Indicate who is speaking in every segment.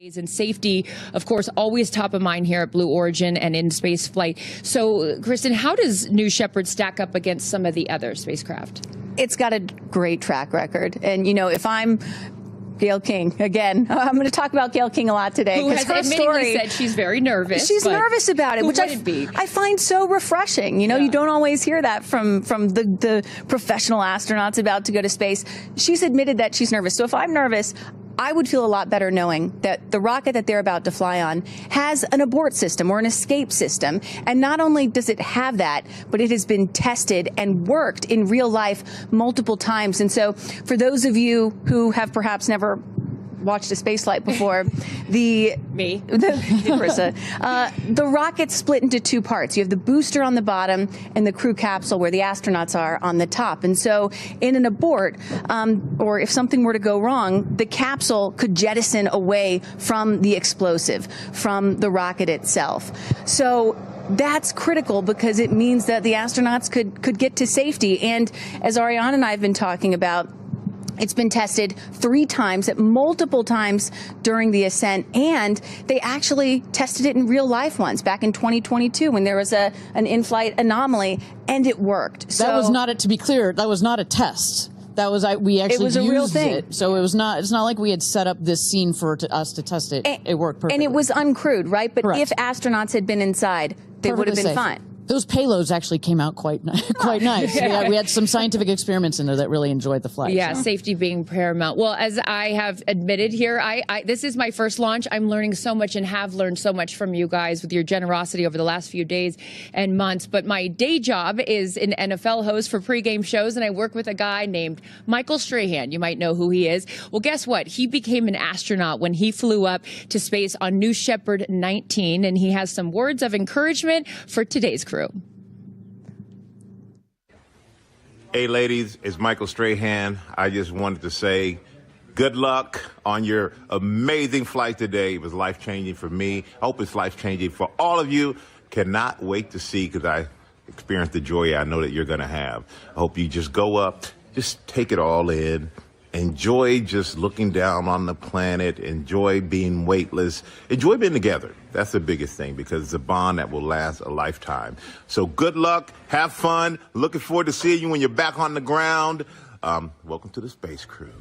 Speaker 1: And safety, of course, always top of mind here at Blue Origin and in space flight. So, Kristen, how does New Shepard stack up against some of the other spacecraft?
Speaker 2: It's got a great track record. And, you know, if I'm Gayle King, again, I'm going to talk about Gayle King a lot today.
Speaker 1: Who has admittedly said she's very nervous.
Speaker 2: She's nervous about it, which I find so refreshing. You know, you don't always hear that from the professional astronauts about to go to space. She's admitted that she's nervous. So if I'm nervous, I would feel a lot better knowing that the rocket that they're about to fly on has an abort system or an escape system. And not only does it have that, but it has been tested and worked in real life multiple times. And so for those of you who have perhaps never watched a space flight before, the rocket's split into two parts. You have the booster on the bottom and the crew capsule where the astronauts are on the top. And so in an abort, or if something were to go wrong, the capsule could jettison away from the explosive, from the rocket itself. So that's critical because it means that the astronauts could get to safety. And as Ariane and I have been talking about, it's been tested 3 times, at multiple times during the ascent, and they actually tested it in real life once back in 2022 when there was an in-flight anomaly, and it worked. So
Speaker 3: that was not, to be clear, that was not a test. That was we actually used
Speaker 2: real thing.
Speaker 3: It, so it was not. It's not like we had set up this scene for us to test it. It worked perfectly,
Speaker 2: and it was uncrewed, right? But
Speaker 3: Correct.
Speaker 2: If astronauts had been inside, they would have been fine.
Speaker 3: Those payloads actually came out quite nice.
Speaker 1: Yeah.
Speaker 3: We had some scientific experiments in there that really enjoyed the flight.
Speaker 1: Yeah, so. Safety being paramount. Well, as I have admitted here, this is my first launch. I'm learning so much and have learned so much from you guys with your generosity over the last few days and months. But my day job is an NFL host for pregame shows, and I work with a guy named Michael Strahan. You might know who he is. Well, guess what? He became an astronaut when he flew up to space on New Shepard 19, and he has some words of encouragement for today's crew.
Speaker 4: Hey ladies, it's Michael Strahan. I just wanted to say good luck on your amazing flight today. It was life-changing for me. I hope it's life-changing for all of you. Cannot wait to see, because I experienced the joy I know that you're going to have. I hope you just go up, just take it all in. Enjoy just looking down on the planet. Enjoy being weightless. Enjoy being together. That's the biggest thing, because it's a bond that will last a lifetime. So good luck. Have fun. Looking forward to seeing you when you're back on the ground. Welcome to the Space Crew.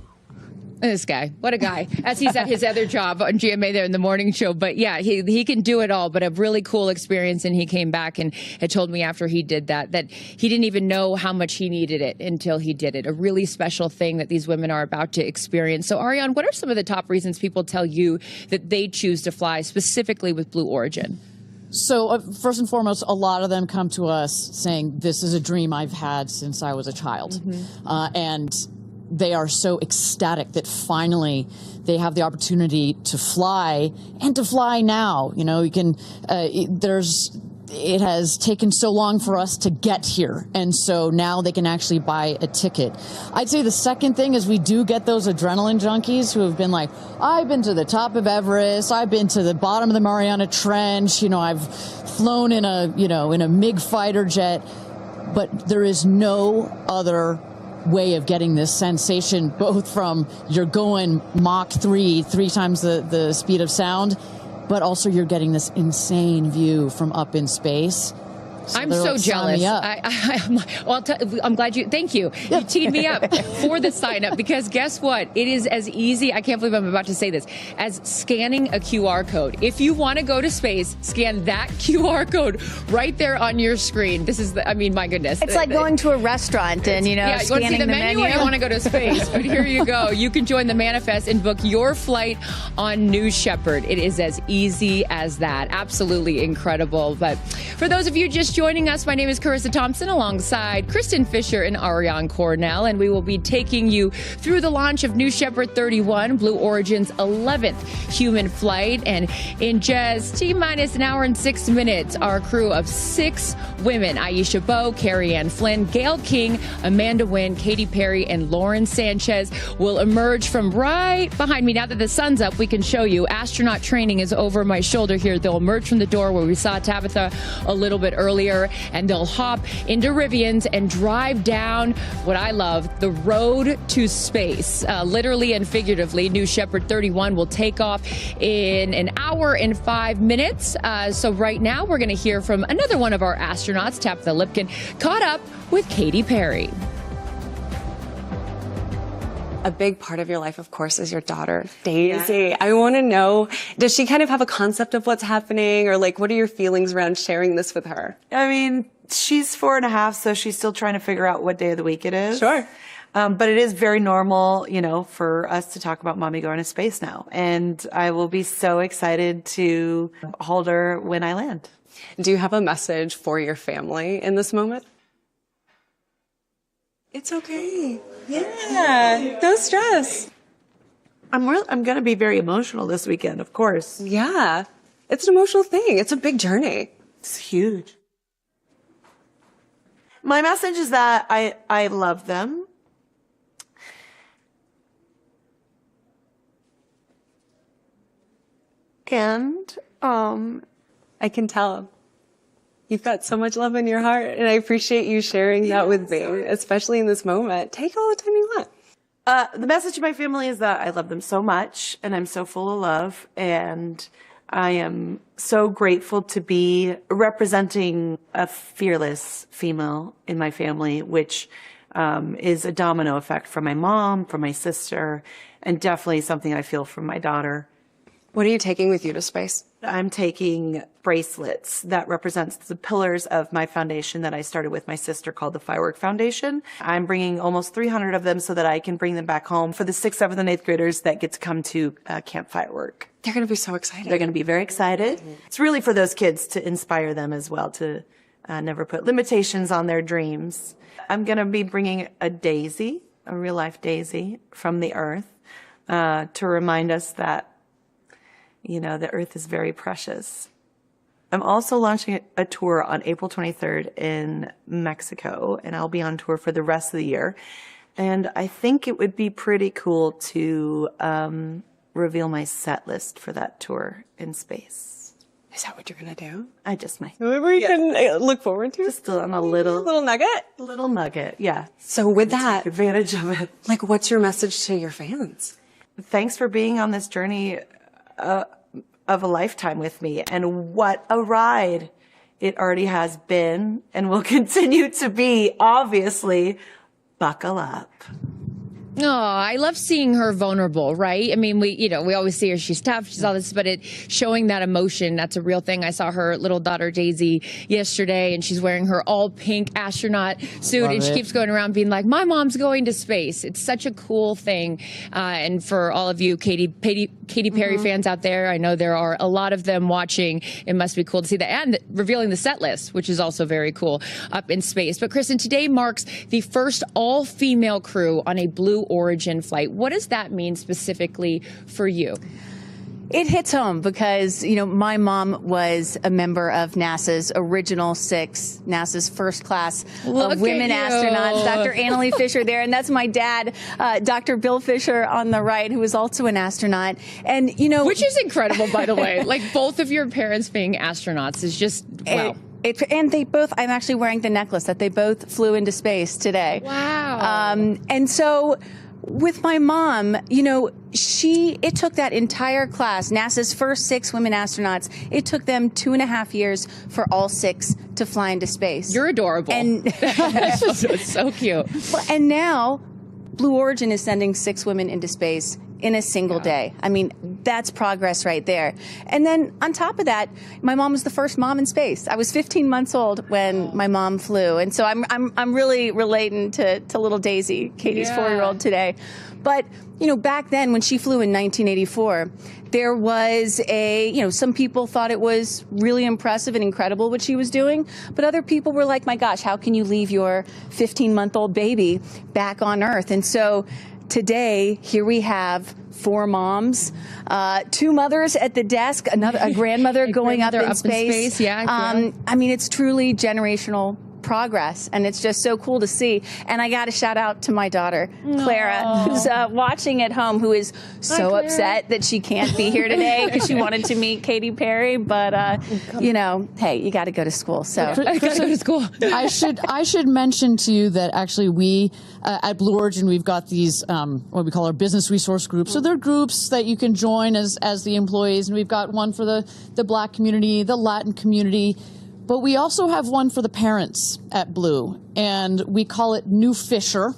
Speaker 1: This guy, what a guy, as he's at his other job on GMA there in the morning show. But yeah, he can do it all, but a really cool experience. And he came back and had told me after he did that he didn't even know how much he needed it until he did it. A really special thing that these women are about to experience. So Ariane, what are some of the top reasons people tell you that they choose to fly specifically with Blue Origin?
Speaker 3: So first and foremost, a lot of them come to us saying, this is a dream I've had since I was a child. And they are so ecstatic that finally they have the opportunity to fly, and to fly now. You know, you can, it has taken so long for us to get here, and so now they can actually buy a ticket. I'd say the second thing is we do get those adrenaline junkies who have been like, I've been to the top of Everest, I've been to the bottom of the Mariana Trench, you know, I've flown in a MiG fighter jet, but there is no other way of getting this sensation, both from you're going Mach 3 times the speed of sound, but also you're getting this insane view from up in space. So
Speaker 1: I'm so jealous. I'm glad you. Thank you. You teed me up for the sign up, because guess what? It is as easy. I can't believe I'm about to say this, as scanning a QR code. If you want to go to space, scan that QR code right there on your screen. This is my goodness.
Speaker 2: It's like going to a restaurant and, you want to see the menu.
Speaker 1: Or you want to go to space. But here you go. You can join the manifest and book your flight on New Shepard. It is as easy as that. Absolutely incredible. But for those of you just joining us, my name is Carissa Thompson alongside Kristen Fisher and Ariane Cornell, and we will be taking you through the launch of New Shepard 31, Blue Origin's 11th human flight. And in just T-minus an hour and 6 minutes, our crew of 6 women, Aisha, Bowe, Kerianne, Flynn, Gayle King, Amanda Nguyen, Katy Perry, and Lauren Sanchez will emerge from right behind me. Now that the sun's up, we can show you. Astronaut training is over my shoulder here. They'll emerge from the door where we saw Tabitha a little bit earlier, and they'll hop into Rivians and drive down what I love, the road to space. Literally and figuratively, New Shepard 31 will take off in an hour and 5 minutes. So right now, we're going to hear from another one of our astronauts, Tabitha Lipkin, caught up with Katy Perry.
Speaker 5: A big part of your life, of course, is your daughter, Daisy. Yeah. I want to know, does she kind of have a concept of what's happening, or like, what are your feelings around sharing this with her?
Speaker 6: I mean, she's 4.5, so she's still trying to figure out what day of the week it is.
Speaker 5: Sure.
Speaker 6: But it is very normal, you know, for us to talk about mommy going to space now. And I will be so excited to hold her when I land.
Speaker 5: Do you have a message for your family in this moment? It's okay. Yeah, no stress.
Speaker 6: I'm going to be very emotional this weekend, of course.
Speaker 5: Yeah, it's an emotional thing. It's a big journey.
Speaker 6: It's huge. My message is that I love them. And
Speaker 5: I can tell. You've got so much love in your heart, and I appreciate you sharing that with me, especially in this moment. Take all the time you want.
Speaker 6: The message to my family is that I love them so much, and I'm so full of love, and I am so grateful to be representing a fearless female in my family, which is a domino effect from my mom, from my sister, and definitely something I feel from my daughter.
Speaker 5: What are you taking with you to space?
Speaker 6: I'm taking bracelets that represents the pillars of my foundation that I started with my sister called the Firework Foundation. I'm bringing almost 300 of them so that I can bring them back home for the 6th, 7th, and 8th graders that get to come to Camp Firework.
Speaker 5: They're going to be so excited.
Speaker 6: They're going to be very excited. It's really for those kids to inspire them as well, to never put limitations on their dreams. I'm going to be bringing a daisy, a real-life daisy from the Earth, to remind us that, you know, the Earth is very precious. I'm also launching a tour on April 23rd in Mexico, and I'll be on tour for the rest of the year. And I think it would be pretty cool to reveal my set list for that tour in space.
Speaker 5: Is that what you're going to do?
Speaker 6: I just might.
Speaker 5: We can look forward to it.
Speaker 6: Just on a little
Speaker 5: nugget?
Speaker 6: Little nugget, yeah.
Speaker 5: So with that,
Speaker 6: take advantage of it.
Speaker 5: Like, what's your message to your fans?
Speaker 6: Thanks for being on this journey of a lifetime with me, and what a ride it already has been and will continue to be. Obviously, buckle up.
Speaker 1: Oh, I love seeing her vulnerable, right? I mean, we always see her, she's tough, she's all this, but showing that emotion, that's a real thing. I saw her little daughter Daisy yesterday, and she's wearing her all pink astronaut suit, and she keeps going around being like, my mom's going to space. It's such a cool thing. And for all of you Katy Perry fans out there, I know there are a lot of them watching. It must be cool to see that, and revealing the set list, which is also very cool, up in space. But Kristen, today marks the first all-female crew on a Blue Origin flight. What does that mean specifically for you?
Speaker 2: It hits home because, you know, my mom was a member of NASA's original 6, NASA's first class of women astronauts. Dr. Annalee Fisher there, and that's my dad, Dr. Bill Fisher on the right, who was also an astronaut. And, you know,
Speaker 1: which is incredible, by the way. Like, both of your parents being astronauts is just, wow.
Speaker 2: And they both, I'm actually wearing the necklace that they both flew into space today.
Speaker 1: Wow.
Speaker 2: And so with my mom, you know, it took that entire class, NASA's first 6 women astronauts, it took them 2.5 years for all 6 to fly into space.
Speaker 1: You're adorable.
Speaker 2: And
Speaker 1: it's so cute.
Speaker 2: And now Blue Origin is sending 6 women into space in a single day. I mean, that's progress right there. And then on top of that, my mom was the first mom in space. I was 15 months old when my mom flew, and so I'm really relating to little Daisy, Katie's 4-year-old today. But you know, back then when she flew in 1984, there was some people thought it was really impressive and incredible what she was doing, but other people were like, my gosh, how can you leave your 15-month-old baby back on Earth? And so today, here we have 4 moms, 2 mothers at the desk, a grandmother going up in space.
Speaker 1: Yeah.
Speaker 2: I mean, it's truly generational progress, and it's just so cool to see. And I got to shout out to my daughter, Clara, who's watching at home, who is so upset that she can't be here today because she wanted to meet Katy Perry. But, you know, hey, you got to go to school. So
Speaker 1: I got to go to school.
Speaker 3: I should mention to you that actually we at Blue Origin, we've got these what we call our business resource groups. So they're groups that you can join as the employees, and we've got one for the Black community, the Latin community. But we also have one for the parents at Blue, and we call it New Fisher.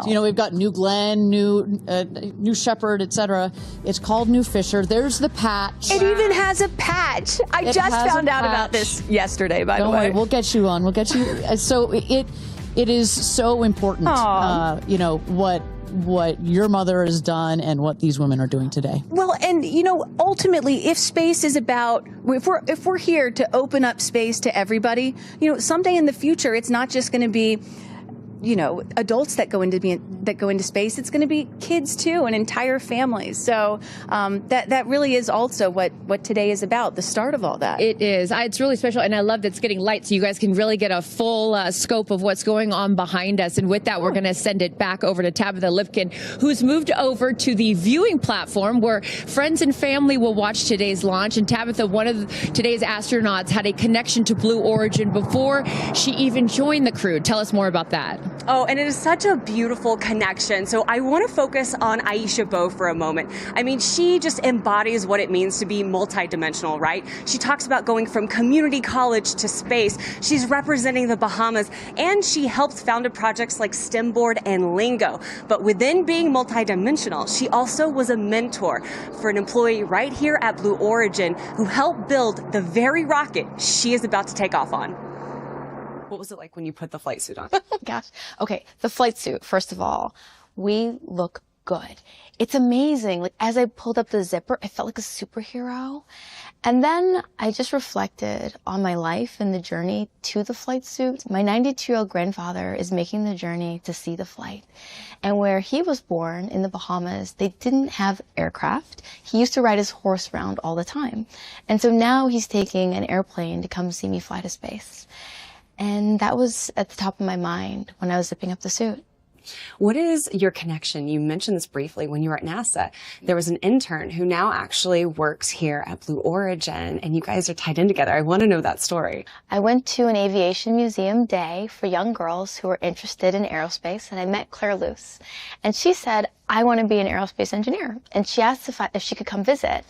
Speaker 3: You know, we've got New Glen, New Shepherd, etc. It's called New Fisher. There's the patch.
Speaker 2: it even has a patch. I just found out about this yesterday, by the way.
Speaker 3: Don't worry, we'll get you on. We'll get you. So it is so important, you know, what your mother has done and what these women are doing today.
Speaker 2: Well, and you know, ultimately, if space is about, if we're here to open up space to everybody, you know, someday in the future, it's not just going to be, you know, adults that go into space. It's going to be kids too, and entire families. So that really is also what today is about. The start of all that.
Speaker 1: It is. It's really special, and I love that it's getting light, so you guys can really get a full scope of what's going on behind us. And with that, we're going to send it back over to Tabitha Lipkin, who's moved over to the viewing platform where friends and family will watch today's launch. And Tabitha, one of today's astronauts, had a connection to Blue Origin before she even joined the crew. Tell us more about that.
Speaker 7: Oh, and it is such a beautiful connection. So I want to focus on Aisha Bowe for a moment. I mean, she just embodies what it means to be multidimensional, right? She talks about going from community college to space. She's representing the Bahamas, and she helped founded projects like STEMboard and Lingo. But within being multidimensional, she also was a mentor for an employee right here at Blue Origin who helped build the very rocket she is about to take off on. What was it like when you put the flight suit on?
Speaker 8: Gosh. Okay, the flight suit, first of all, we look good. It's amazing. Like, as I pulled up the zipper, I felt like a superhero. And then I just reflected on my life and the journey to the flight suit. My 92-year-old grandfather is making the journey to see the flight. And where he was born in the Bahamas, they didn't have aircraft. He used to ride his horse around all the time. And so now he's taking an airplane to come see me fly to space. And that was at the top of my mind when I was zipping up the suit.
Speaker 7: What is your connection? You mentioned this briefly when you were at NASA. There was an intern who now actually works here at Blue Origin, and you guys are tied in together. I want to know that story.
Speaker 8: I went to an aviation museum day for young girls who were interested in aerospace, and I met Claire Luce. And she said, I want to be an aerospace engineer. And she asked if she could come visit.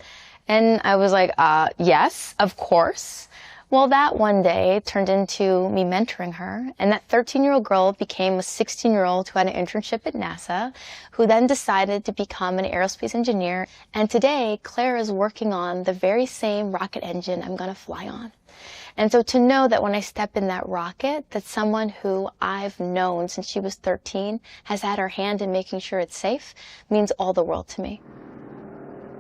Speaker 8: And I was like, yes, of course. Well, that one day turned into me mentoring her, and that 13-year-old girl became a 16-year-old who had an internship at NASA, who then decided to become an aerospace engineer. And today, Claire is working on the very same rocket engine I'm going to fly on. And so to know that when I step in that rocket, that someone who I've known since she was 13 has had her hand in making sure it's safe means all the world to me.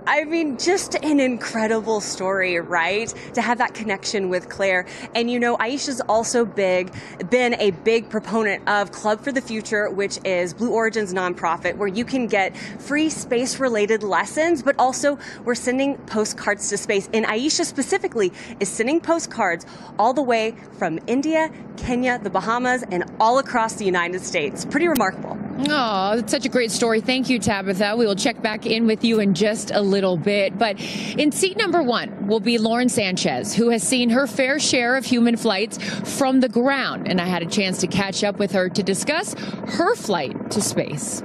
Speaker 7: I mean, just an incredible story, right? To have that connection with Claire. And you know, Aisha's also been a big proponent of Club for the Future, which is Blue Origin's nonprofit, where you can get free space-related lessons, but also we're sending postcards to space. And Aisha specifically is sending postcards all the way from India, Kenya, the Bahamas, and all across the United States. Pretty remarkable.
Speaker 1: Oh, that's such a great story. Thank you, Tabitha. We will check back in with you in just a little bit. But in seat number one will be Lauren Sanchez, who has seen her fair share of human flights from the ground. And I had a chance to catch up with her to discuss her flight to space.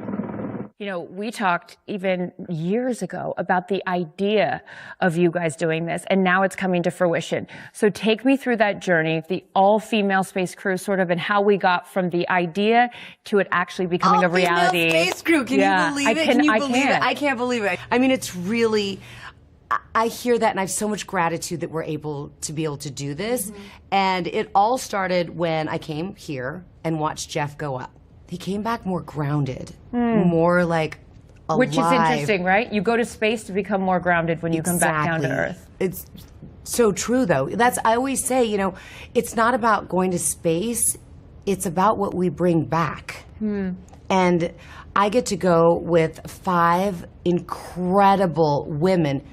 Speaker 9: You know, we talked even years ago about the idea of you guys doing this, and now it's coming to fruition. So take me through that journey, the all-female space crew, sort of, and how we got from the idea to it actually becoming a reality.
Speaker 6: All-female space crew, can you believe it? Can you believe it? I can't believe it. I mean, it's really, I hear that, and I have so much gratitude that we're able to do this. Mm-hmm. And it all started when I came here and watched Jeff go up. He came back more grounded, more like alive.
Speaker 9: Which is interesting, right? You go to space to become more grounded when you come back down to Earth.
Speaker 6: It's so true, though. I always say, you know, it's not about going to space. It's about what we bring back. And I get to go with 5 incredible women,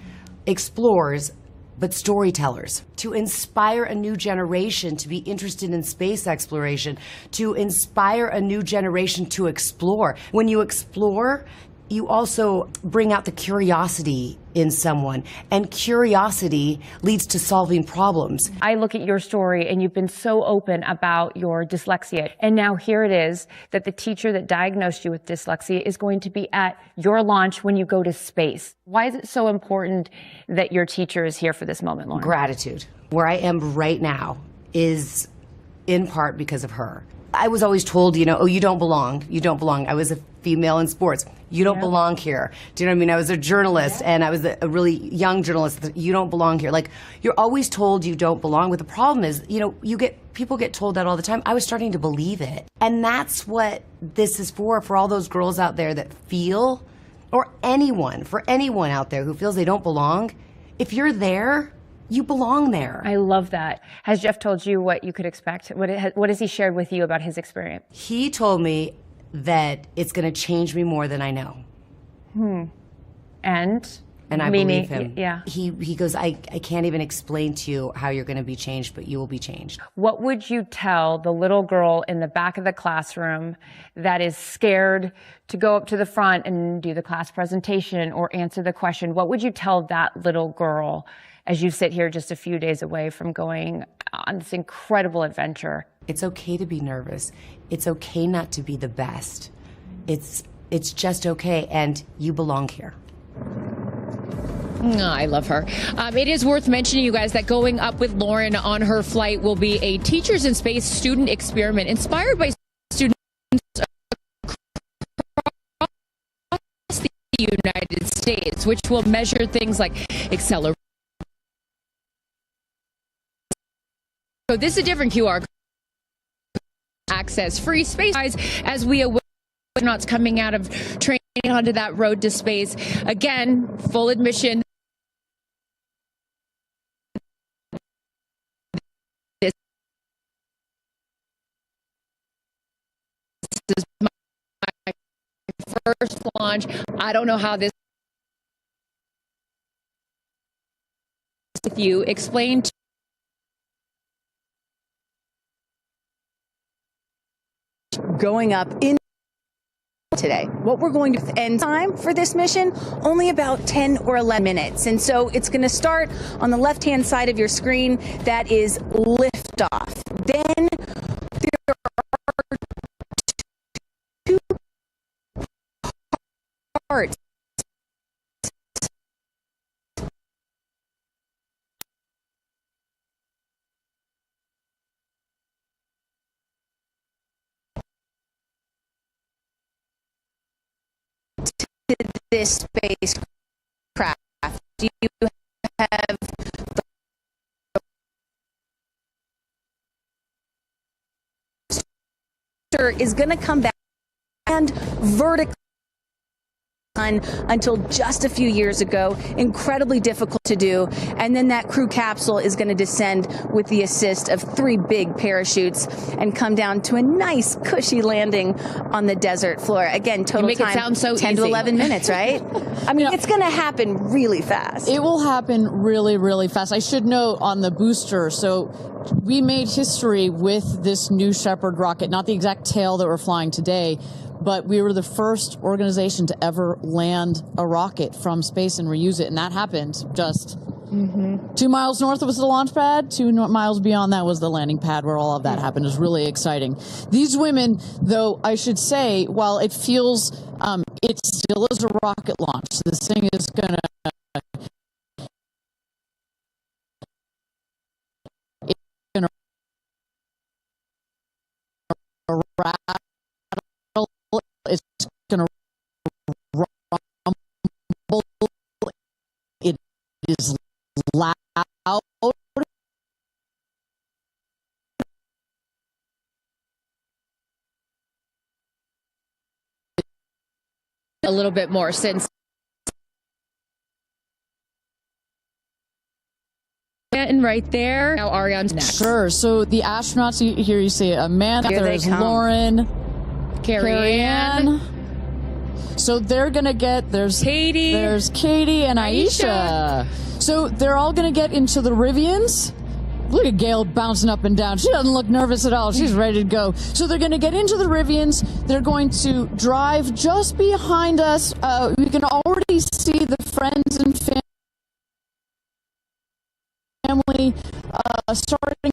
Speaker 6: explorers,
Speaker 10: but storytellers, to inspire a new generation to be interested in space exploration, to inspire a new generation to explore. When you explore, you also bring out the curiosity in someone, and curiosity leads to solving problems.
Speaker 9: I look at your story and you've been so open about your dyslexia. And now here it is that the teacher that diagnosed you with dyslexia is going to be at your launch when you go to space. Why is it so important that your teacher is here for this moment, Lauren?
Speaker 10: Gratitude. Where I am right now is in part because of her. I was always told, oh, you don't belong. You don't belong. I was a female in sports. You don't belong here. Do you know what I mean? I was a journalist, and I was a really young journalist. You don't belong here. Like, you're always told you don't belong. But the problem is, people get told that all the time. I was starting to believe it. And that's what this is for all those girls out there that feel, or for anyone out there who feels they don't belong. If you're there, you belong there.
Speaker 9: I love that. Has Jeff told you what you could expect? What has he shared with you about his experience?
Speaker 10: He told me that it's going to change me more than I know.
Speaker 9: And
Speaker 10: I believe him.
Speaker 9: Yeah.
Speaker 10: He goes, I can't even explain to you how you're going to be changed, but you will be changed.
Speaker 9: What would you tell the little girl in the back of the classroom that is scared to go up to the front and do the class presentation or answer the question? What would you tell that little girl as you sit here just a few days away from going on this incredible adventure?
Speaker 10: It's okay to be nervous. It's okay not to be the best. It's just okay, and you belong here.
Speaker 1: I love her. It is worth mentioning, you guys, that going up with Lauren on her flight will be a Teachers in Space student experiment inspired by students across the United States, which will measure things like acceleration. So this is a different QR code. Access free space as we await astronauts coming out of training onto that road to space. Again, full admission. This is my first launch. I don't know how this with you. Explain to
Speaker 2: going up in today. What we're going to end time for this mission, only about 10 or 11 minutes. And so it's going to start on the left-hand side of your screen. That is liftoff. Then there are two parts. This spacecraft. Do you have is going to come back and vertically until just a few years ago, incredibly difficult to do. And then that crew capsule is going to descend with the assist of 3 big parachutes and come down to a nice cushy landing on the desert floor. Again, total time,
Speaker 1: it sound so
Speaker 2: 10
Speaker 1: easy.
Speaker 2: to 11 minutes, right? I mean, it's going to happen really fast.
Speaker 3: It will happen really, really fast. I should note on the booster, so we made history with this New Shepard rocket, not the exact tail that we're flying today, but we were the first organization to ever land a rocket from space and reuse it. And that happened just 2 miles north was the launch pad. 2 miles beyond that was the landing pad where all of that happened. It was really exciting. These women, though, I should say, while it feels, it still is a rocket launch. This thing is going to rattle. It's going to rumble. It is loud.
Speaker 1: a little bit more since and right there. Now Ariane's next.
Speaker 3: Sure. So the astronauts, here you see Amanda, there's Lauren,
Speaker 1: Kerianne.
Speaker 3: So they're going to get, there's
Speaker 1: Katy
Speaker 3: and Aisha. So they're all going to get into the Rivians. Look at Gayle bouncing up and down. She doesn't look nervous at all. She's ready to go. So they're going to get into the Rivians. They're going to drive just behind us. We can already see the friends and family starting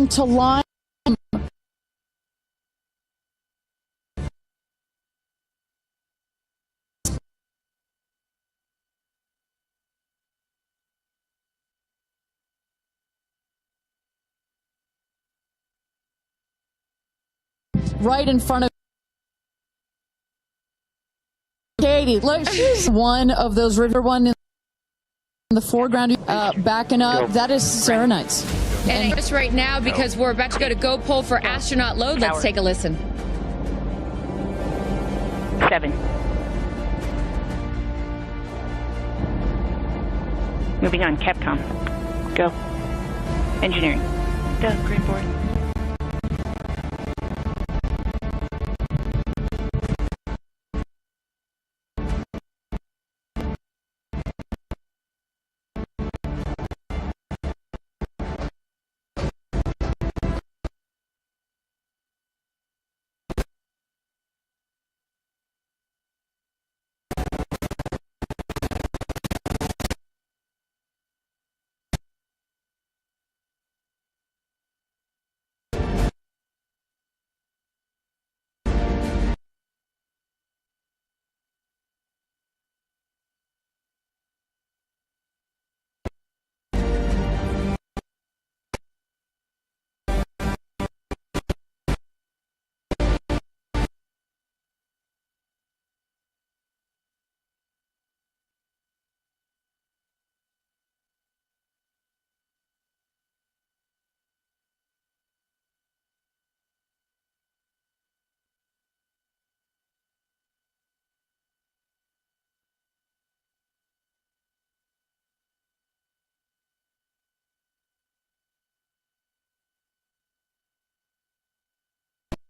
Speaker 3: to line right in front of Katy. Look, she's one of those river one in the foreground, backing up. That is Sarah Knight's.
Speaker 1: And just right now, because we're about to go to Go Pull for astronaut load, let's take a listen.
Speaker 11: 7. Moving on, Capcom. Go. Engineering. Go, green board.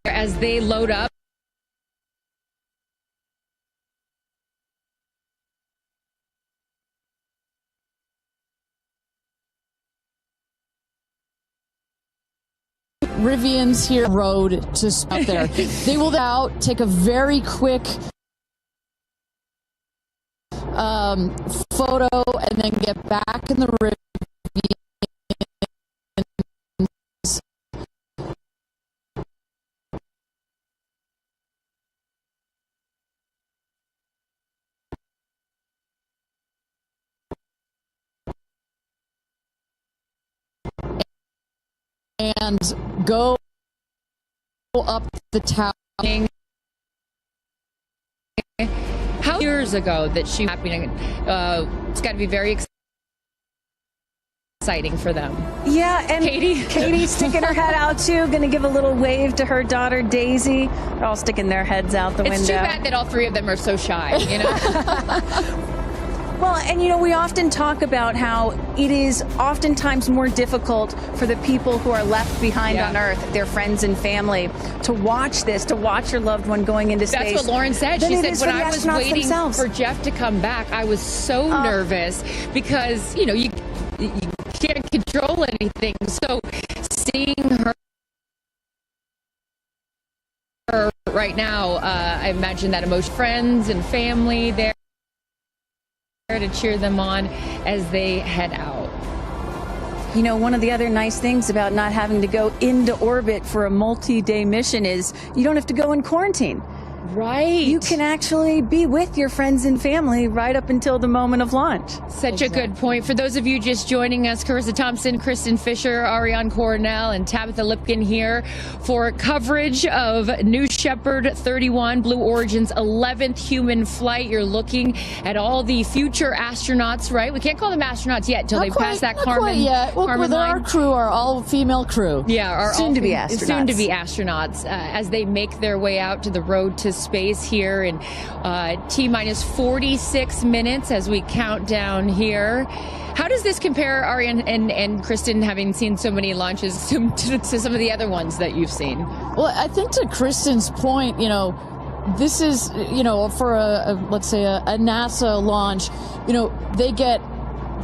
Speaker 1: As they load up.
Speaker 3: Rivians here road to stop there. They will out, take a very quick photo, and then get back in the Rivian. And go up the tower.
Speaker 1: How years ago that she happening? It's got to be very exciting for them.
Speaker 2: Yeah, and
Speaker 1: Katy
Speaker 2: sticking her head out too, going to give a little wave to her daughter Daisy. They're all sticking their heads out the window.
Speaker 1: It's too bad that all three of them are so shy, you know.
Speaker 2: Well, and we often talk about how it is oftentimes more difficult for the people who are left behind on Earth, their friends and family, to watch this, to watch your loved one going into space.
Speaker 1: That's what Lauren said. She said, when I was waiting for Jeff to come back, I was so nervous because, you can't control anything. So seeing her right now, I imagine that emotion, friends and family there to cheer them on as they head out.
Speaker 2: One of the other nice things about not having to go into orbit for a multi-day mission is you don't have to go in quarantine.
Speaker 1: Right.
Speaker 2: You can actually be with your friends and family right up until the moment of launch.
Speaker 1: Such a good point. For those of you just joining us, Carissa Thompson, Kristen Fisher, Ariane Cornell, and Tabitha Lipkin here for coverage of New Shepard 31, Blue Origin's 11th human flight. You're looking at all the future astronauts, right? We can't call them astronauts yet until they pass that Kármán line.
Speaker 3: Our crew, our all-female crew.
Speaker 1: Yeah, our
Speaker 2: soon-to-be astronauts.
Speaker 1: Soon-to-be astronauts as they make their way out to the road to into space here in T-minus 46 minutes as we count down here. How does this compare, Ari and Kristen, having seen so many launches to some of the other ones that you've seen?
Speaker 3: Well, I think to Kristen's point, this is, for let's say a NASA launch,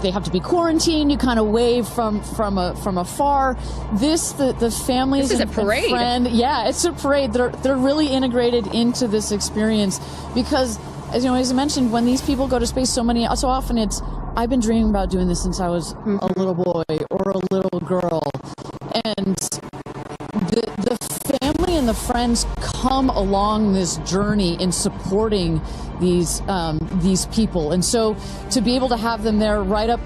Speaker 3: they have to be quarantined. You kind of wave from afar. The families.
Speaker 1: This is a parade.
Speaker 3: Yeah, it's a parade. They're really integrated into this experience because, as I mentioned, when these people go to space, so often it's, I've been dreaming about doing this since I was a little boy or a little girl, and the family and the friends come along this journey in supporting these people, and so to be able to have them there right up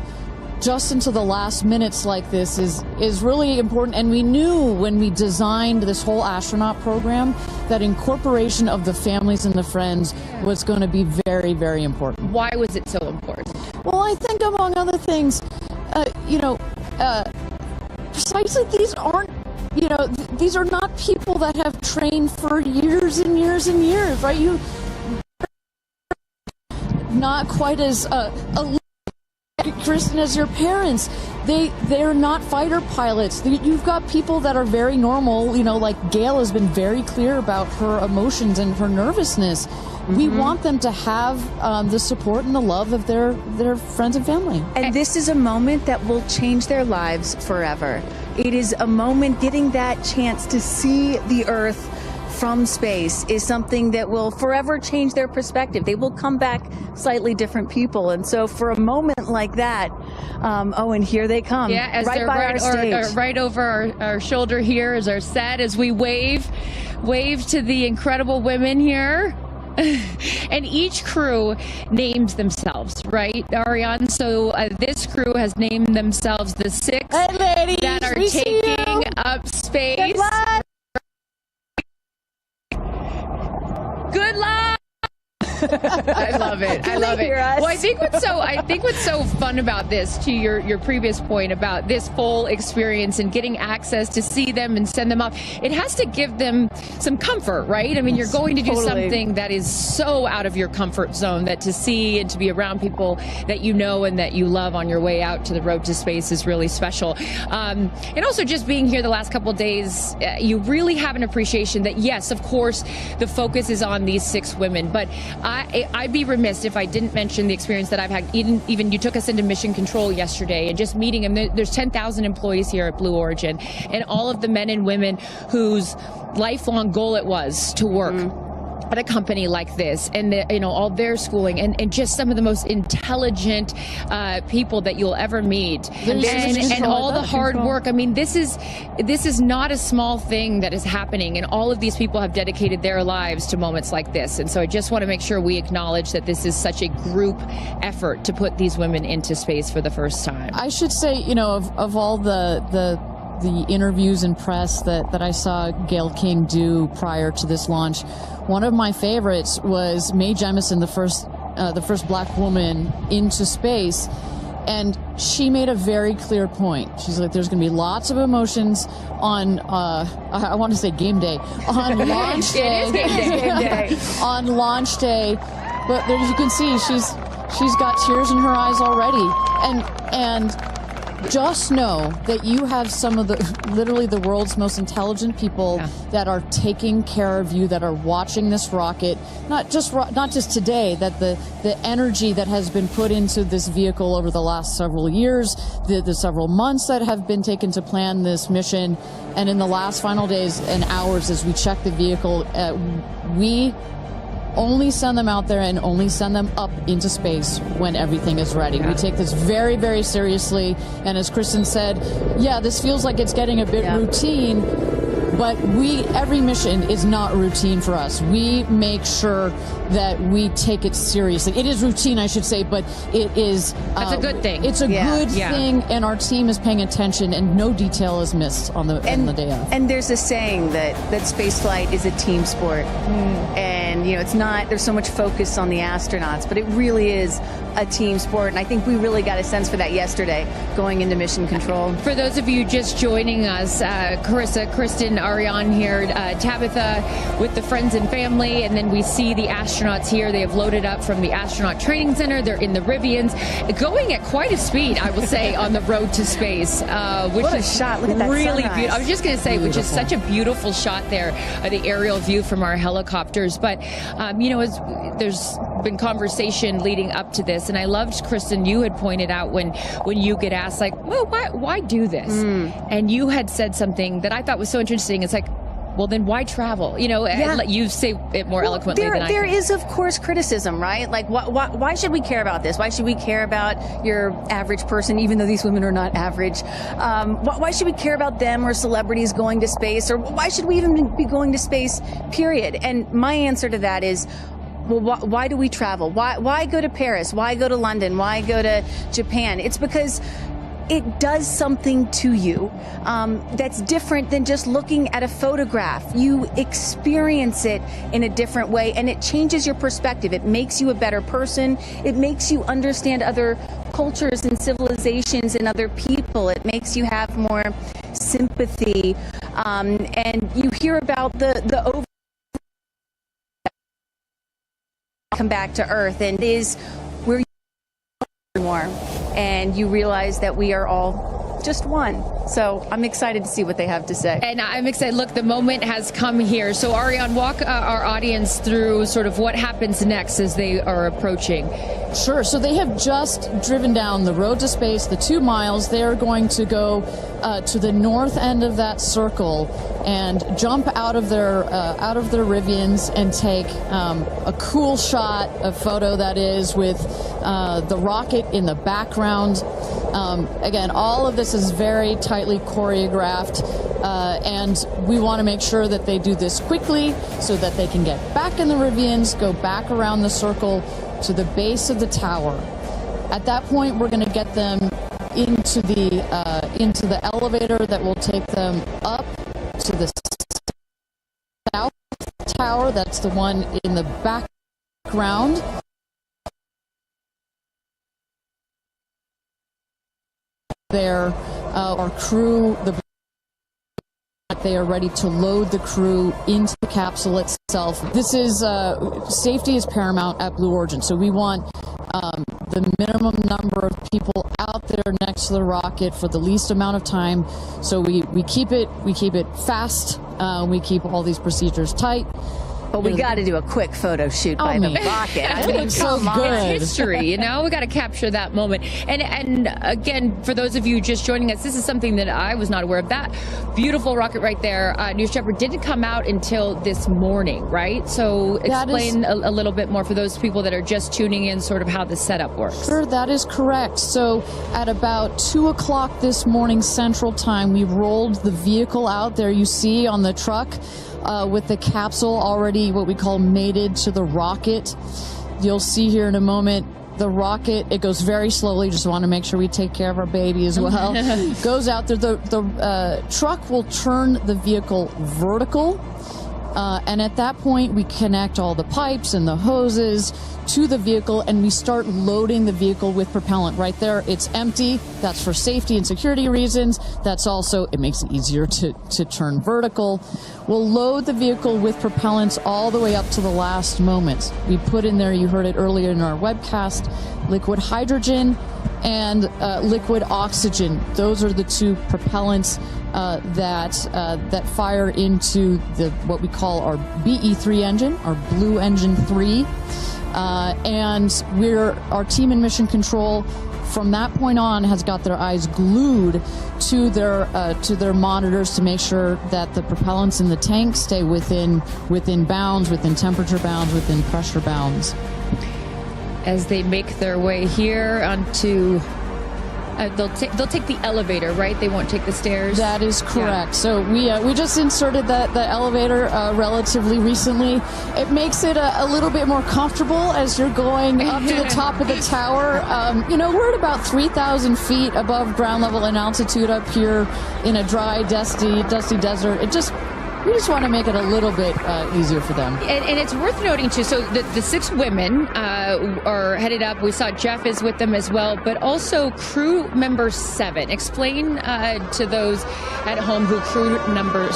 Speaker 3: just into the last minutes like this is really important. And we knew when we designed this whole astronaut program that incorporation of the families and the friends was going to be very, very important.
Speaker 1: Why was it so important?
Speaker 3: Well, I think among other things, precisely these aren't, these are not people that have trained for years and years and years, right? You not quite as Kristen as your parents. They're not fighter pilots. You've got people that are very normal, like Gayle has been very clear about her emotions and her nervousness. We want them to have the support and the love of their friends and family.
Speaker 2: And this is a moment that will change their lives forever. It is a moment, getting that chance to see the Earth from space is something that will forever change their perspective. They will come back slightly different people. And so for a moment like that, and here they come.
Speaker 1: Yeah, as
Speaker 2: right
Speaker 1: they're
Speaker 2: by our stage.
Speaker 1: right over our shoulder here is our set as we wave to the incredible women here. And each crew names themselves, right, Ariane? So this crew has named themselves the six that are taking up space. Good luck. I love it. I love it. Well, I think what's so fun about this, to your previous point about this full experience and getting access to see them and send them off, it has to give them some comfort, right? I mean, you're going to do something that is so out of your comfort zone, that to see and to be around people that you know and that you love on your way out to the road to space is really special. And also just being here the last couple of days, you really have an appreciation that, yes, of course, the focus is on these six women, but I'd be remiss if I didn't mention the experience that I've had. Even you took us into mission control yesterday, and just meeting them. There's 10,000 employees here at Blue Origin, and all of the men and women whose lifelong goal it was to work at a company like this, and all their schooling, and just some of the most intelligent people that you'll ever meet, and all the hard work. I mean, this is not a small thing that is happening, and all of these people have dedicated their lives to moments like this. And so I just want to make sure we acknowledge that this is such a group effort to put these women into space for the first time.
Speaker 3: I should say, of all the interviews and press that I saw Gayle King do prior to this launch, one of my favorites was Mae Jemison, the first black woman into space, and she made a very clear point. She's like, there's going to be lots of emotions on I want to say game day, on launch day.
Speaker 1: It is game day.
Speaker 3: On launch day, but as you can see, she's got tears in her eyes already, and just know that you have some of literally the world's most intelligent people that are taking care of you, that are watching this rocket, not just today, that the energy that has been put into this vehicle over the last several years, the several months that have been taken to plan this mission, and in the last final days and hours as we check the vehicle, we only send them out there and only send them up into space when everything is ready. We take this very, very seriously. And as Kristen said, this feels like it's getting a bit routine, but every mission is not routine for us. We make sure that we take it seriously. It is routine, I should say, but it is...
Speaker 1: That's a good thing.
Speaker 3: It's a good thing, and our team is paying attention, and no detail is missed on the day of.
Speaker 2: And there's a saying that spaceflight is a team sport. And And, it's not, there's so much focus on the astronauts, but it really is a team sport. And I think we really got a sense for that yesterday going into mission control.
Speaker 1: For those of you just joining us, Carissa, Kristen, Ariane here, Tabitha with the friends and family, and then we see the astronauts here. They have loaded up from the astronaut training center. They're in the Rivians, going at quite a speed, I will say, on the road to space, which
Speaker 2: what a
Speaker 1: is
Speaker 2: shot. Look at that
Speaker 1: really
Speaker 2: sunrise.
Speaker 1: beautiful. I was just going to say, which is such a beautiful shot there, the aerial view from our helicopters. But, there's been conversation leading up to this, and I loved, Kristen, you had pointed out when you get asked, like, well, why do this? And you had said something that I thought was so interesting. It's like, well, then why travel? You say it more eloquently than I
Speaker 2: There
Speaker 1: can.
Speaker 2: is, of course, criticism, right? Like, why should we care about this? Why should we care about your average person, even though these women are not average? Why should we care about them or celebrities going to space? Or why should we even be going to space, period? And my answer to that is, well, why do we travel? Why go to Paris? Why go to London? Why go to Japan? It's because it does something to you that's different than just looking at a photograph. You experience it in a different way, and it changes your perspective. It makes you a better person. It makes you understand other cultures and civilizations and other people. It makes you have more sympathy, and you hear about the over come back to Earth, and is where you more, and you realize that we are all just one. So I'm excited to see what they have to say.
Speaker 1: And I'm excited. Look, the moment has come here. So Ariane, walk our audience through sort of what happens next as they are approaching.
Speaker 3: Sure. So they have just driven down the road to space, the 2 miles. They are going to go to the north end of that circle and jump out of their Rivians and take a cool shot, a photo that is, with the rocket in the background. Again, all of this is very tightly choreographed, and we want to make sure that they do this quickly so that they can get back in the Rivians, go back around the circle to the base of the tower. At that point, we're going to get them into the elevator that will take them up to the south tower. That's the one in the background. There, our crew, they are ready to load the crew into the capsule itself. This is safety is paramount at Blue Origin, so we want the minimum number of people out there next to the rocket for the least amount of time. So we keep it fast. We keep all these procedures tight.
Speaker 2: But we got to do a quick photo shoot by the rocket.
Speaker 1: I mean,
Speaker 3: so good.
Speaker 1: It's history, we got to capture that moment. And again, for those of you just joining us, this is something that I was not aware of. That beautiful rocket right there, New Shepard, didn't come out until this morning, right? So explain a little bit more for those people that are just tuning in, sort of how the setup works.
Speaker 3: Sure, that is correct. So at about 2 o'clock this morning Central Time, we rolled the vehicle out. There you see on the truck. With the capsule already what we call mated to the rocket. You'll see here in a moment the rocket, it goes very slowly, just want to make sure we take care of our baby as well. Goes out there, the truck will turn the vehicle vertical, and at that point we connect all the pipes and the hoses to the vehicle, and we start loading the vehicle with propellant. Right there, it's empty. That's for safety and security reasons. That's also, it makes it easier to turn vertical. We'll load the vehicle with propellants all the way up to the last moment. We put in there, you heard it earlier in our webcast, liquid hydrogen and liquid oxygen. Those are the two propellants that fire into what we call our BE3 engine, our Blue Engine 3. And our team in Mission Control from that point on has got their eyes glued to their monitors to make sure that the propellants in the tank stay within bounds, within temperature bounds, within pressure bounds.
Speaker 1: As they make their way here onto, they'll take the elevator, right? They won't take the stairs.
Speaker 3: That is correct. Yeah. So we just inserted the elevator relatively recently. It makes it a little bit more comfortable as you're going up to the top of the tower. We're at about 3,000 feet above ground level in altitude up here in a dry, dusty desert. We just want to make it a little bit easier for them.
Speaker 1: And it's worth noting, too, so the 6 women are headed up. We saw Jeff is with them as well, but also crew member 7. Explain to those at home who crew member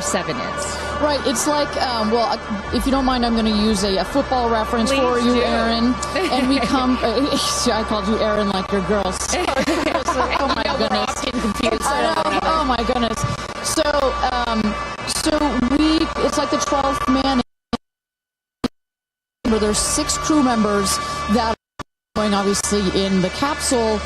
Speaker 1: 7 is.
Speaker 3: Right. It's like, well, if you don't mind, I'm going to use a football reference
Speaker 1: Please
Speaker 3: for you,
Speaker 1: do.
Speaker 3: Aaron. And we come, I called you Aaron like your girl. Sorry. Oh, my goodness. I know. Oh, my goodness. So it's like the 12th man. There's 6 crew members that are going, obviously, in the capsule.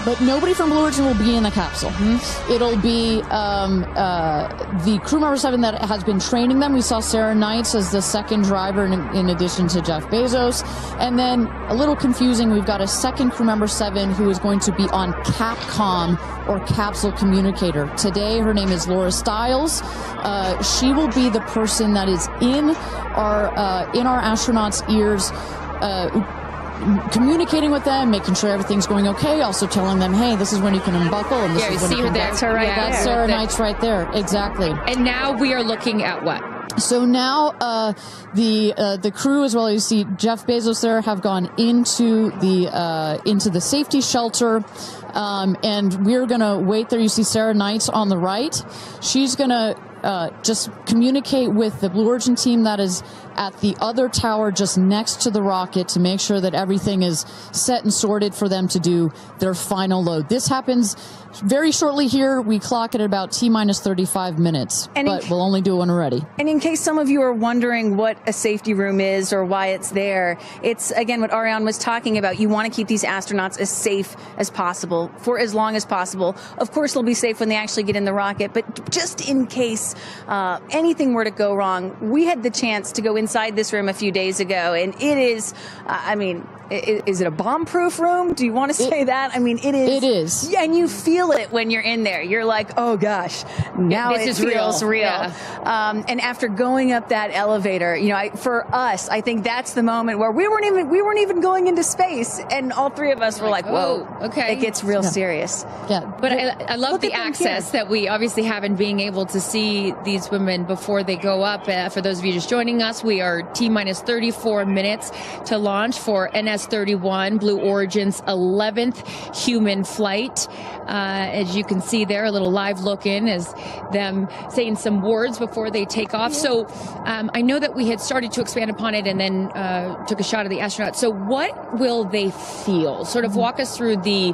Speaker 3: But nobody from Blue Origin will be in the capsule. Mm-hmm. It'll be the crew member 7 that has been training them. We saw Sarah Knights as the second driver in addition to Jeff Bezos. And then, a little confusing, we've got a second crew member 7 who is going to be on Capcom, or capsule communicator. Today, her name is Laura Stiles. She will be the person that is in our astronauts' ears, communicating with them, making sure everything's going okay, also telling them, hey, this is when you can unbuckle, and this is when you can...
Speaker 1: That's her right there.
Speaker 3: That's Sarah Knight's right there, exactly.
Speaker 1: And now we are looking at what?
Speaker 3: So now the crew, as well as you see Jeff Bezos there, have gone into the safety shelter, and we're going to wait there. You see Sarah Knights on the right. She's going to just communicate with the Blue Origin team that is at the other tower just next to the rocket to make sure that everything is set and sorted for them to do their final load. This happens very shortly here. We clock it at about T-minus 35 minutes, but we'll only do one already.
Speaker 2: And in case some of you are wondering what a safety room is or why it's there, it's, again, what Ariane was talking about. You want to keep these astronauts as safe as possible for as long as possible. Of course, they'll be safe when they actually get in the rocket, but just in case anything were to go wrong, we had the chance to go inside this room a few days ago, and it is, is it a bomb-proof room? Do you want to say that? I mean, it is.
Speaker 3: It is.
Speaker 2: And you feel it when you're in there. You're like, oh gosh, now
Speaker 1: this
Speaker 2: feels real.
Speaker 1: Yeah.
Speaker 2: And after going up that elevator, for us, I think that's the moment where we weren't even going into space, and all 3 of us were like, whoa,
Speaker 1: okay,
Speaker 2: it gets real serious.
Speaker 3: Yeah.
Speaker 1: But I love the access that we obviously have in being able to see these women before they go up. For those of you just joining us, we are T-minus 34 minutes to launch for NS-31, Blue Origin's 11th human flight. As you can see there, a little live look in is them saying some words before they take off. So I know that we had started to expand upon it and then took a shot of the astronauts. So what will they feel? Sort of walk us through the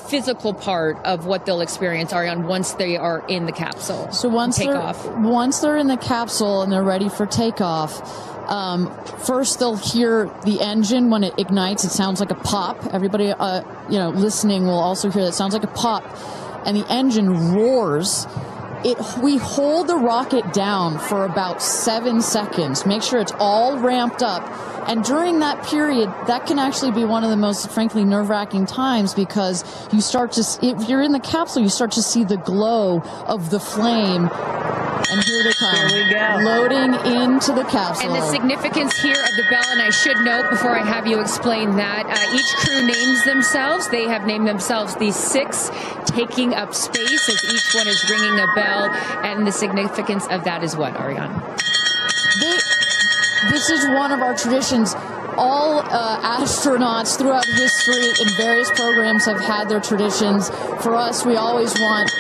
Speaker 1: physical part of what they'll experience, Ariane, once they are in the capsule.
Speaker 3: So once they're in the capsule and they're ready for takeoff, first they'll hear the engine when it ignites. It sounds like a pop. Everybody, listening will also hear that. It sounds like a pop, and the engine roars. We hold the rocket down for about 7 seconds. Make sure it's all ramped up. And during that period, that can actually be one of the most, frankly, nerve-wracking times, because you start to, if you're in the capsule, you start to see the glow of the flame. And here they come.
Speaker 2: Here we go.
Speaker 3: Loading into the capsule.
Speaker 1: And the significance here of the bell, and I should note before I have you explain that, each crew names themselves. They have named themselves the 6 taking up space, as each one is ringing a bell. And the significance of that is what, Ariane?
Speaker 3: This is one of our traditions. All astronauts throughout history in various programs have had their traditions. For us, we always want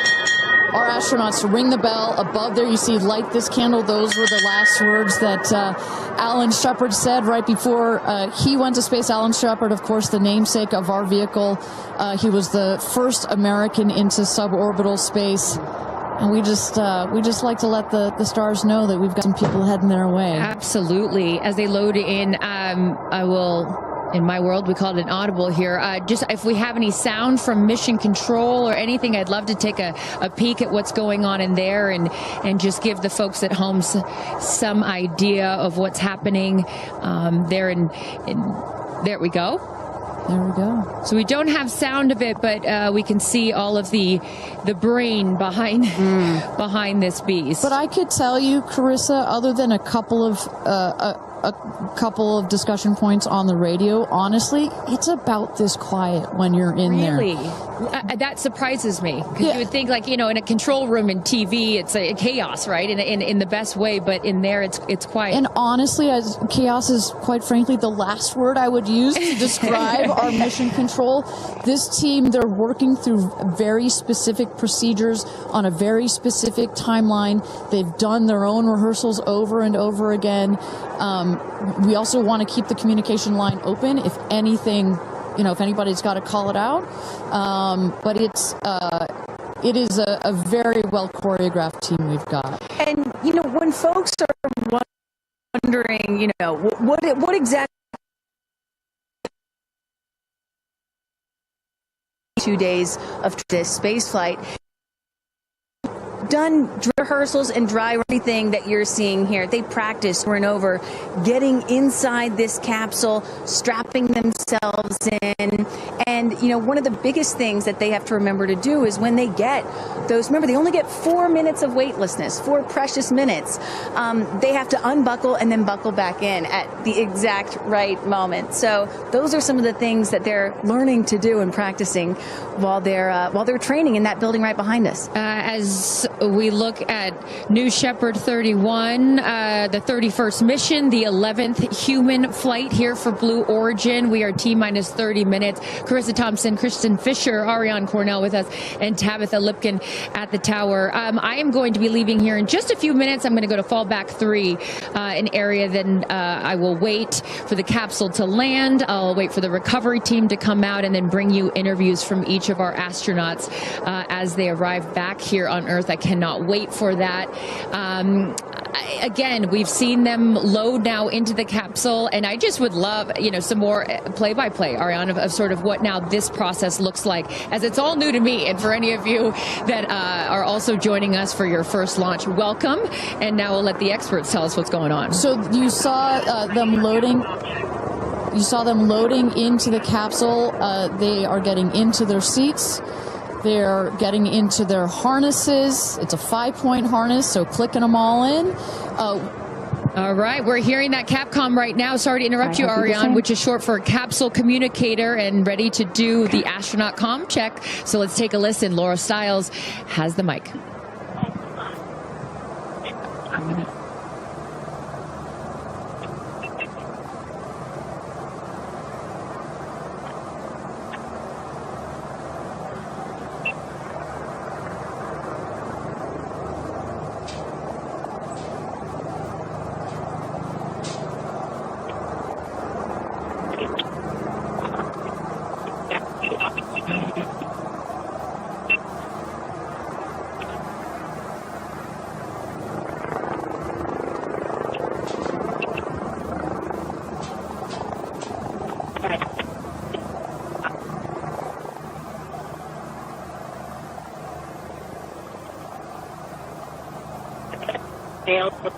Speaker 3: our astronauts to ring the bell. Above there, you see, light this candle. Those were the last words that Alan Shepard said right before he went to space. Alan Shepard, of course, the namesake of our vehicle. He was the first American into suborbital space. And we just like to let the stars know that we've got some people heading their way.
Speaker 1: Absolutely. As they load in, I will... In my world, we call it an audible here. Just if we have any sound from mission control or anything, I'd love to take a peek at what's going on in there and just give the folks at home some idea of what's happening there. There we go.
Speaker 3: There we go.
Speaker 1: So we don't have sound of it, but we can see all of the brain behind behind this beast.
Speaker 3: But I could tell you, Carissa, other than a couple of a couple of discussion points on the radio. Honestly, it's about this quiet when you're in there.
Speaker 1: Really? That surprises me. Because you would think, like, in a control room in TV, it's a chaos, right? In the best way, but in there, it's quiet.
Speaker 3: And honestly, as chaos is, quite frankly, the last word I would use to describe our mission control. This team, they're working through very specific procedures on a very specific timeline. They've done their own rehearsals over and over again. We also want to keep the communication line open if anything, if anybody's got to call it out. But it is a very well choreographed team we've got.
Speaker 2: And, when folks are wondering, what exactly 2 days of this space flight, done rehearsals and dry everything that you're seeing here. They practice over and over getting inside this capsule, strapping themselves in. And, one of the biggest things that they have to remember to do is when they get those, remember, they only get 4 minutes of weightlessness, 4 precious minutes. They have to unbuckle and then buckle back in at the exact right moment. So those are some of the things that they're learning to do and practicing while they're training in that building right behind us.
Speaker 1: As we look at New Shepard 31, the 31st mission, the 11th human flight here for Blue Origin. We are T-minus 30 minutes. Carissa Thompson, Kristen Fisher, Ariane Cornell with us, and Tabitha Lipkin at the tower. I am going to be leaving here in just a few minutes. I'm going to go to fallback 3, an area. Then I will wait for the capsule to land. I'll wait for the recovery team to come out and then bring you interviews from each of our astronauts as they arrive back here on Earth. I cannot wait for that. Again, we've seen them load now into the capsule, and I just would love, some more play-by-play, Ariane, of sort of what now this process looks like, as it's all new to me. And for any of you that are also joining us for your first launch, welcome. And now we'll let the experts tell us what's going on.
Speaker 3: So you saw them loading. You saw them loading into the capsule. They are getting into their seats. They're getting into their harnesses. It's a 5-point harness, so clicking them all in.
Speaker 1: All right, we're hearing that Capcom right now. Sorry to interrupt you, Ariane, which is short for Capsule Communicator, and ready to do the astronaut comm check. So let's take a listen. Laura Stiles has the mic.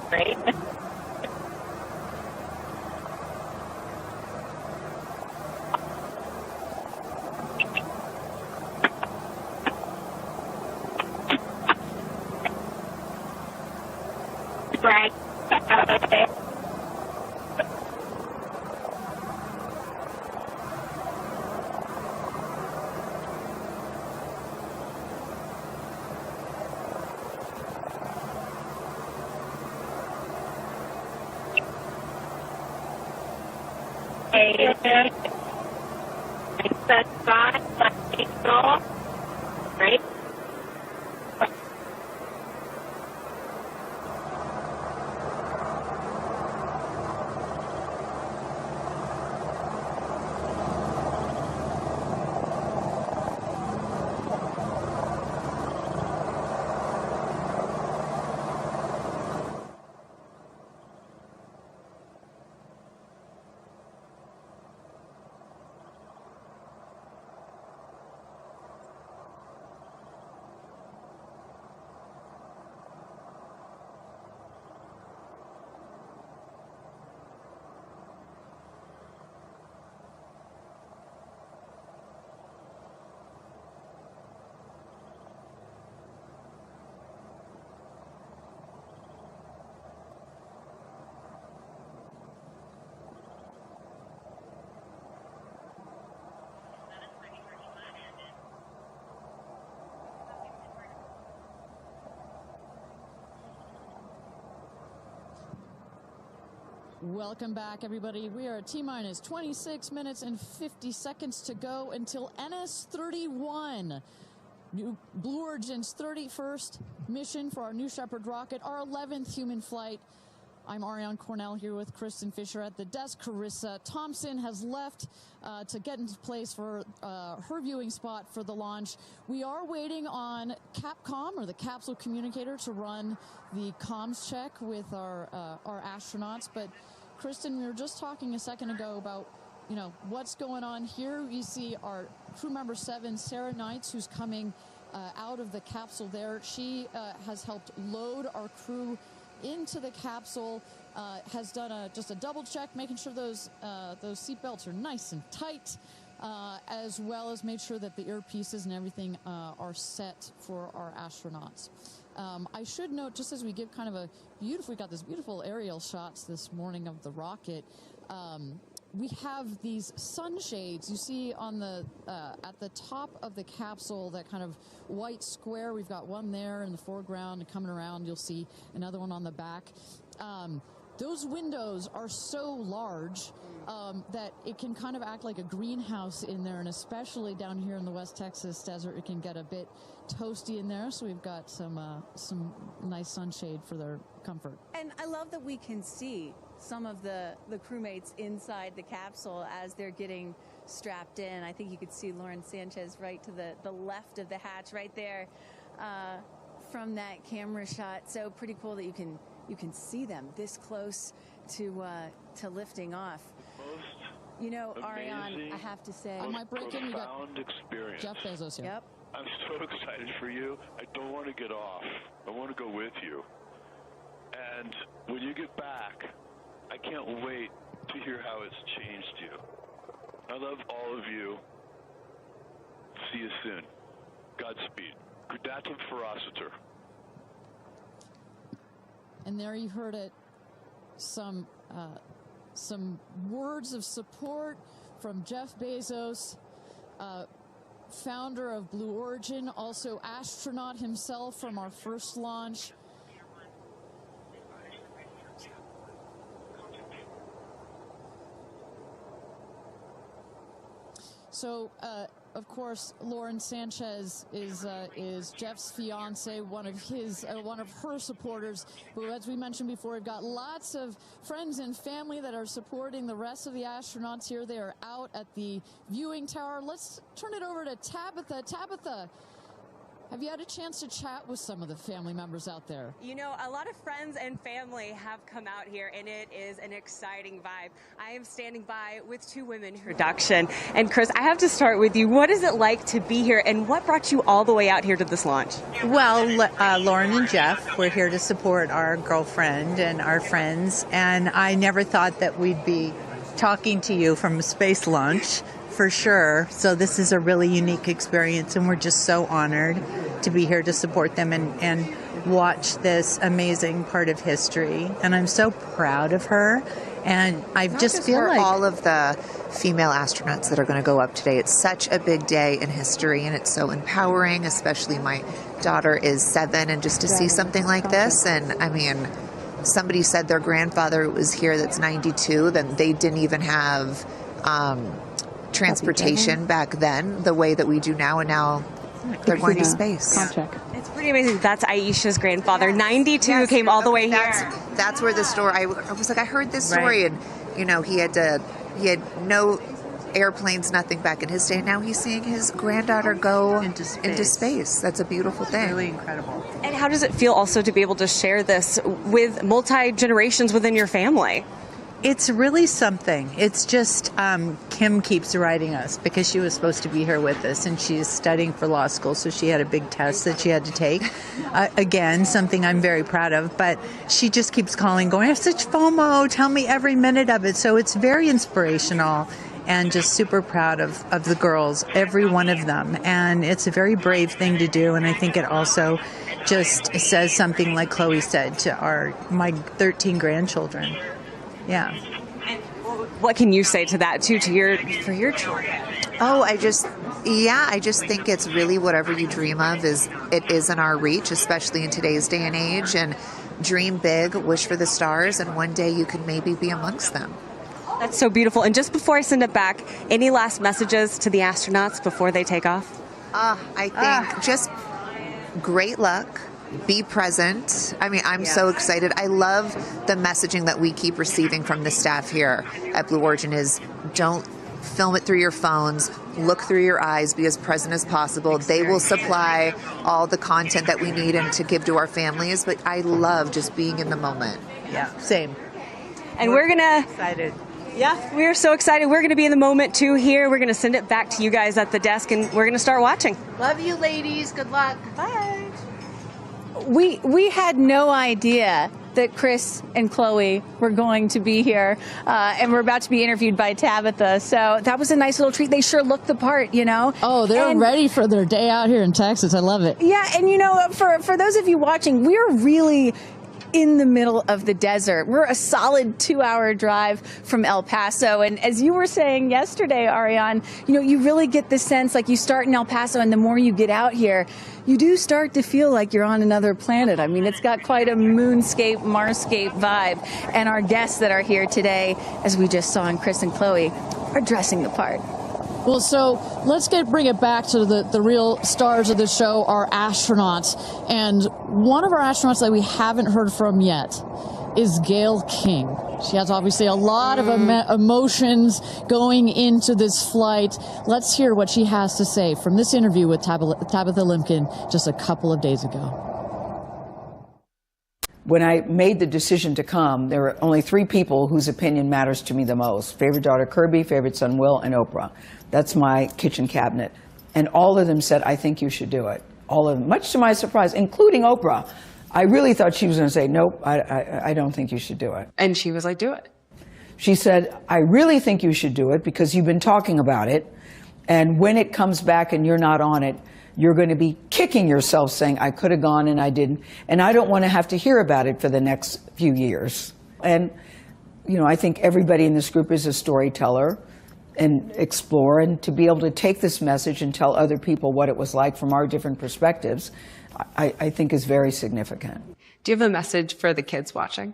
Speaker 11: Great. Right. Right.
Speaker 3: Welcome back, everybody. We are at T-minus 26 minutes and 50 seconds to go until NS-31. Blue Origin's 31st mission for our New Shepard rocket, our 11th human flight. I'm Ariane Cornell here with Kristen Fisher at the desk. Carissa Thompson has left to get into place for her viewing spot for the launch. We are waiting on Capcom, or the capsule communicator, to run the comms check with our astronauts. But Kristen, we were just talking a second ago about what's going on here. You see our crew member 7, Sarah Knights, who's coming out of the capsule there. She has helped load our crew into the capsule, has done just a double check, making sure those seatbelts are nice and tight, as well as made sure that the earpieces and everything are set for our astronauts. I should note, just as we give kind of we got this beautiful aerial shots this morning of the rocket. We have these sunshades you see on the at the top of the capsule, that kind of white square. We've got one there in the foreground, and coming around you'll see another one on the back. Those windows are so large that it can kind of act like a greenhouse in there, and especially down here in the West Texas desert, it can get a bit toasty in there. So we've got some nice sunshade for their comfort.
Speaker 2: And I love that we can see some of the crewmates inside the capsule as they're getting strapped in. I think you could see Lauren Sanchez right to the left of the hatch right there from that camera shot. So pretty cool that you can see them this close to lifting off. Ariane, I have to say,
Speaker 3: I might break in.
Speaker 12: Profound experience.
Speaker 3: Jeff Bezos here.
Speaker 2: Yep.
Speaker 12: I'm so excited for you. I don't want to get off. I want to go with you. And when you get back, I can't wait to hear how it's changed you. I love all of you. See you soon. Godspeed. Kudatum Ferocitor.
Speaker 3: And there you heard it. Some words of support from Jeff Bezos, founder of Blue Origin, also astronaut himself from our first launch. So, of course, Lauren Sanchez is Jeff's fiance, one of her supporters. But as we mentioned before, we've got lots of friends and family that are supporting the rest of the astronauts here. They are out at the viewing tower. Let's turn it over to Tabitha. Tabitha, have you had a chance to chat with some of the family members out there?
Speaker 7: A lot of friends and family have come out here, and it is an exciting vibe. I am standing by with two women production. And Chris, I have to start with you. What is it like to be here, and what brought you all the way out here to this launch?
Speaker 13: Well, Lauren and Jeff, we're here to support our girlfriend and our friends, and I never thought that we'd be talking to you from a space launch. For sure. So this is a really unique experience, and we're just so honored to be here to support them and watch this amazing part of history. And I'm so proud of her. And I just feel like
Speaker 14: all of the female astronauts that are going to go up today. It's such a big day in history, and it's so empowering, especially my daughter is 7, and just to see something like this. And I mean, somebody said their grandfather was here that's 92, then they didn't even have transportation back then the way that we do now, and now they're going to space.
Speaker 7: It's pretty amazing. That's Aisha's grandfather. 92 came all the way here.
Speaker 14: That's where the story, I was like, I heard this story, and he had no airplanes, nothing back in his day. Now he's seeing his granddaughter go into space. That's a beautiful thing.
Speaker 13: Really incredible.
Speaker 7: And how does it feel also to be able to share this with multi-generations within your family?
Speaker 13: It's really something. It's just Kim keeps writing us because she was supposed to be here with us, and she's studying for law school, so she had a big test that she had to take. Again, something I'm very proud of, but she just keeps calling, going, I have such FOMO, tell me every minute of it. So it's very inspirational, and just super proud of the girls, every one of them. And it's a very brave thing to do, and I think it also just says something, like Chloe said, to my 13 grandchildren. Yeah.
Speaker 7: And what can you say to that too, for your children?
Speaker 14: Oh, I just think it's really whatever you dream of is in our reach, especially in today's day and age. And dream big, wish for the stars, and one day you can maybe be amongst them.
Speaker 7: That's so beautiful. And just before I send it back, any last messages to the astronauts before they take off?
Speaker 14: I think just great luck. Be present. I mean, I'm so excited. I love the messaging that we keep receiving from the staff here at Blue Origin is don't film it through your phones, look through your eyes, be as present as possible. They will supply all the content that we need and to give to our families, but I love just being in the moment.
Speaker 13: Yeah, same.
Speaker 7: And we're gonna
Speaker 13: excited.
Speaker 7: Yeah, we're so excited. We're going to be in the moment too here. We're going to send it back to you guys at the desk and we're going to start watching.
Speaker 13: Love you, ladies. Good luck.
Speaker 7: Bye.
Speaker 2: We had no idea that Chris and Chloe were going to be here, and we're about to be interviewed by Tabitha. So that was a nice little treat. They sure looked the part, you know.
Speaker 3: Oh, they're ready for their day out here in Texas. I love it.
Speaker 2: Yeah, and you know, for those of you watching, we're really in the middle of the desert. We're a solid 2-hour drive from El Paso. And as you were saying yesterday, Ariane, you know, you really get the sense like you start in El Paso and the more you get out here, you do start to feel like you're on another planet. I mean, it's got quite a moonscape, Marscape vibe. And our guests that are here today, as we just saw in Chris and Chloe, are dressing the part.
Speaker 3: Well, so let's bring it back to the real stars of the show, our astronauts. And one of our astronauts that we haven't heard from yet is Gayle King. She has obviously a lot of emotions going into this flight. Let's hear what she has to say from this interview with Tabitha Limkin just a couple of days ago.
Speaker 15: When I made the decision to come, there were only 3 people whose opinion matters to me the most. Favorite daughter Kirby, favorite son Will, and Oprah. That's my kitchen cabinet. And all of them said, I think you should do it. All of them, much to my surprise, including Oprah. I really thought she was going to say, nope, I don't think you should do it.
Speaker 5: And she was like, do it.
Speaker 15: She said, I really think you should do it because you've been talking about it. And when it comes back and you're not on it, you're going to be kicking yourself saying, I could have gone and I didn't. And I don't want to have to hear about it for the next few years. And, you know, I think everybody in this group is a storyteller and explore. And to be able to take this message and tell other people what it was like from our different perspectives, I think is very significant.
Speaker 5: Do you have a message for the kids watching?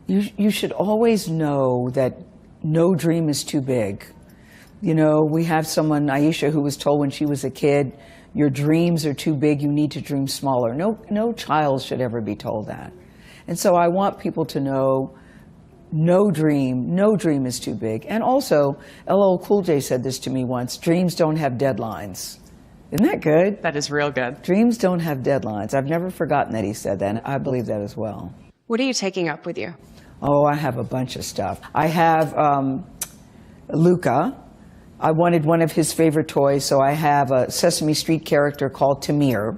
Speaker 15: You should always know that no dream is too big. You know, we have someone, Aisha, who was told when she was a kid, your dreams are too big, you need to dream smaller. No child should ever be told that. And so I want people to know no dream is too big. And also, LL Cool J said this to me once, dreams don't have deadlines. Isn't that good?
Speaker 5: That is real good.
Speaker 15: Dreams don't have deadlines. I've never forgotten that he said that, and I believe that as well.
Speaker 5: What are you taking up with you?
Speaker 15: Oh, I have a bunch of stuff. I have Luca. I wanted one of his favorite toys, so I have a Sesame Street character called Tamir.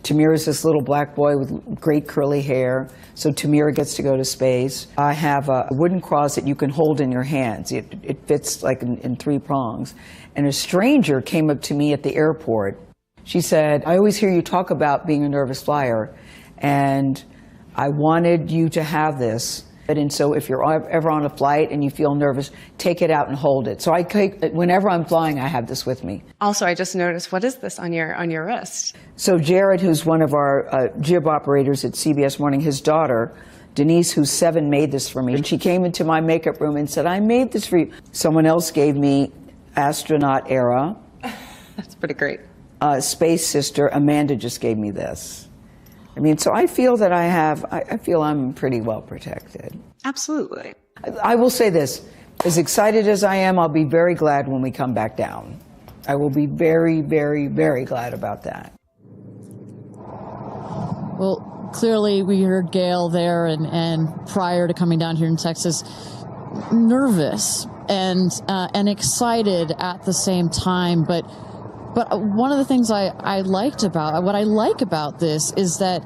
Speaker 15: Tamir is this little black boy with great curly hair, so Tamir gets to go to space. I have a wooden cross that you can hold in your hands. It fits like in 3 prongs. And a stranger came up to me at the airport. She said, I always hear you talk about being a nervous flyer, and I wanted you to have this. And so if you're ever on a flight and you feel nervous, take it out and hold it. So whenever I'm flying, I have this with me.
Speaker 5: Also, I just noticed, what is this on your wrist?
Speaker 15: So Jared, who's one of our jib operators at CBS Morning, his daughter, Denise, who's 7, made this for me. And she came into my makeup room and said, I made this for you. Someone else gave me astronaut era.
Speaker 5: That's pretty great.
Speaker 15: Space sister, Amanda just gave me this. I mean, so I feel that I feel I'm pretty well protected.
Speaker 5: Absolutely.
Speaker 15: I will say this, as excited as I am, I'll be very glad when we come back down. I will be very, very, very glad about that.
Speaker 3: Well, clearly we heard Gayle there and prior to coming down here in Texas, nervous and excited at the same time, but one of the things I like about this is that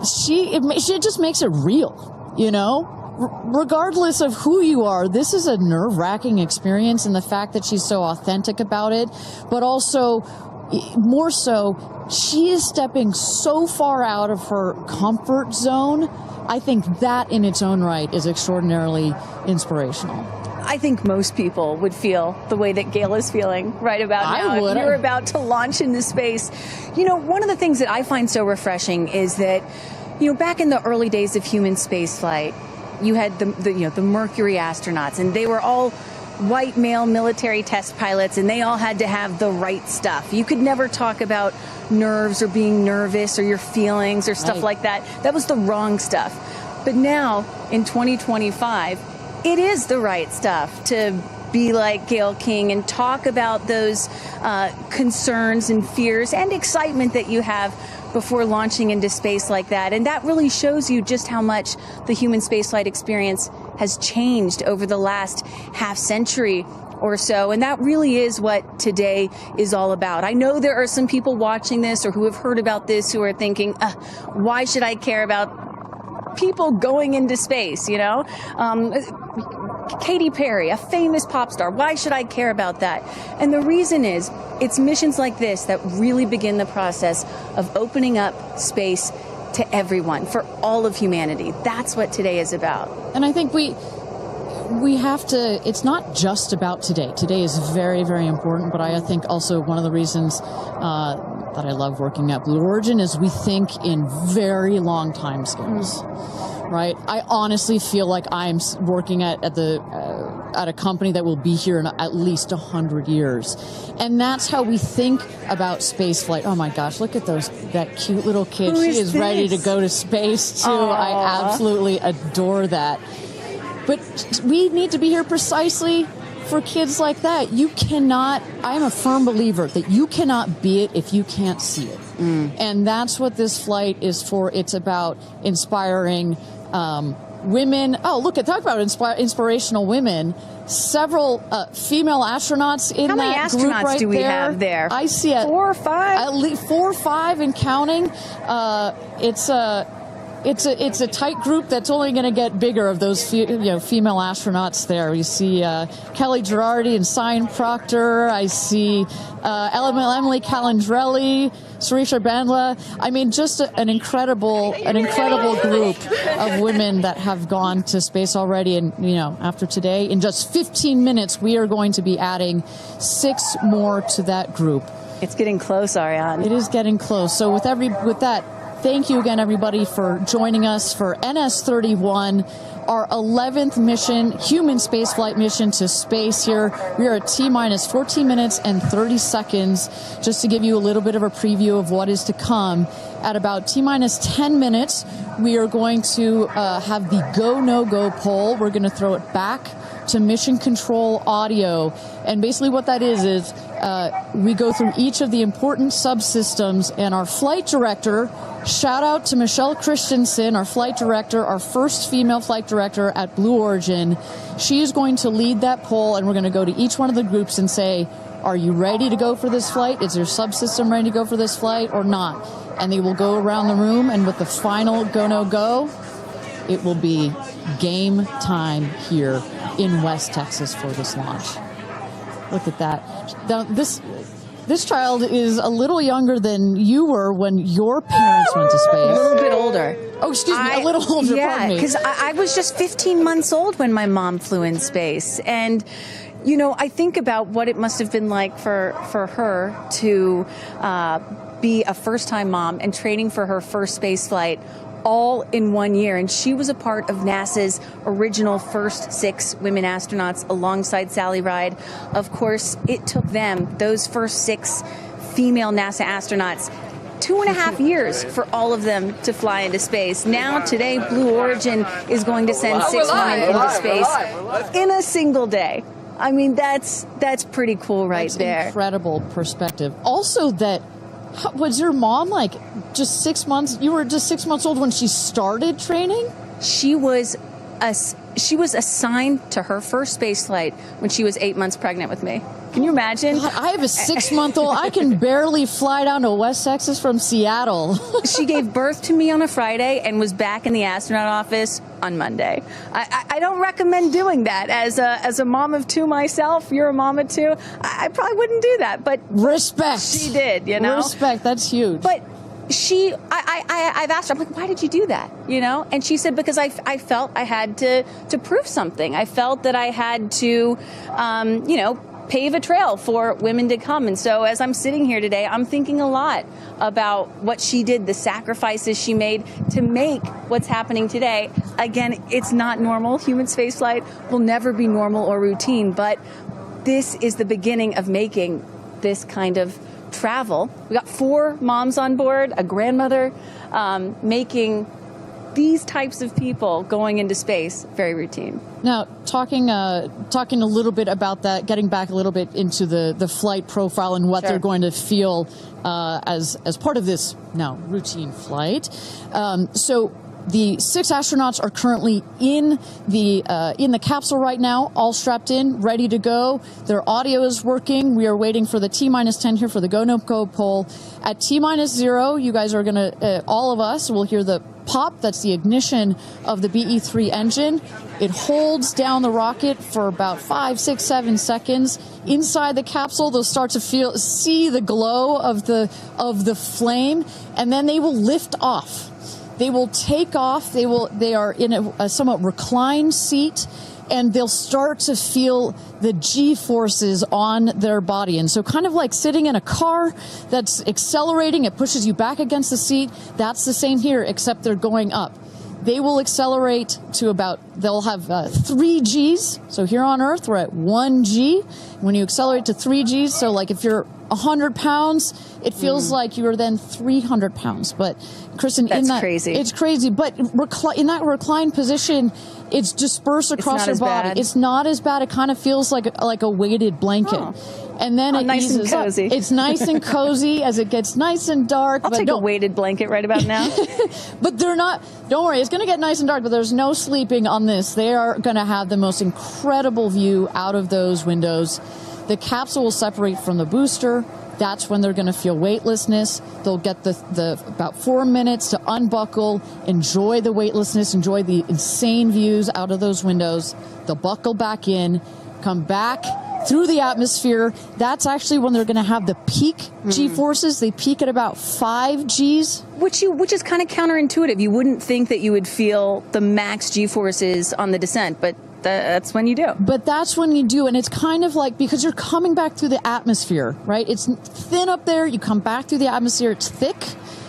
Speaker 3: she just makes it real, you know? Regardless of who you are, this is a nerve-wracking experience, and the fact that she's so authentic about it, but also, more so, she is stepping so far out of her comfort zone. I think that in its own right is extraordinarily inspirational.
Speaker 2: I think most people would feel the way that Gayle is feeling right about now. If you're about to launch into space. You know, one of the things that I find so refreshing is that back in the early days of human spaceflight, you had the Mercury astronauts, and they were all white male military test pilots, and they all had to have the right stuff. You could never talk about nerves or being nervous or your feelings or stuff like that. That was the wrong stuff. But now, in 2025, it is the right stuff to be like Gayle King and talk about those concerns and fears and excitement that you have before launching into space like that. And that really shows you just how much the human spaceflight experience has changed over the last half century or so. And that really is what today is all about. I know there are some people watching this or who have heard about this who are thinking, why should I care about people going into space, Katy Perry, a famous pop star. Why should I care about that? And the reason is it's missions like this that really begin the process of opening up space to everyone, for all of humanity. That's what today is about.
Speaker 3: And I think we have to, it's not just about today. Today is very, very important, but I think also one of the reasons that I love working at Blue Origin is we think in very long time scales. Right? I honestly feel like I'm working at a company that will be here in at least 100 years. And that's how we think about spaceflight. Oh my gosh, look at that cute little kid. She is ready to go to space too. Aww. I absolutely adore that. But we need to be here precisely for kids like that. You cannot, I am a firm believer that you cannot be it if you can't see it. And that's what this flight is for. It's about inspiring women. Oh, look, talk about inspirational women. Several female astronauts in that group right there. How many astronauts do we have there? I see 4 or 5. At least 4 or 5 and counting. It's a tight group that's only going to get bigger of those female astronauts there. You see Kelly Girardi and Cyan Proctor. I see Emily Calandrelli, Sarisha Bandla. I mean, just an incredible group of women that have gone to space already. And after today, in just 15 minutes, we are going to be adding 6 more to that group.
Speaker 2: It's getting close, Ariane.
Speaker 3: It is getting close. So with that. Thank you again, everybody, for joining us for NS-31, our 11th mission, human spaceflight mission to space here. We are at T-minus 14 minutes and 30 seconds, just to give you a little bit of a preview of what is to come. At about T-minus 10 minutes, we are going to have the go, no-go poll. We're going to throw it back to mission control audio. And basically what that is we go through each of the important subsystems, and our flight director, shout out to Michelle Christensen, our flight director, our first female flight director at Blue Origin. She is going to lead that poll, and we're going to go to each one of the groups and say, are you ready to go for this flight? Is your subsystem ready to go for this flight or not? And they will go around the room, and with the final go, no, go, it will be game time here in West Texas for this launch. Look at that. Now, this child is a little younger than you were when your parents went to space.
Speaker 2: A little bit older.
Speaker 3: Oh, excuse me, a little older, pardon me.
Speaker 2: Because I was just 15 months old when my mom flew in space. And, I think about what it must have been like for her to be a first-time mom and training for her first space flight all in 1 year. And she was a part of NASA's original first 6 women astronauts alongside Sally Ride. Of course, it took them, those first 6 female NASA astronauts, 2.5 years for all of them to fly into space. Now, today, Blue Origin is going to send 6 women into space in a single day. I mean, that's pretty cool
Speaker 3: that's
Speaker 2: there.
Speaker 3: Incredible perspective. Also was your mom just 6 months? You were just 6 months old when she started training?
Speaker 2: She was assigned to her first space flight when she was 8 months pregnant with me. Can you imagine?
Speaker 3: God, I have a 6-month-old. I can barely fly down to West Texas from Seattle.
Speaker 2: She gave birth to me on a Friday and was back in the astronaut office on Monday. I don't recommend doing that. As a mom of 2 myself, you're a mom of 2, I probably wouldn't do that. But
Speaker 3: respect.
Speaker 2: She did,
Speaker 3: Respect, that's huge.
Speaker 2: But I've asked her, I'm like, why did you do that? And she said, because I felt I had to prove something. I felt that I had to, pave a trail for women to come. And so as I'm sitting here today, I'm thinking a lot about what she did, the sacrifices she made to make what's happening today. Again, it's not normal. Human spaceflight will never be normal or routine, but this is the beginning of making this kind of travel. We got 4 moms on board, a grandmother, making these types of people going into space very routine.
Speaker 3: Now, talking a little bit about that, getting back a little bit into the flight profile and what they're going to feel as part of this now routine flight. So the 6 astronauts are currently in the capsule right now, all strapped in, ready to go. Their audio is working. We are waiting for the T-10 here for the go no go poll. At T-0, you guys are going to, all of us will hear the pop. That's the ignition of the BE-3 engine. It holds down the rocket for about 5, 6, 7 seconds. Inside the capsule, they'll start to see the glow of the flame, and then they will lift off. They will take off. They are in a somewhat reclined seat, and they'll start to feel the G-forces on their body. And so kind of like sitting in a car that's accelerating, it pushes you back against the seat. That's the same here, except they're going up. They will accelerate to they'll have 3 Gs. So here on Earth, we're at 1 G. When you accelerate to 3 Gs, so like if you're 100 pounds, it feels like you are then 300 pounds. But Kristen,
Speaker 2: crazy.
Speaker 3: It's crazy. But in that reclined position, it's dispersed across your body.
Speaker 2: Bad.
Speaker 3: It's not as bad. It kind of feels like a weighted blanket. Oh. And then it
Speaker 2: nice
Speaker 3: eases
Speaker 2: and cozy.
Speaker 3: up. It's nice and cozy as it gets nice and dark.
Speaker 2: I'll take a weighted blanket right about now.
Speaker 3: But they're not. Don't worry, it's going to get nice and dark, but there's no sleeping on this. They are going to have the most incredible view out of those windows. The capsule will separate from the booster. That's when they're going to feel weightlessness. They'll get the about 4 minutes to unbuckle, enjoy the weightlessness, enjoy the insane views out of those windows. They'll buckle back in, come back through the atmosphere. That's actually when they're going to have the peak G-forces. They peak at about 5 Gs.
Speaker 2: Which is kind of counterintuitive. You wouldn't think that you would feel the max G-forces on the descent, but that's when you do.
Speaker 3: But that's when you do, and it's kind of like, because you're coming back through the atmosphere, right? It's thin up there. You come back through the atmosphere. It's thick.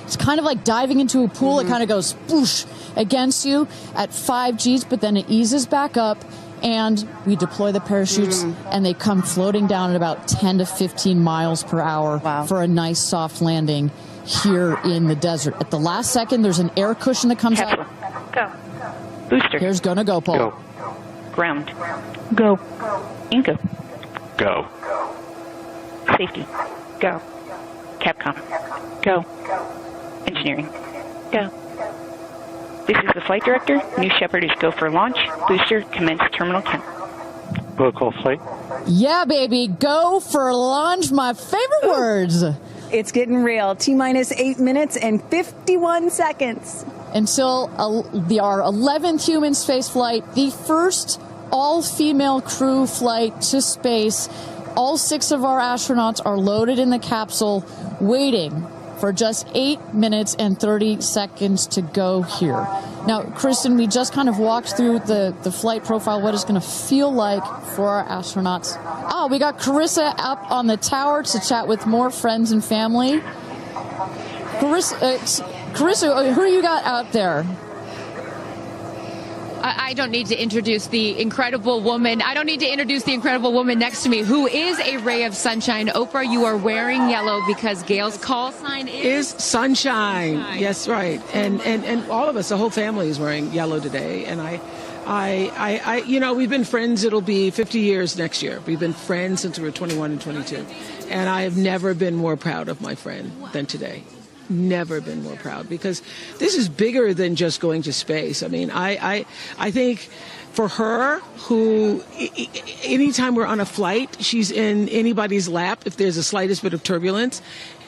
Speaker 3: It's kind of like diving into a pool. It kind of goes spoosh against you at 5 Gs, but then it eases back up. And we deploy the parachutes, and they come floating down at about 10 to 15 miles per hour for a nice soft landing here in the desert. At the last second, there's an air cushion that comes out.
Speaker 11: Go. Booster.
Speaker 3: Here's gonna go, Paul.
Speaker 11: Go. Ground. Go. Inca.
Speaker 12: Go.
Speaker 11: Safety. Go. Capcom. Go. Engineering. Go. This is the flight director. New Shepard is go for launch. Booster, commence terminal count.
Speaker 12: Protocol flight.
Speaker 3: Yeah, baby. Go for launch. My favorite words.
Speaker 2: It's getting real. T-minus 8 minutes and 51 seconds.
Speaker 3: Until our 11th human space flight, the first all-female crew flight to space. All 6 of our astronauts are loaded in the capsule, waiting for just 8 minutes and 30 seconds to go here. Now, Kristen, we just kind of walked through the flight profile, what it's going to feel like for our astronauts. Oh, we got Carissa up on the tower to chat with more friends and family. Carissa, who you got out there?
Speaker 1: I don't need to introduce the incredible woman. I don't need to introduce the incredible woman next to me, who is a ray of sunshine. Oprah, you are wearing yellow because Gayle's call sign is
Speaker 16: sunshine. Yes, right. And all of us, the whole family is wearing yellow today. And I you know, we've been friends. It'll be 50 years next year. We've been friends since we were 21 and 22. And I have never been more proud of my friend than today. Never been more proud, because this is bigger than just going to space. I mean, I think for her, who anytime we're on a flight, she's in anybody's lap if there's the slightest bit of turbulence.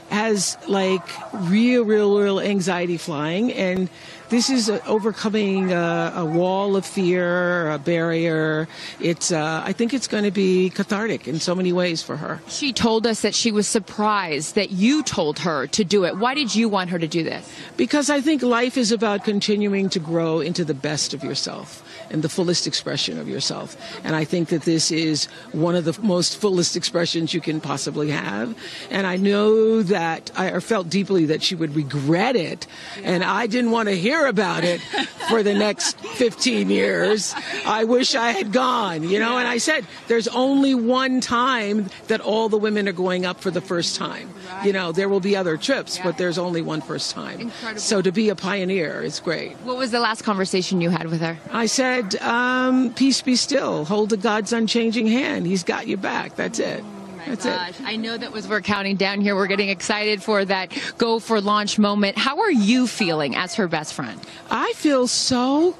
Speaker 16: has like real anxiety flying, and this is overcoming a wall of fear, a barrier. I think it's going to be cathartic in so many ways for her.
Speaker 1: She told us that she was surprised that you told her to do it. Why did you want her to do this?
Speaker 16: Because I think life is about continuing to grow into the best of yourself and the fullest expression of yourself. And I think that this is one of the most fullest expressions you can possibly have. And I know that I felt deeply that she would regret it. And I didn't want to hear about it for the next 15 years. I wish I had gone, and I said, there's only one time that all the women are going up for the first time. There will be other trips, but there's only one first time.
Speaker 1: Incredible.
Speaker 16: So to be a pioneer is great.
Speaker 1: What was the last conversation you had with her?
Speaker 16: I said, peace be still. Hold the God's unchanging hand. He's got your back. That's it. That's it.
Speaker 1: I know that we're counting down here. We're getting excited for that go for launch moment. How are you feeling as her best friend?
Speaker 16: I feel so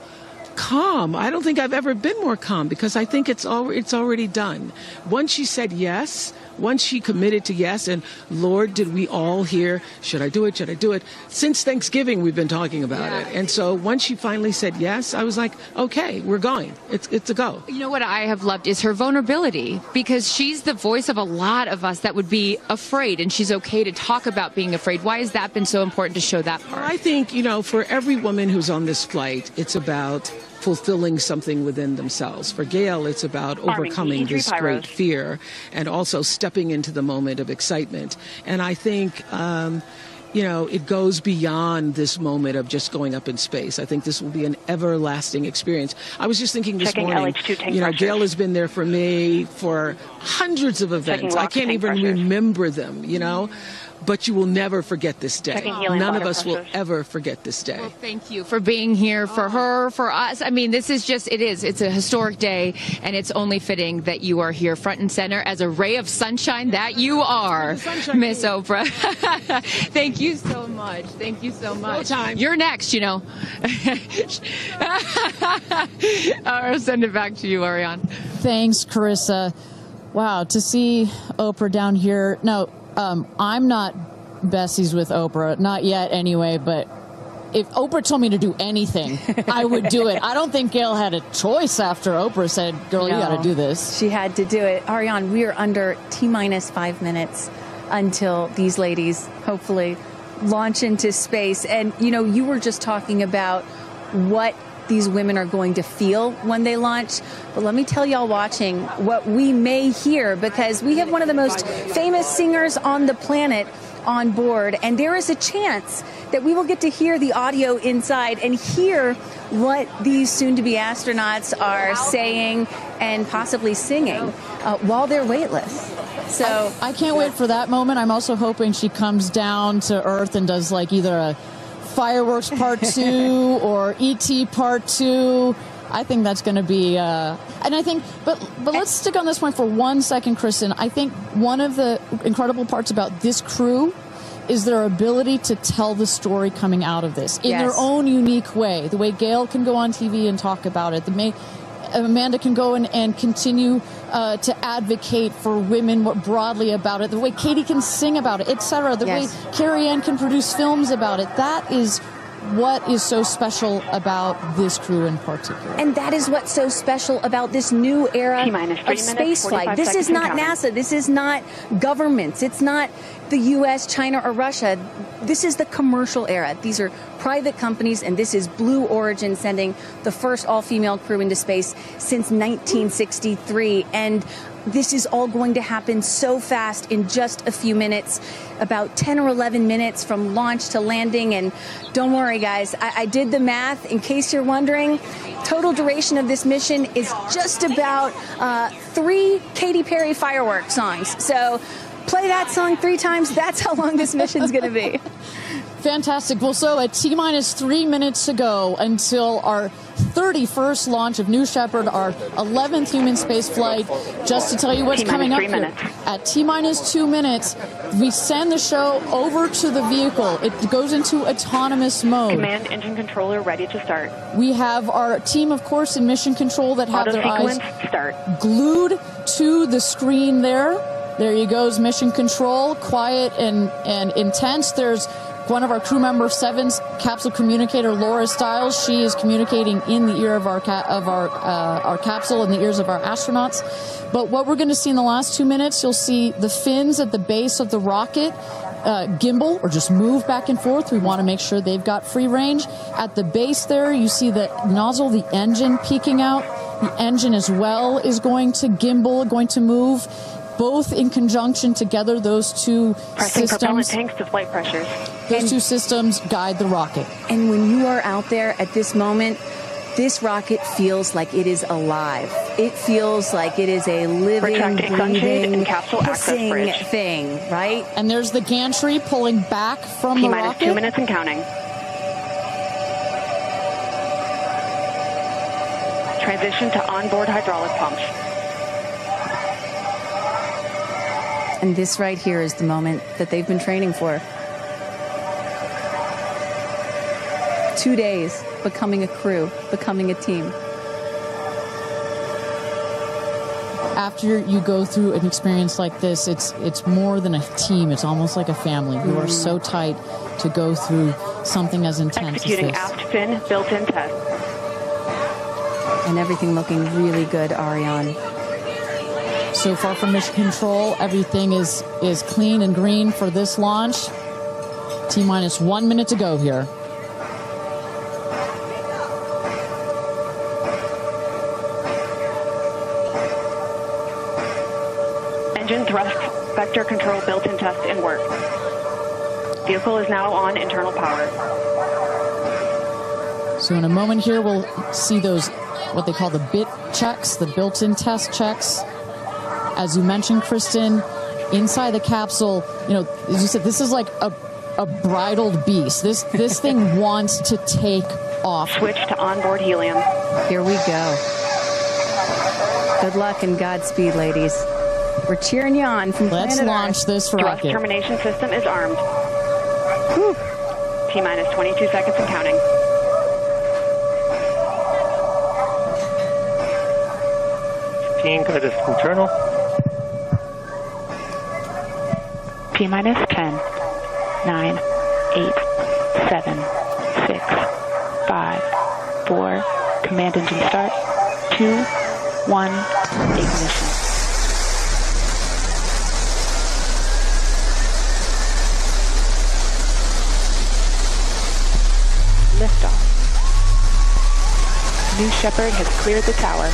Speaker 16: calm. I don't think I've ever been more calm because I think it's already done. Once she said yes, once she committed to yes, and Lord, did we all hear, should I do it? Should I do it? Since Thanksgiving, we've been talking about it. And so once she finally said yes, I was like, okay, we're going. It's a go.
Speaker 1: You know what I have loved is her vulnerability, because she's the voice of a lot of us that would be afraid, and she's okay to talk about being afraid. Why has that been so important to show that part?
Speaker 16: Well, I think, for every woman who's on this flight, it's about fulfilling something within themselves. For Gayle, it's about overcoming this great fear and also stepping into the moment of excitement. And I think, it goes beyond this moment of just going up in space. I think this will be an everlasting experience. I was just thinking this morning, Gayle has been there for me for hundreds of events. I can't even remember them, But you will never forget this day. None of us will ever forget this day.
Speaker 1: Well, thank you for being here, for her, for us. I mean, this is just, it's a historic day, and it's only fitting that you are here front and center as a ray of sunshine that you are, Miss Oprah. Thank you so much. Thank you so much. You're next, I'll send it back to you, Ariane.
Speaker 3: Thanks, Carissa. Wow, to see Oprah down here. No, I'm not besties with Oprah, not yet anyway, but if Oprah told me to do anything, I would do it. I don't think Gayle had a choice after Oprah said, girl, you got to do this.
Speaker 2: She had to do it. Ariane, we are under T-minus 5 minutes until these ladies hopefully launch into space. And, you were just talking about what these women are going to feel when they launch. But let me tell y'all watching what we may hear, because we have one of the most famous singers on the planet on board, and there is a chance that we will get to hear the audio inside and hear what these soon-to-be astronauts are saying and possibly singing while they're weightless. So
Speaker 3: I can't wait for that moment. I'm also hoping she comes down to Earth and does like either a Fireworks Part 2 or E.T. Part 2. I think that's going to be, and I think, but let's stick on this point for 1 second, Kristen. I think one of the incredible parts about this crew is their ability to tell the story coming out of this in their own unique way. The way Gayle can go on TV and talk about it. Amanda can go and continue to advocate for women more broadly about it. The way Katy can sing about it, etc. The way Kerianne can produce films about it. That is what is so special about this crew in particular.
Speaker 2: And that is what's so special about this new era of space flight. This is not NASA. This is not governments. It's not the U.S., China, or Russia. This is the commercial era. These are private companies, and this is Blue Origin sending the first all-female crew into space since 1963. And this is all going to happen so fast in just a few minutes, about 10 or 11 minutes from launch to landing. And don't worry, guys, I did the math. In case you're wondering, total duration of this mission is just about 3 Katy Perry fireworks songs. So play that song 3 times. That's how long this mission's going to be.
Speaker 3: Fantastic. Well, so at T-minus 3 minutes to go until our 31st launch of New Shepard, our 11th human space flight. Just to tell you what's coming up here. At T-minus 2 minutes, we send the show over to the vehicle. It goes into autonomous mode.
Speaker 11: Command engine controller ready to start.
Speaker 3: We have our team, of course, in mission control that have their eyes
Speaker 11: start.
Speaker 3: glued to the screen there. There you goes Mission Control, quiet and intense. There's one of our crew member 7's capsule communicator, Laura Stiles. She is communicating in the ear of our capsule, in the ears of our astronauts. But what we're going to see in the last 2 minutes, you'll see the fins at the base of the rocket gimbal or just move back and forth. We want to make sure they've got free range. At the base there, you see the nozzle, the engine peeking out. The engine as well is going to gimbal, going to move. Both in conjunction together, those two
Speaker 11: Pressing propellant
Speaker 3: systems.
Speaker 11: tanks to flight pressures.
Speaker 3: Those two systems guide the rocket.
Speaker 2: And when you are out there at this moment, this rocket feels like it is alive. It feels like it is a living,
Speaker 11: Retracting sunshade
Speaker 2: breathing,
Speaker 11: and capsule access
Speaker 2: hissing
Speaker 11: bridge.
Speaker 2: thing, right?
Speaker 3: And there's the gantry pulling back from the
Speaker 11: T-minus
Speaker 3: rocket.
Speaker 11: 2 minutes and counting. Transition to onboard hydraulic pumps.
Speaker 2: And this right here is the moment that they've been training for. 2 days, becoming a crew, becoming a team.
Speaker 3: After you go through an experience like this, it's more than a team. It's almost like a family. You are so tight to go through something as intense
Speaker 11: Executing
Speaker 3: as this.
Speaker 11: aft fin built-in test.
Speaker 2: And everything looking really good, Ariane.
Speaker 3: So far from Mission Control, everything is clean and green for this launch. T-minus 1 minute to go here.
Speaker 11: Engine thrust vector control built-in test in work. Vehicle is now on internal power.
Speaker 3: So in a moment here, we'll see those, what they call the bit checks, the built-in test checks. As you mentioned, Kristen, inside the capsule, as you said, this is like a bridled beast. This thing wants to take off.
Speaker 11: Switch to onboard helium.
Speaker 2: Here we go. Good luck and Godspeed, ladies. We're cheering you on from
Speaker 3: Let's
Speaker 2: planet
Speaker 3: launch
Speaker 2: Earth.
Speaker 3: this
Speaker 11: Thrust
Speaker 3: rocket.
Speaker 11: termination system is armed. T-minus 22 seconds and counting.
Speaker 17: Guidance internal.
Speaker 11: T-minus 10, 9, 8, 7, 6, 5, 4, command engine start, 2, 1, ignition. Liftoff. New Shepard has cleared the tower.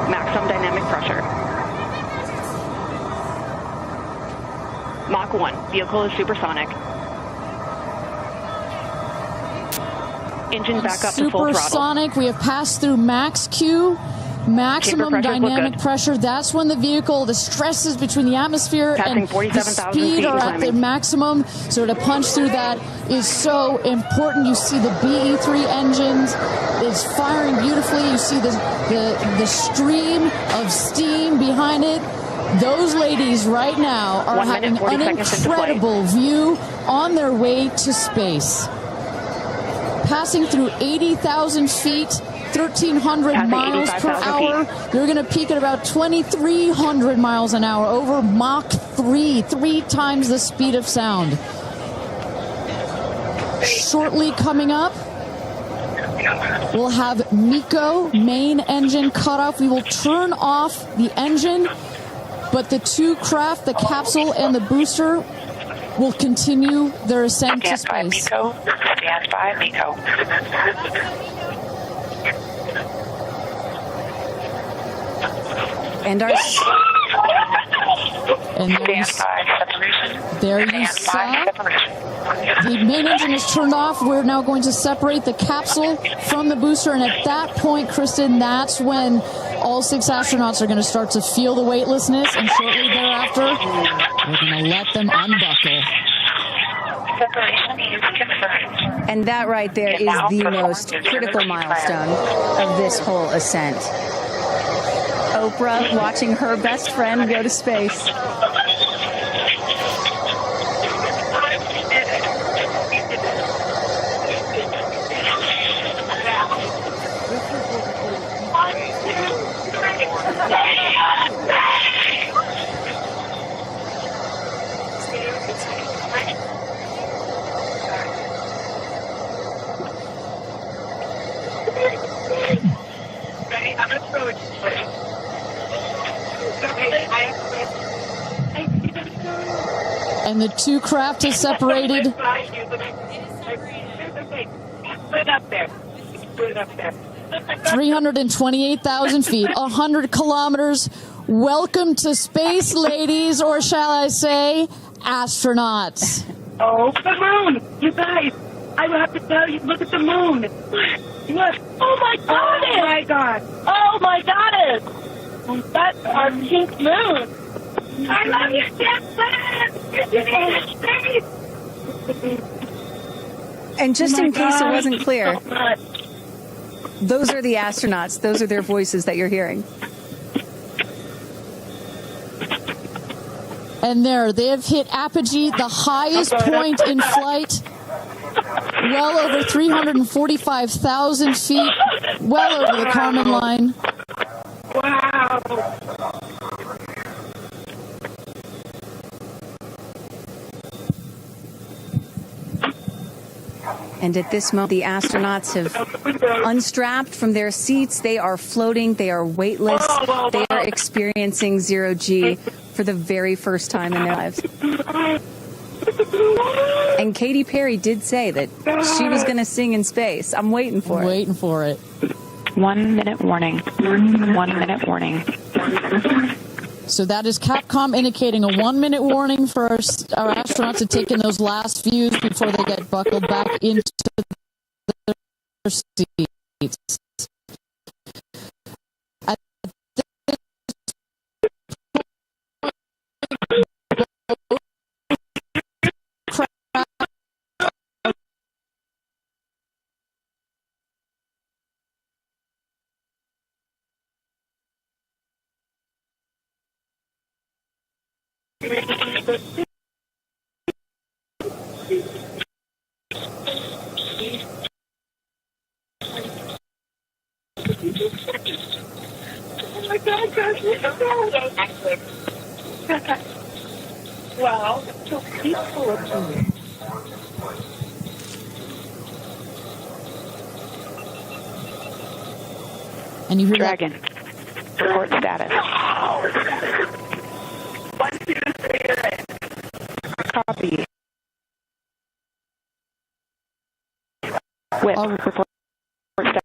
Speaker 11: Maximum dynamic pressure. Mach 1. Vehicle is supersonic. Engine back up to full throttle.
Speaker 3: Supersonic. We have passed through max Q. Maximum dynamic pressure. That's when the vehicle, the stresses between the atmosphere and the speed are at their maximum. So to punch through that is so important. You see the BE3 engines is firing beautifully. You see the stream of steam behind it. Those ladies right now are having an incredible view on their way to space. Passing through 80,000 feet, 1,300 miles per hour. You're going to peak at about 2,300 miles an hour over Mach 3, 3 times the speed of sound. Shortly coming up, we'll have MECO, main engine cutoff. We will turn off the engine, but the two craft, the capsule and the booster, will continue their ascent to space.
Speaker 11: Stand by, MECO.
Speaker 2: And
Speaker 3: there you saw the main engine is turned off. We're now going to separate the capsule from the booster, and at that point, Kristen, that's when all 6 astronauts are going to start to feel the weightlessness, and shortly thereafter, we're going to let them unbuckle.
Speaker 2: And that right there is the most critical milestone of this whole ascent. Oprah watching her best friend go to space.
Speaker 3: And the 2 craft is separated. 328,000 feet, 100 kilometers. Welcome to space, ladies, or shall I say, astronauts.
Speaker 17: Oh, the moon! You guys, I will have to tell you, look at the moon. Look. Oh, my God! Oh, my God! Oh, my goddess! That's our pink moon. I love you, Jeff Bezos!
Speaker 2: And just in case it wasn't clear, those are the astronauts. Those are their voices that you're hearing.
Speaker 3: And they have hit apogee, the highest point in flight, well over 345,000 feet, well over the Kármán line.
Speaker 17: Wow.
Speaker 2: And at this moment, the astronauts have unstrapped from their seats. They are floating. They are weightless. They are experiencing zero-G for the very first time in their lives. And Katy Perry did say that she was going to sing in space. I'm waiting for it.
Speaker 3: Waiting for it.
Speaker 11: 1 minute warning. 1 minute warning.
Speaker 3: So that is Capcom indicating a 1 minute warning for our astronauts to take in those last views before they get buckled back into their seats. At
Speaker 17: Oh my God, guys, look at that. Wow, so peaceful up here.
Speaker 3: And you hear
Speaker 11: Dragon. Report status. Copy. Whip. Report status.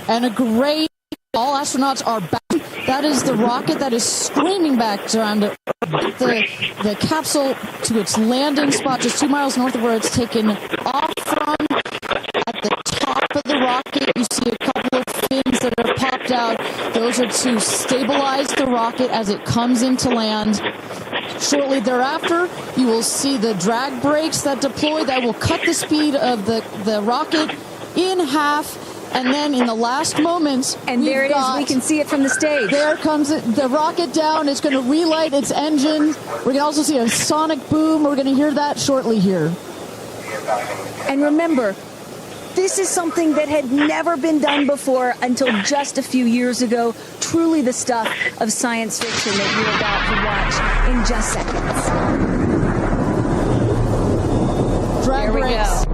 Speaker 3: And a great, all astronauts are back. That is the rocket that is screaming back around the capsule to its landing spot just 2 miles north of where it's taken off from. At the top of the rocket, you see a couple of fins that are popped out. Those are to stabilize the rocket as it comes into land. Shortly thereafter, you will see the drag brakes that deploy that will cut the speed of the rocket in half. And then in the last moments,
Speaker 2: and there it is. We can see it from the stage.
Speaker 3: There comes the rocket down. It's going to relight its engine. We're going to also see a sonic boom. We're going to hear that shortly here.
Speaker 2: And remember, this is something that had never been done before until just a few years ago. Truly the stuff of science fiction that you're about to watch in just seconds.
Speaker 3: Drag brakes.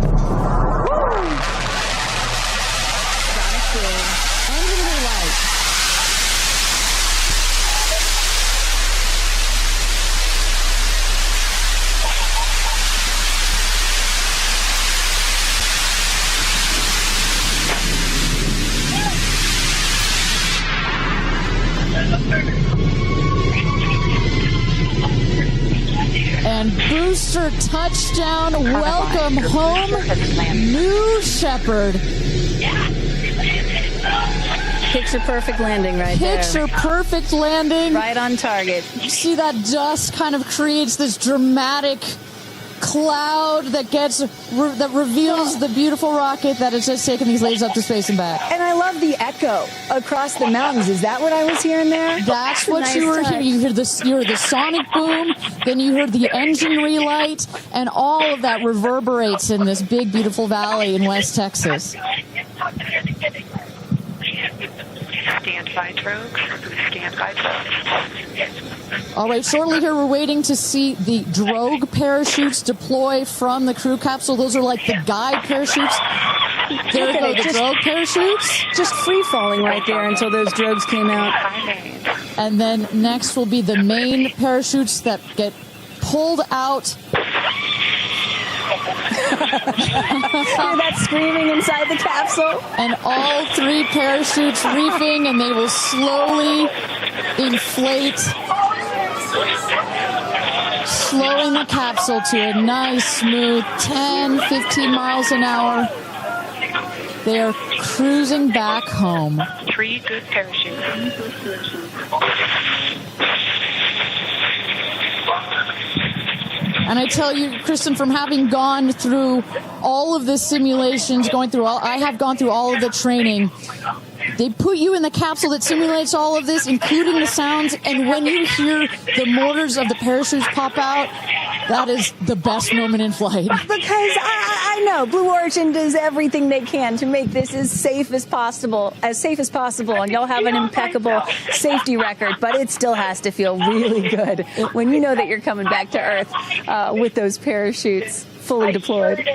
Speaker 3: touchdown, welcome home, New Shepard.
Speaker 2: Picture perfect landing right there.
Speaker 3: Picture perfect landing.
Speaker 2: Right on target.
Speaker 3: You see that dust kind of creates this dramatic cloud that reveals the beautiful rocket that has just taken these ladies up to space and back.
Speaker 2: And I love the echo across the mountains. Is that what I was hearing there?
Speaker 3: That's what you were hearing. You heard the sonic boom, then you heard the engine relight, and all of that reverberates in this big, beautiful valley in West Texas.
Speaker 11: Stand by drogues. Stand by drogues.
Speaker 3: All right, shortly here we're waiting to see the drogue parachutes deploy from the crew capsule. Those are like the guide parachutes. There go the drogue parachutes.
Speaker 2: Just free falling right there until those drogues came out.
Speaker 3: And then next will be the main parachutes that get pulled out.
Speaker 2: Hear that screaming inside the capsule?
Speaker 3: And all 3 parachutes reefing, and they will slowly inflate, slowing the capsule to a nice, smooth 10, 15 miles an hour. They are cruising back home.
Speaker 11: 3 good parachutes.
Speaker 3: And I tell you, Kristen, from having gone through all of the simulations, I have gone through all of the training. They put you in the capsule that simulates all of this, including the sounds, and when you hear the motors of the parachutes pop out, that is the best moment in flight.
Speaker 2: Because I know Blue Origin does everything they can to make this as safe as possible, and y'all have an impeccable safety record, but it still has to feel really good when you know that you're coming back to Earth with those parachutes fully deployed.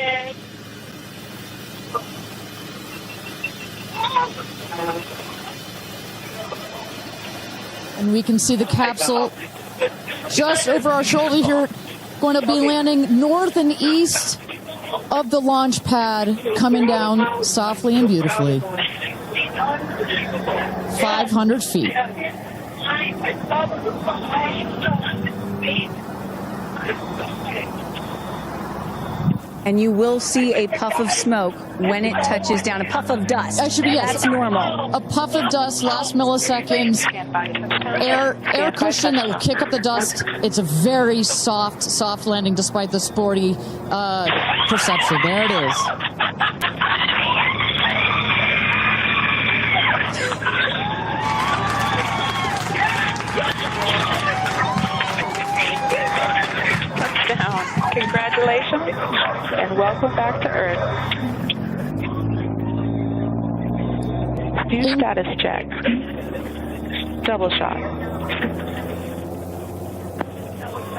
Speaker 3: And we can see the capsule just over our shoulder here, going to be landing north and east of the launch pad, coming down softly and beautifully. 500 feet.
Speaker 2: And you will see a puff of smoke when it touches down, a puff of dust. That's normal.
Speaker 3: A puff of dust, last milliseconds, air cushion that will kick up the dust. It's a very soft landing despite the sporty perception. There it is.
Speaker 11: Congratulations and welcome back to Earth. Speed status check. Double shot.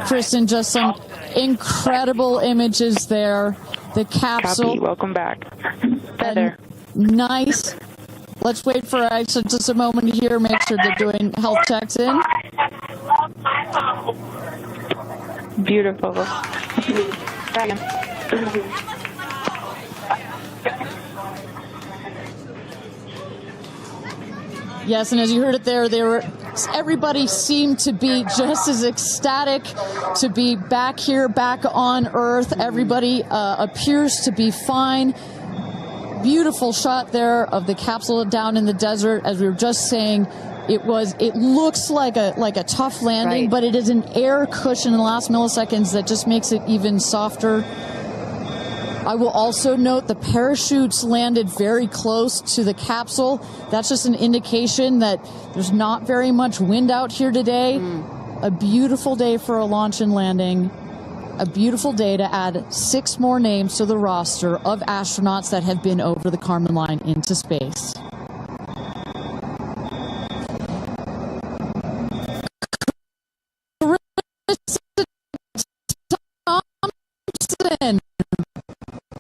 Speaker 3: Kristen, just some incredible images there. The capsule.
Speaker 11: Copy. Welcome back. Feather.
Speaker 3: Nice. Let's wait for Aisha just a moment here. Make sure they're doing health checks in.
Speaker 11: Beautiful.
Speaker 3: Yes, and as you heard it there, everybody seemed to be just as ecstatic to be back here, back on Earth. Everybody appears to be fine. Beautiful shot there of the capsule down in the desert. As we were just saying, it looks like a tough landing, but it is an air cushion in the last milliseconds that just makes it even softer. I will also note the parachutes landed very close to the capsule. That's just an indication that there's not very much wind out here today. A beautiful day for a launch and landing. A beautiful day to add 6 more names to the roster of astronauts that have been over the Kármán line into space.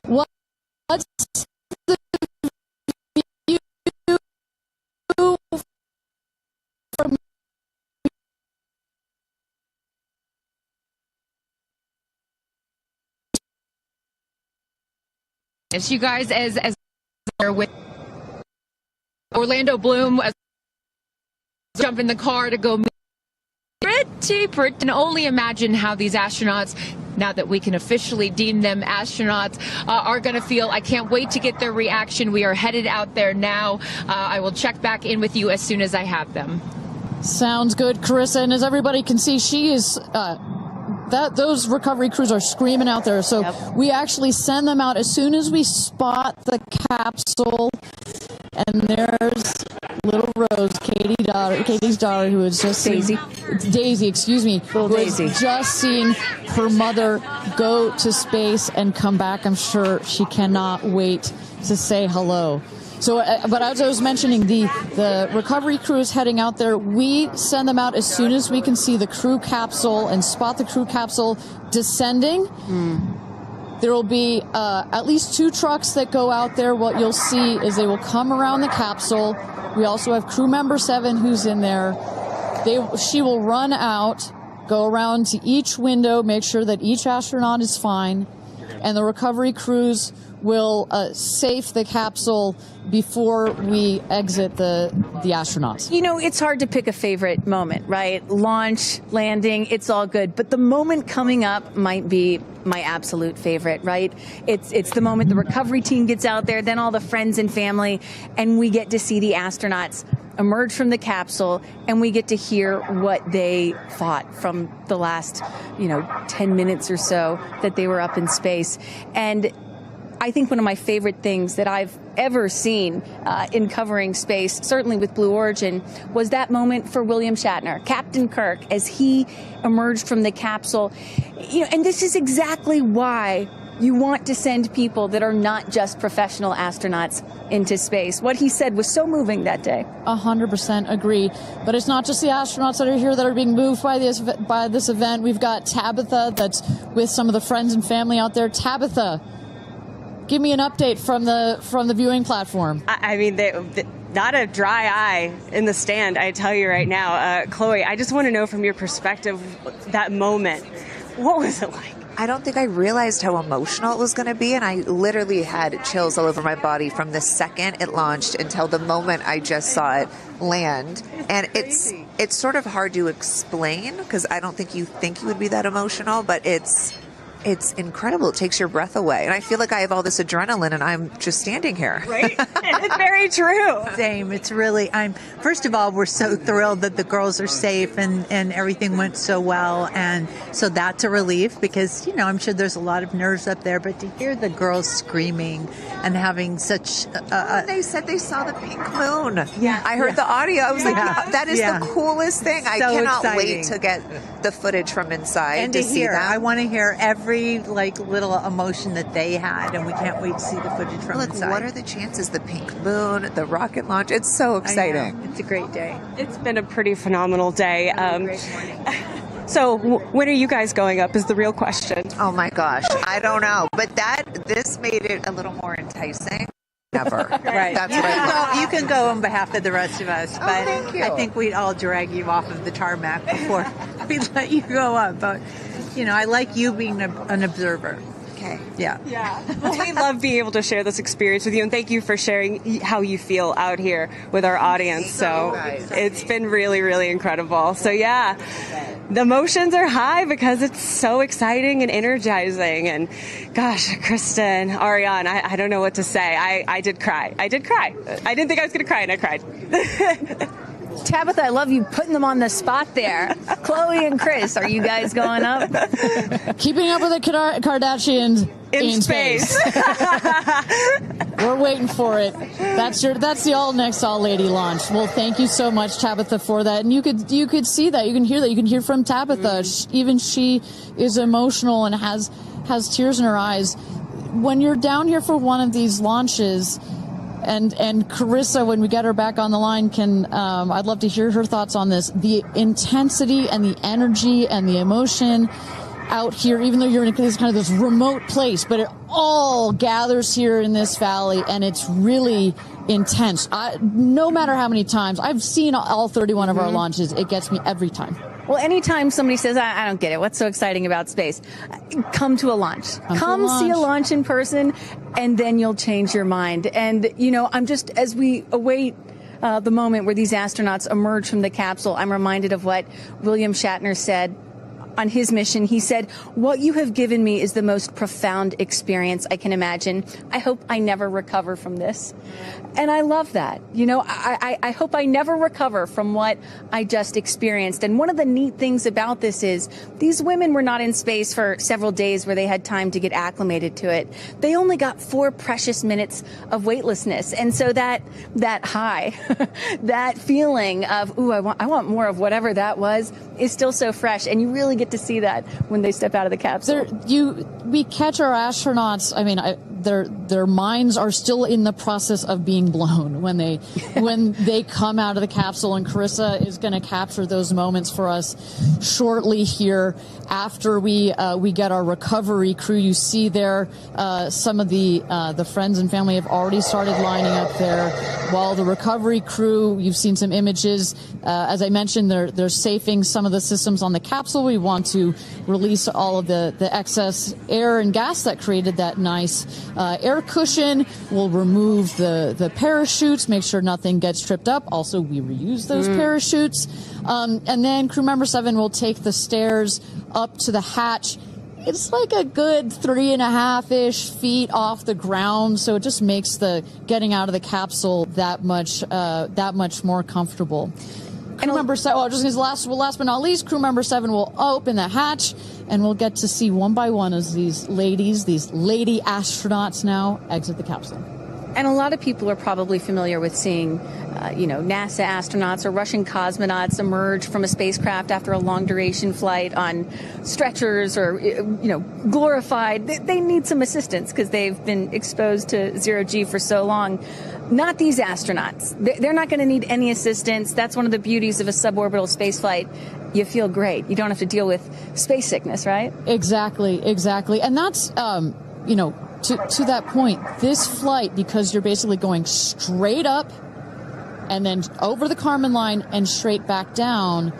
Speaker 3: What's the view from
Speaker 1: It's you guys as with Orlando Bloom jump in the car to go pretty and only imagine how these astronauts now that we can officially deem them astronauts, are going to feel. I can't wait to get their reaction. We are headed out there now. I will check back in with you as soon as I have them.
Speaker 3: Sounds good, Carissa. And as everybody can see, she is... those recovery crews are screaming out there. So we actually send them out as soon as we spot the capsule. And there's little Rose, Katy's daughter, who is just Daisy, excuse me, who has just seen her mother go to space and come back. I'm sure she cannot wait to say hello. So, but as I was mentioning, the recovery crew is heading out there. We send them out as soon as we can see the crew capsule and spot the crew capsule descending. There will be at least 2 trucks that go out there. What you'll see is they will come around the capsule. We also have crew member 7 who's in there. She will run out, go around to each window, make sure that each astronaut is fine, and the recovery crews will safe the capsule before we exit the astronauts.
Speaker 2: You know, it's hard to pick a favorite moment, right? Launch, landing, it's all good. But the moment coming up might be my absolute favorite, right? It's the moment the recovery team gets out there, then all the friends and family, and we get to see the astronauts emerge from the capsule, and we get to hear what they thought from the last, 10 minutes or so that they were up in space. And I think one of my favorite things that I've ever seen in covering space, certainly with Blue Origin, was that moment for William Shatner, Captain Kirk, as he emerged from the capsule. And this is exactly why you want to send people that are not just professional astronauts into space. What he said was so moving that day.
Speaker 3: 100% agree. But it's not just the astronauts that are here that are being moved by this event. We've got Tabitha that's with some of the friends and family out there. Tabitha, give me an update from the viewing platform.
Speaker 7: I mean, not a dry eye in the stand, I tell you right now. Chloe, I just want to know from your perspective, that moment, what was it like?
Speaker 14: I don't think I realized how emotional it was going to be, and I literally had chills all over my body from the second it launched until the moment I just saw it land. And it's sort of hard to explain because I don't think you would be that emotional, but it's incredible. It takes your breath away. And I feel like I have all this adrenaline and I'm just standing here.
Speaker 7: Right? It's very true.
Speaker 13: Same. It's really, first of all, we're so thrilled that the girls are safe and everything went so well. And so that's a relief because, I'm sure there's a lot of nerves up there, but to hear the girls screaming and having such
Speaker 14: they said they saw the pink moon.
Speaker 13: Yeah.
Speaker 14: I heard the audio. I was like, that is the coolest thing. I cannot
Speaker 13: exciting.
Speaker 14: wait to get the footage from inside
Speaker 13: and
Speaker 14: to see that.
Speaker 13: I want to hear every little emotion that they had, and we can't wait to see the footage from inside.
Speaker 14: What are the chances? The pink moon, the rocket launch. It's so exciting.
Speaker 13: It's a great day.
Speaker 7: It's been a pretty phenomenal day.
Speaker 13: Great morning.
Speaker 7: So when are you guys going up is the real question.
Speaker 14: Oh my gosh, I don't know, but this made it a little more enticing. Never.
Speaker 13: Right.
Speaker 14: That's what I
Speaker 13: you can go on behalf of the rest of us, but
Speaker 14: thank you.
Speaker 13: I think we'd all drag you off of the tarmac before we let you go up. But I like you being an observer.
Speaker 14: Okay.
Speaker 13: Yeah.
Speaker 7: Well, we love being able to share this experience with you, and thank you for sharing how you feel out here with our audience. So it's been really, really incredible. So yeah, the emotions are high because it's so exciting and energizing. And gosh, Kristen, Ariane, I don't know what to say. I did cry. I didn't think I was going to cry, and I cried.
Speaker 2: Tabitha, I love you putting them on the spot there. Chloe and Chris, are you guys going up?
Speaker 3: Keeping up with the Kardashians in space. We're waiting for it. That's the all next all lady launch. Well, thank you so much, Tabitha, for that. And you could see that. You can hear that. You can hear from Tabitha. Even she is emotional and has tears in her eyes. When you're down here for one of these launches, and Carissa, when we get her back on the line, I'd love to hear her thoughts on this. The intensity and the energy and the emotion out here, even though you're in this remote place, but it all gathers here in this valley, and it's really intense. No matter how many times I've seen all 31 of our launches, it gets me every time.
Speaker 2: Well, anytime somebody says, I don't get it, what's so exciting about space? Come to a launch. Come see a launch in person, and then you'll change your mind. And, I'm just, as we await the moment where these astronauts emerge from the capsule, I'm reminded of what William Shatner said on his mission. He said, "What you have given me is the most profound experience I can imagine. I hope I never recover from this." And I love that. You know, I hope I never recover from what I just experienced. And one of the neat things about this is these women were not in space for several days where they had time to get acclimated to it. They only got 4 precious minutes of weightlessness. And so that high, that feeling of, ooh, I want more of whatever that was, is still so fresh. And you really get to see that when they step out of the capsule.
Speaker 3: We catch our astronauts. I mean, their minds are still in the process of being blown when they come out of the capsule, and Carissa is going to capture those moments for us shortly here after we get our recovery crew. You see there some of the friends and family have already started lining up there, while the recovery crew, you've seen some images. As I mentioned, they're safing some of the systems on the capsule. We want to release all of the excess air and gas that created that nice air cushion. We'll remove the parachutes, make sure nothing gets tripped up. Also, we reuse those parachutes. And then crew member 7 will take the stairs up to the hatch. It's like a good 3.5-ish feet off the ground, so it just makes the getting out of the capsule that much more comfortable. Crew member 7, last but not least, crew member 7 will open the hatch, and we'll get to see one by one as these lady astronauts now exit the capsule.
Speaker 2: And a lot of people are probably familiar with seeing, NASA astronauts or Russian cosmonauts emerge from a spacecraft after a long duration flight on stretchers or, glorified. They need some assistance because they've been exposed to zero-G for so long. Not these astronauts. They're not going to need any assistance. That's one of the beauties of a suborbital spaceflight. You feel great. You don't have to deal with space sickness, right?
Speaker 3: Exactly. And that's, to that point, this flight, because you're basically going straight up and then over the Kármán line and straight back down.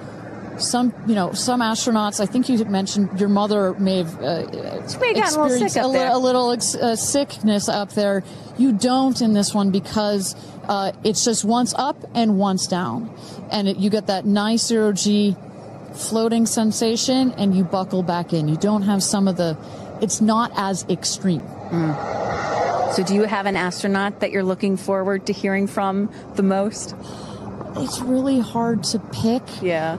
Speaker 3: Some astronauts, I think you had mentioned your mother may have experienced a little sickness up there. You don't in this one because it's just once up and once down. And you get that nice zero-G floating sensation and you buckle back in. You don't have it's not as extreme.
Speaker 2: So do you have an astronaut that you're looking forward to hearing from the most?
Speaker 3: It's really hard to pick.
Speaker 2: Yeah.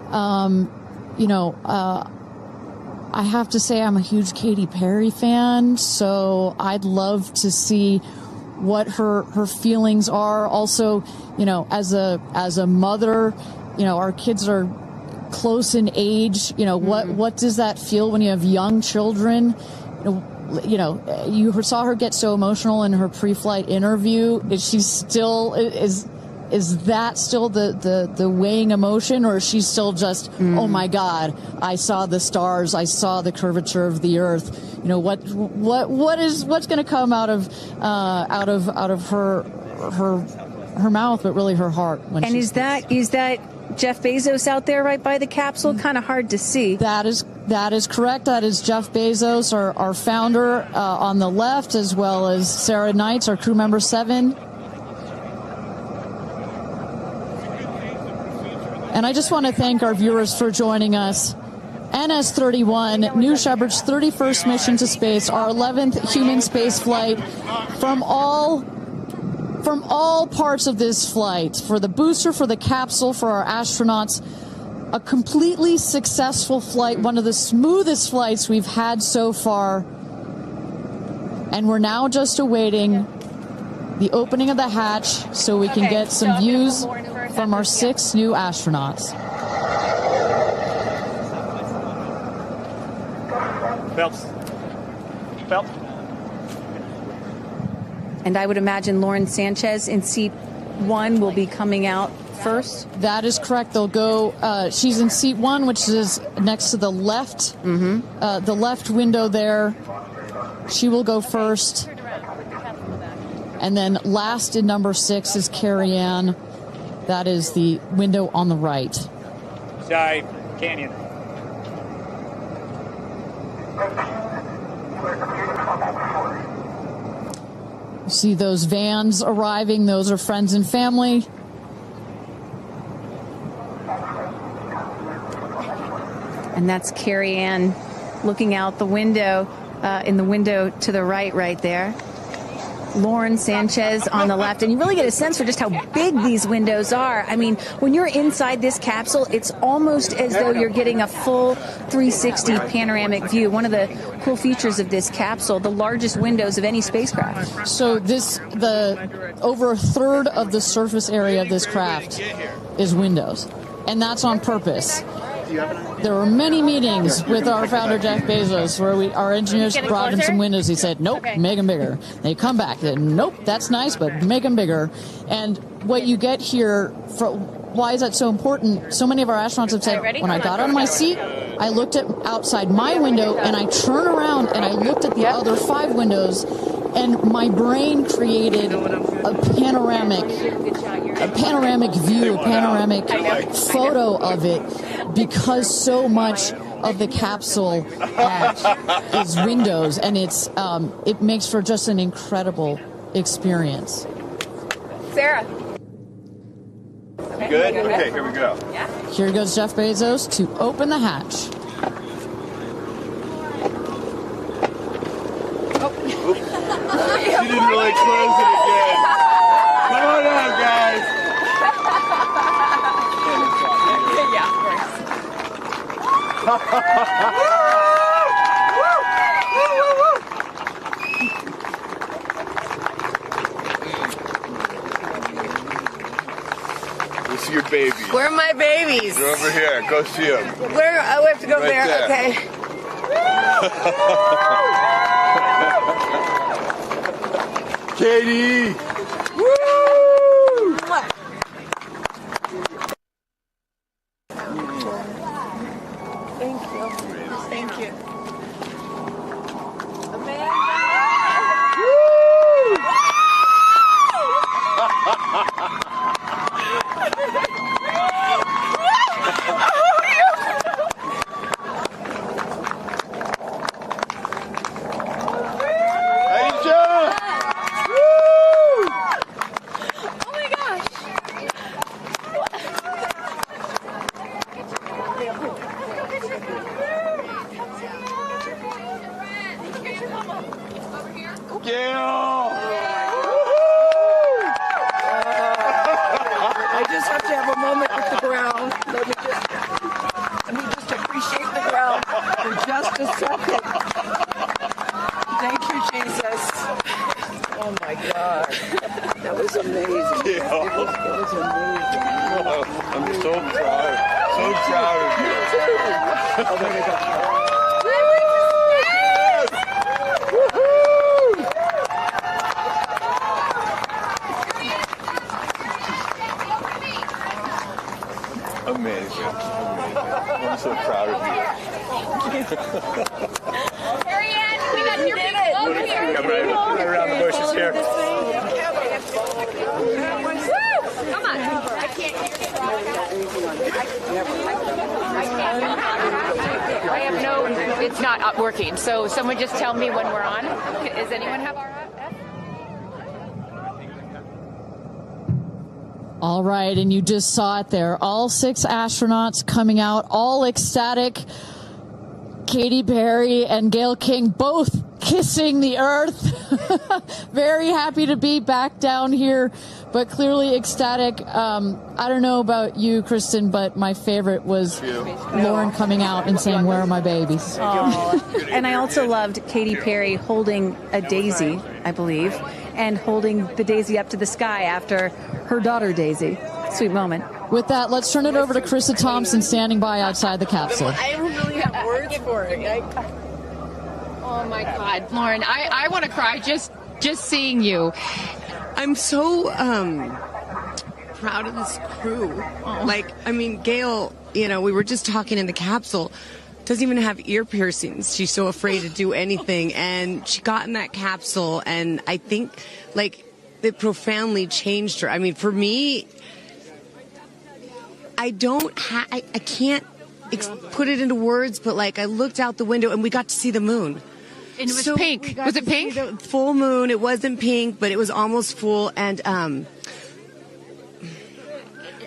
Speaker 3: I have to say I'm a huge Katy Perry fan, so I'd love to see what her feelings are. Also, as a mother, our kids are close in age. What does that feel when you have young children? You saw her get so emotional in her pre-flight interview. Is that still the weighing emotion, or is she still just, oh my God, I saw the stars, I saw the curvature of the Earth? What's going to come out of her mouth, but really her heart?
Speaker 2: And is that Jeff Bezos out there right by the capsule? Kind of hard to see.
Speaker 3: That is correct. That is Jeff Bezos, our founder, on the left, as well as Sarah Knights, our crew member 7. And I just want to thank our viewers for joining us. NS-31, New Shepard's 31st mission to space, our 11th human space flight. From all parts of this flight, for the booster, for the capsule, for our astronauts, a completely successful flight, one of the smoothest flights we've had so far. And we're now just awaiting the opening of the hatch so we can get some views from our 6 new astronauts.
Speaker 18: Phelps.
Speaker 2: And I would imagine Lauren Sanchez in seat 1 will be coming out first.
Speaker 3: That is correct. They'll go. She's in seat 1, which is next to the left. The left window there. She will go first. And then last in number 6 is Kerianne. That is the window on the right.
Speaker 18: Side Canyon.
Speaker 3: You see those vans arriving. Those are friends and family.
Speaker 2: And that's Kerianne looking out the window, in the window to the right there. Lauren Sanchez on the left. And you really get a sense for just how big these windows are. I mean, when you're inside this capsule, it's almost as though you're getting a full 360 panoramic view. One of the cool features of this capsule, the largest windows of any spacecraft.
Speaker 3: So over a third of the surface area of this craft is windows. And that's on purpose. There were many meetings with our founder, Jeff Bezos, where our engineers brought him some windows. He said, nope, make them bigger. They come back. They said, nope, that's nice, but make them bigger. And what you get here, why is that so important? So many of our astronauts have said, when I got on my seat, I looked at outside my window, and I turned around, and I looked at the other 5 windows, and my brain created a panoramic view, a panoramic photo of it, because so much of the capsule is windows, and it makes for just an incredible experience.
Speaker 1: Sarah.
Speaker 12: Good? Okay, here we go.
Speaker 1: Yeah.
Speaker 3: Here goes Jeff Bezos to open the hatch.
Speaker 12: She didn't really close it again. Come on out, guys. You see your babies.
Speaker 6: Where are my babies?
Speaker 12: They're over here. Go see them.
Speaker 6: Where? Oh, we have to go
Speaker 12: Right
Speaker 6: there.
Speaker 12: there.
Speaker 6: Okay.
Speaker 12: Katy!
Speaker 6: Woo! Thank you. Thank you.
Speaker 12: Aisha!
Speaker 6: I just have to have a moment with the ground. Let me just appreciate the ground for just a second. Thank you, Jesus. Oh my God. That was amazing. It was amazing.
Speaker 12: I'm so proud. So proud of you.
Speaker 6: Oh my God.
Speaker 12: Amazing. I'm so proud of you.
Speaker 1: Kerianne, we got your people over here.
Speaker 12: Come right around the bushes here.
Speaker 1: Woo! Come on. I can't hear you. I have no, it's not working. So someone just tell me when we're on. Does anyone have our F?
Speaker 3: All right, and you just saw it there. All 6 astronauts coming out, all ecstatic. Katy Perry and Gayle King both kissing the earth. Very happy to be back down here, but clearly ecstatic. I don't know about you, Kristen, but my favorite was Lauren coming out and saying, "Where are my babies?"
Speaker 2: Oh. And I also loved Katy Perry holding a daisy, I believe, and holding the daisy up to the sky after her daughter Daisy. Sweet moment.
Speaker 3: With that, let's turn it over to Krista Thompson standing by outside the capsule.
Speaker 6: I don't really have words for it.
Speaker 1: Oh my God, Lauren, I want to cry just seeing you.
Speaker 19: I'm so proud of this crew. Like, I mean, Gayle, we were just talking in the capsule, doesn't even have ear piercings. She's so afraid to do anything. And she got in that capsule, and I think, like, it profoundly changed her. I mean, for me, I can't put it into words, but, like, I looked out the window, and we got to see the moon.
Speaker 1: And it was pink. Was it pink?
Speaker 19: The full moon. It wasn't pink, but it was almost full. And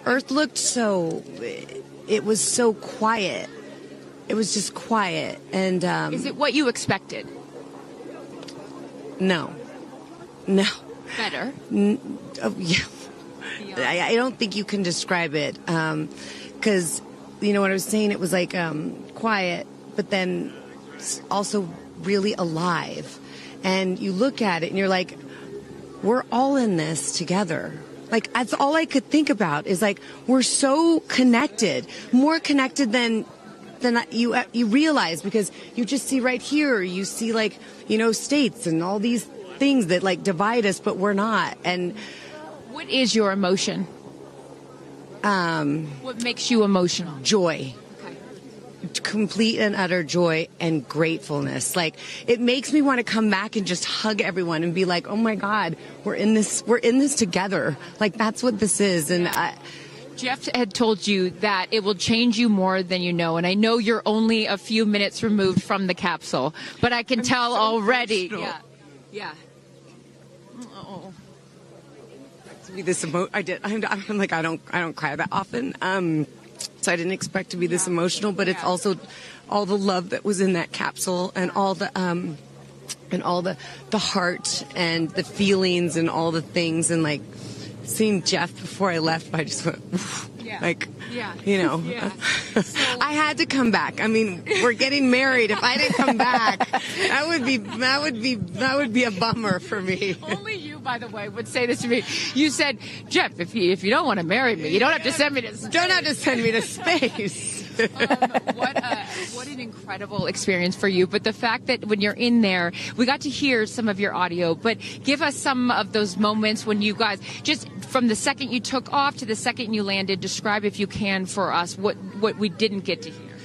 Speaker 19: Earth looked it was so quiet. it was just quiet. And
Speaker 1: is it what you expected?
Speaker 19: No.
Speaker 1: Better.
Speaker 19: Yeah. I don't think you can describe it, because you know what I was saying. It was like quiet, but then also really alive. And you look at it and you're like, we're all in this together. Like, that's all I could think about is like, we're so connected, more connected than you realize, because you just see right here, you see like, you know, states and all these things that like divide us, but we're not. And
Speaker 1: what is your emotion? What makes you emotional?
Speaker 19: Joy. Complete and utter joy and gratefulness. Like, it makes me want to come back and just hug everyone and be like, oh my God, we're in this together. Like, that's what this is. And
Speaker 1: Jeff had told you that it will change you more than you know. And I know you're only a few minutes removed from the capsule, but I can tell so already.
Speaker 19: Emotional.
Speaker 1: Yeah.
Speaker 19: To be this I did. I'm like, I don't cry that often. So I didn't expect to be this emotional, but it's also all the love that was in that capsule, and all the heart and the feelings and all the things, and like seeing Jeff before I left, I just went, you know, I had to come back. I mean, we're getting married. If I didn't come back, that would be a bummer for me.
Speaker 1: Only you, by the way, would say this to me. You said, Jeff, if you don't want to marry me, you don't have to send me to space.
Speaker 19: Don't have to send me to space.
Speaker 1: What an incredible experience for you. But the fact that when you're in there, we got to hear some of your audio, but give us some of those moments when you guys, just from the second you took off to the second you landed, describe, if you can, for us what we didn't get to hear.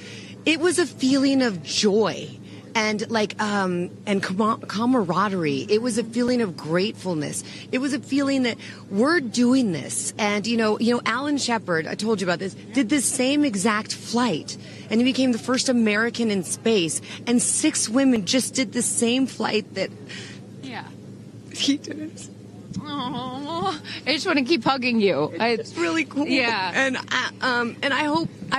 Speaker 19: It was a feeling of joy and like and camaraderie. It was a feeling of gratefulness. It was a feeling that we're doing this. And you know Alan Shepard, I told you about this, did this same exact flight, and he became the first American in space, and 6 women just did the same flight that he did.
Speaker 1: Oh, I just want to keep hugging you.
Speaker 19: It's really cool.
Speaker 1: Yeah.
Speaker 19: And I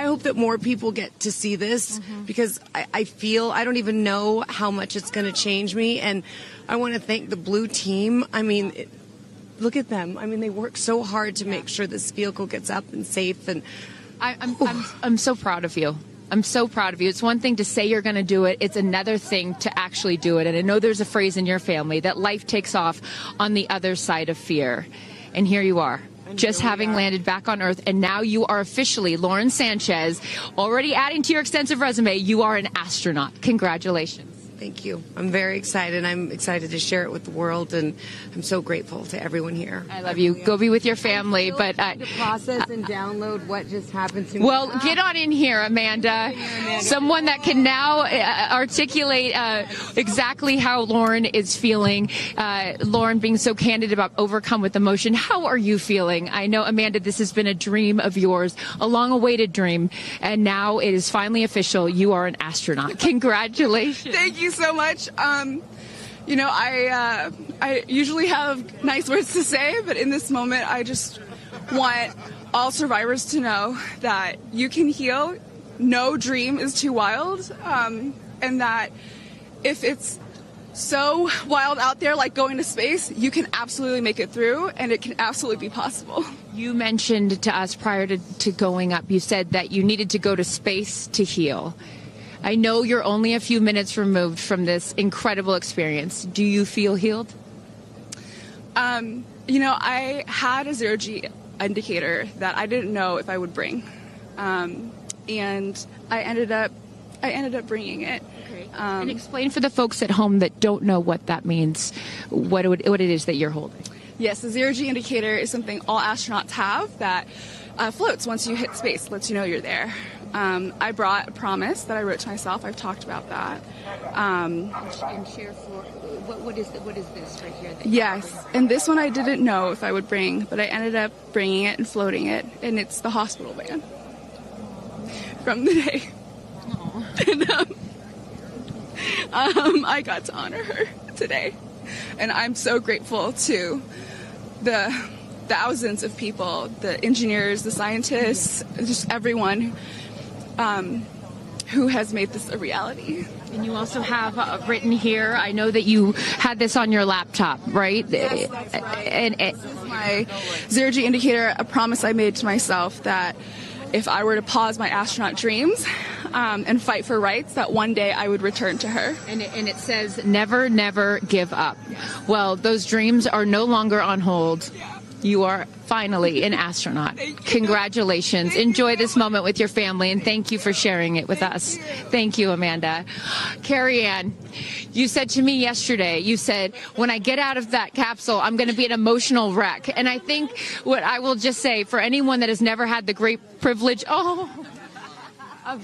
Speaker 19: hope that more people get to see this, because I feel, I don't even know how much it's going to change me. And I want to thank the Blue team. I mean, look at them. I mean, they work so hard to make sure this vehicle gets up and safe. And
Speaker 1: I'm so proud of you. I'm so proud of you. It's one thing to say you're going to do it. It's another thing to actually do it. And I know there's a phrase in your family that life takes off on the other side of fear. And here you are, just having landed back on Earth. And now you are officially, Lauren Sanchez, already adding to your extensive resume, you are an astronaut. Congratulations.
Speaker 19: Thank you. I'm very excited. I'm excited to share it with the world, and I'm so grateful to everyone here.
Speaker 1: I love you. Go be with your family. But
Speaker 19: to process and download what just happened to me.
Speaker 1: Well, get on in here, Amanda. Someone that can now articulate exactly how Lauren is feeling. Lauren being so candid about overcome with emotion. How are you feeling? I know, Amanda, this has been a dream of yours, a long-awaited dream, and now it is finally official. You are an astronaut. Congratulations.
Speaker 20: Thank you so much. You know, I usually have nice words to say, but in this moment, I just want all survivors to know that you can heal. No dream is too wild, and that if it's so wild out there, like going to space, you can absolutely make it through, and it can absolutely be possible.
Speaker 1: You mentioned to us prior to going up, you said that you needed to go to space to heal. I know you're only a few minutes removed from this incredible experience. Do you feel healed?
Speaker 20: You know, I had a 0G indicator that I didn't know if I would bring, and I ended up bringing it.
Speaker 1: Okay. And explain for the folks at home that don't know what that means, what it is that you're holding.
Speaker 20: Yes, the 0G indicator is something all astronauts have that floats once you hit space, lets you know you're there. I brought a promise that I wrote to myself. I've talked about that.
Speaker 1: And share for what is this right here?
Speaker 20: Yes, and this one I didn't know if I would bring, but I ended up bringing it and floating it, and it's the hospital van from the day. And, I got to honor her today, and I'm so grateful to the thousands of people, the engineers, the scientists, just everyone who has made this a reality.
Speaker 1: And you also have written here, I know that you had this on your laptop, right?
Speaker 20: Yes, that's right. And this is my zero-G indicator, a promise I made to myself that if I were to pause my astronaut dreams and fight for rights, that one day I would return to her.
Speaker 1: And it says, never, never give up. Well, those dreams are no longer on hold. You are finally an astronaut. Congratulations. Enjoy this moment with your family, and thank you for sharing it with us. Thank you, Amanda. Kerianne, you said to me yesterday, you said, when I get out of that capsule, I'm going to be an emotional wreck. And I think what I will just say, for anyone that has never had the great privilege of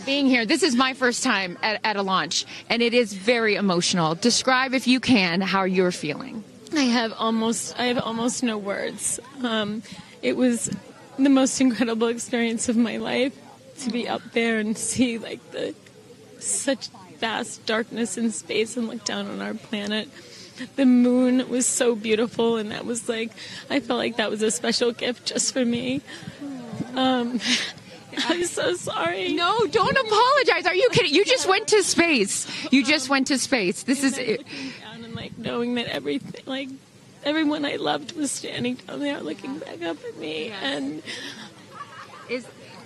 Speaker 1: being here, this is my first time at a launch, and it is very emotional. Describe, if you can, how you're feeling.
Speaker 21: I have almost no words. It was the most incredible experience of my life to be up there and see like such vast darkness in space and look down on our planet. The moon was so beautiful, and that was like, I felt like that was a special gift just for me. I'm so sorry.
Speaker 1: No, don't apologize. Are you kidding? You just went to space. You just went to space. This is it.
Speaker 21: And like knowing that everything, like everyone I loved was standing down there looking back up at me, and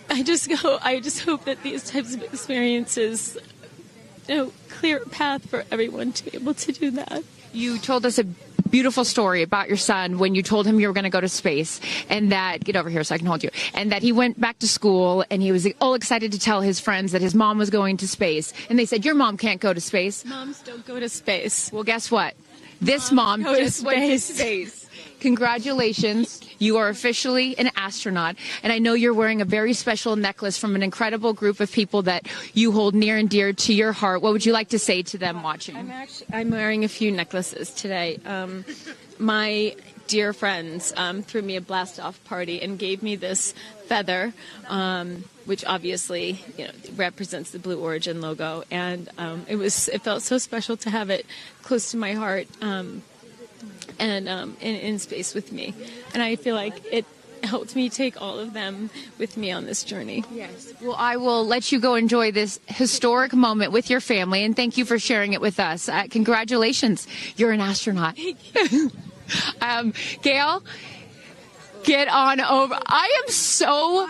Speaker 21: I just hope that these types of experiences, clear a path for everyone to be able to do that.
Speaker 1: You told us a beautiful story about your son when you told him you were going to go to space, and that, get over here so I can hold you, and that he went back to school and he was all excited to tell his friends that his mom was going to space, and they said, your mom can't go to space.
Speaker 21: Moms don't go to space.
Speaker 1: Well, guess what? This mom just went to space. Congratulations. You are officially an astronaut. And I know you're wearing a very special necklace from an incredible group of people that you hold near and dear to your heart. What would you like to say to them watching?
Speaker 21: I'm wearing a few necklaces today. My dear friends threw me a blast-off party and gave me this feather, which obviously represents the Blue Origin logo. And it felt so special to have it close to my heart. And in space with me. And I feel like it helped me take all of them with me on this journey.
Speaker 1: Yes. Well, I will let you go enjoy this historic moment with your family, and thank you for sharing it with us. Congratulations. You're an astronaut. Gayle, get on over. I'm still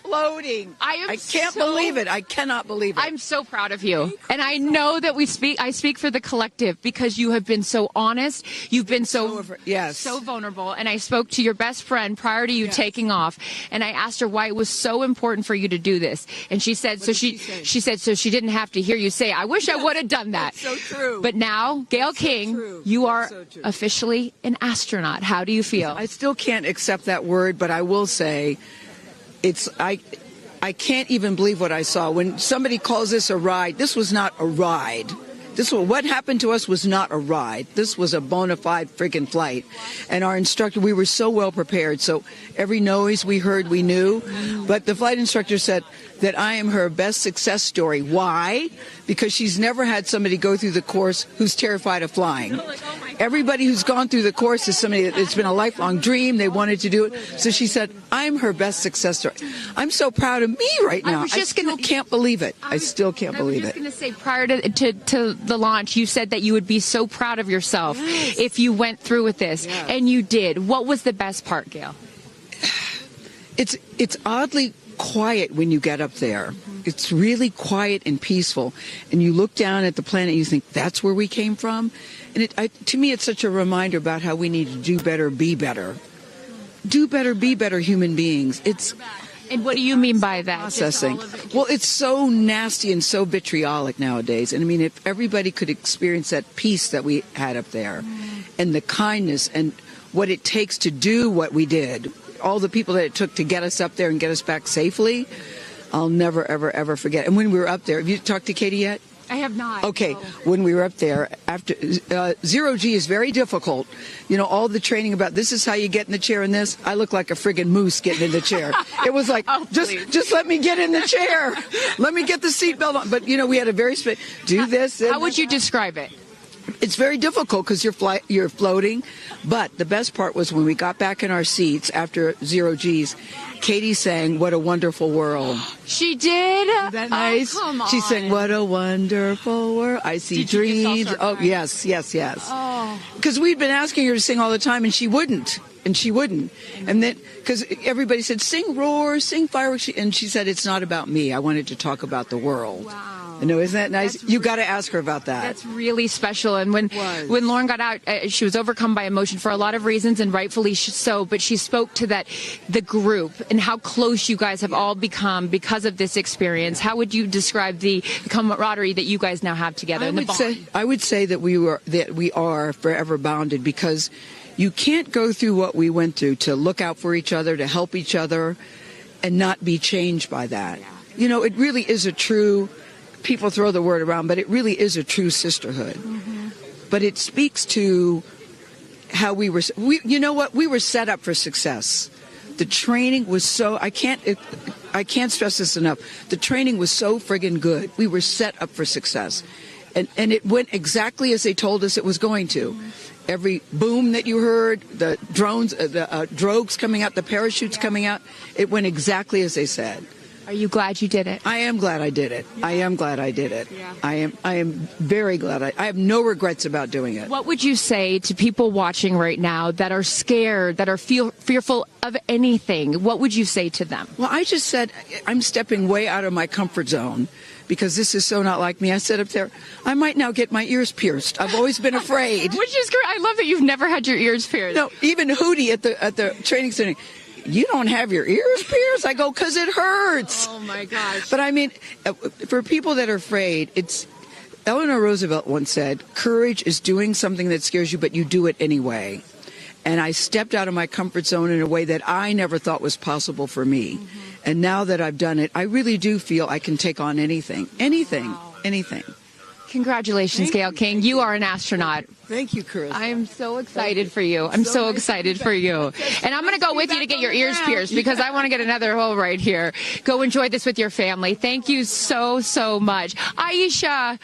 Speaker 22: floating. I can't believe it. I cannot believe it.
Speaker 1: I'm so proud of you. And I know that I speak for the collective, because you have been so honest. You've been so vulnerable. And I spoke to your best friend prior to you taking off, and I asked her why it was so important for you to do this. And she said, she said, so she didn't have to hear you say, I wish I would have done that.
Speaker 22: That's so true.
Speaker 1: But now, Gayle King, you are officially an astronaut. How do you feel?
Speaker 22: I still can't accept that word, but I will say I can't even believe what I saw. When somebody calls this a ride, this was not a ride. What happened to us was not a ride. This was a bona fide friggin' flight. And our instructor, we were so well prepared. So every noise we heard, we knew. But the flight instructor said that I am her best success story. Why? Because she's never had somebody go through the course who's terrified of flying. Everybody who's gone through the course is somebody that it's been a lifelong dream. They wanted to do it. So she said, I'm her best success story. I'm so proud of me right now. I still can't believe it. I still can't believe it.
Speaker 1: I was just going to say, prior to the launch, you said that you would be so proud of yourself if you went through with this. And you did. What was the best part, Gayle?
Speaker 22: It's oddly quiet when you get up there. It's really quiet and peaceful. And you look down at the planet and you think, that's where we came from? And to me, it's such a reminder about how we need to do better, be better. Do better, be better human beings.
Speaker 1: And what do you mean by that?
Speaker 22: Processing. Well, it's so nasty and so vitriolic nowadays. And I mean, if everybody could experience that peace that we had up there, and the kindness and what it takes to do what we did, all the people that it took to get us up there and get us back safely, I'll never, ever, ever forget. And when we were up there, have you talked to Katy yet?
Speaker 1: I have not.
Speaker 22: Okay, when we were up there, after zero-G is very difficult. All the training about this is how you get in the chair and this. I look like a friggin' moose getting in the chair. It was like, just let me get in the chair. Let me get the seatbelt on. But, we had a very do this.
Speaker 1: How would you describe it?
Speaker 22: it's very difficult because you're floating. But the best part was when we got back in our seats after 0 G's, Katy sang "What a Wonderful World."
Speaker 1: She did?
Speaker 22: Isn't that nice?
Speaker 1: Oh, come on.
Speaker 22: She sang "What a Wonderful World." I see dreams. Oh, yes.
Speaker 1: Oh.
Speaker 22: Because we'd been asking her to sing all the time, and she wouldn't. And then, because everybody said, "Sing Roar, sing Fireworks," and she said, "It's not about me. I wanted to talk about the world."
Speaker 1: Wow.
Speaker 22: I know, isn't that nice? You got to ask her about that.
Speaker 1: That's really special. And when Lauren got out, she was overcome by emotion for a lot of reasons, and rightfully so. But she spoke to the group and how close you guys have all become because of this experience. How would you describe the camaraderie that you guys now have together?
Speaker 22: I would say that we are forever bonded, because you can't go through what we went through to look out for each other, to help each other, and not be changed by that. You know, it really is a true. People throw the word around, but it really is a true sisterhood. Mm-hmm. But it speaks to how we were set up for success. The training was so, I can't stress this enough. The training was so friggin' good. We were set up for success. And it went exactly as they told us it was going to. Every boom that you heard, the drones, the drogues coming out, the parachutes coming out, it went exactly as they said.
Speaker 1: Are you glad you did it?
Speaker 22: I am glad I did it.
Speaker 1: Yeah.
Speaker 22: I am glad I did it.
Speaker 1: Yeah.
Speaker 22: I am very glad. I have no regrets about doing it.
Speaker 1: What would you say to people watching right now that are scared, that are fearful of anything? What would you say to them?
Speaker 22: Well, I just said I'm stepping way out of my comfort zone, because this is so not like me. I said up there, I might now get my ears pierced. I've always been afraid.
Speaker 1: Which is great. I love that you've never had your ears pierced.
Speaker 22: No, even Hootie at the training center. You don't have your ears pierced? I go, because it hurts.
Speaker 1: Oh, my gosh.
Speaker 22: But I mean, for people that are afraid, Eleanor Roosevelt once said, courage is doing something that scares you, but you do it anyway. And I stepped out of my comfort zone in a way that I never thought was possible for me. Mm-hmm. And now that I've done it, I really do feel I can take on anything. Anything.
Speaker 1: Congratulations, Gayle King. You are an astronaut.
Speaker 22: Thank you, Chris.
Speaker 1: I am so excited for you. I'm so excited for you. And I'm going to go with you to get your ears pierced, because I want to get another hole right here. Go enjoy this with your family. Thank you so, so much. Aisha,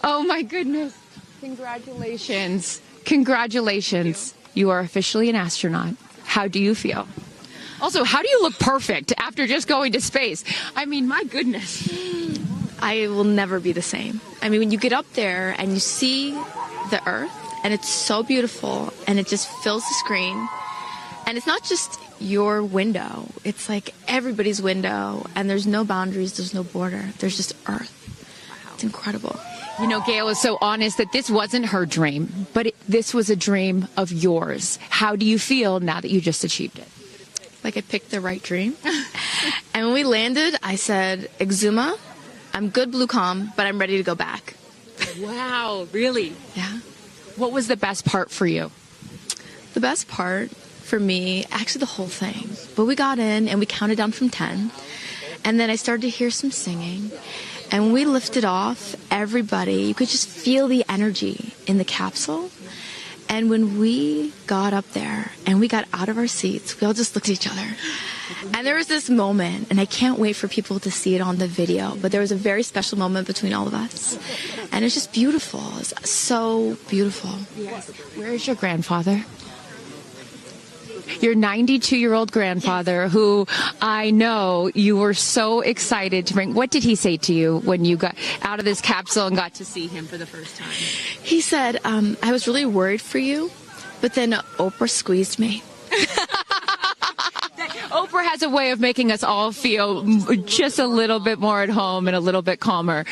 Speaker 1: oh my goodness. Congratulations. Congratulations. You are officially an astronaut. How do you feel? Also, how do you look perfect after just going to space? I mean, my goodness.
Speaker 4: I will never be the same. I mean, when you get up there and you see the Earth, and it's so beautiful, and it just fills the screen, and it's not just your window, it's like everybody's window, and there's no boundaries, there's no border, there's just Earth. Wow. It's incredible.
Speaker 1: You know, Gayle is so honest that this wasn't her dream, but this was a dream of yours. How do you feel now that you just achieved it?
Speaker 4: Like I picked the right dream. And when we landed, I said, Exuma, I'm good, Blue Calm, but I'm ready to go back.
Speaker 1: Wow, really?
Speaker 4: Yeah.
Speaker 1: What was the best part for you?
Speaker 4: The best part for me, actually the whole thing. But we got in and we counted down from 10. And then I started to hear some singing. And when we lifted off, everybody, you could just feel the energy in the capsule. And when we got up there and we got out of our seats, we all just looked at each other. And there was this moment, and I can't wait for people to see it on the video, but there was a very special moment between all of us. And it's just beautiful. It's so beautiful.
Speaker 1: Yes. Where is your grandfather? Your 92-year-old grandfather, who I know you were so excited to bring. What did he say to you when you got out of this capsule and got to see him for the first time?
Speaker 4: He said, I was really worried for you, but then Oprah squeezed me.
Speaker 1: Oprah has a way of making us all feel just a little bit more at home and a little bit calmer.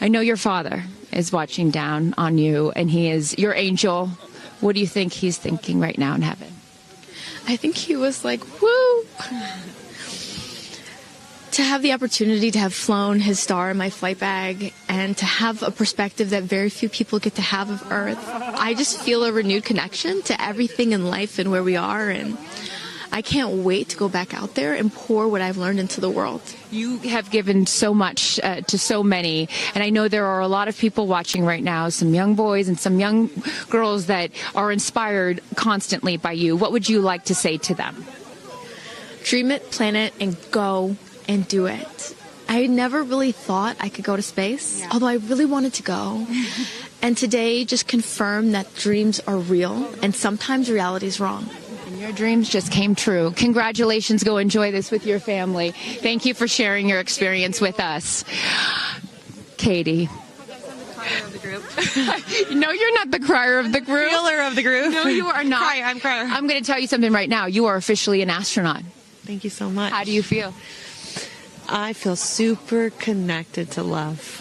Speaker 1: I know your father is watching down on you, and he is your angel. What do you think he's thinking right now in heaven?
Speaker 4: I think he was like, woo! To have the opportunity to have flown his star in my flight bag and to have a perspective that very few people get to have of Earth, I just feel a renewed connection to everything in life and where we are, and I can't wait to go back out there and pour what I've learned into the world.
Speaker 1: You have given so much to so many, and I know there are a lot of people watching right now, some young boys and some young girls that are inspired constantly by you. What would you like to say to them?
Speaker 4: Dream it, plan it, and go and do it. I never really thought I could go to space, although I really wanted to go. And today just confirmed that dreams are real and sometimes reality is wrong.
Speaker 1: And your dreams just came true. Congratulations. Go enjoy this with your family. Thank you for sharing your experience with us. Katy.
Speaker 5: Of the group.
Speaker 1: No, you're not the crier of the group.
Speaker 5: Feeler of the group.
Speaker 1: No, you are not.
Speaker 5: I'm crier.
Speaker 1: I'm going to tell you something right now. You are officially an astronaut.
Speaker 5: Thank you so much.
Speaker 1: How do you feel?
Speaker 5: I feel super connected to love.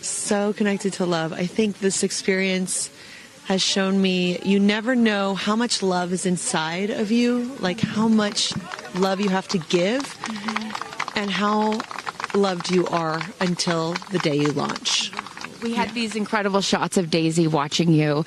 Speaker 5: So connected to love. I think this experience has shown me you never know how much love is inside of you, like how much love you have to give, and how loved you are until the day you launch.
Speaker 1: We had these incredible shots of Daisy watching you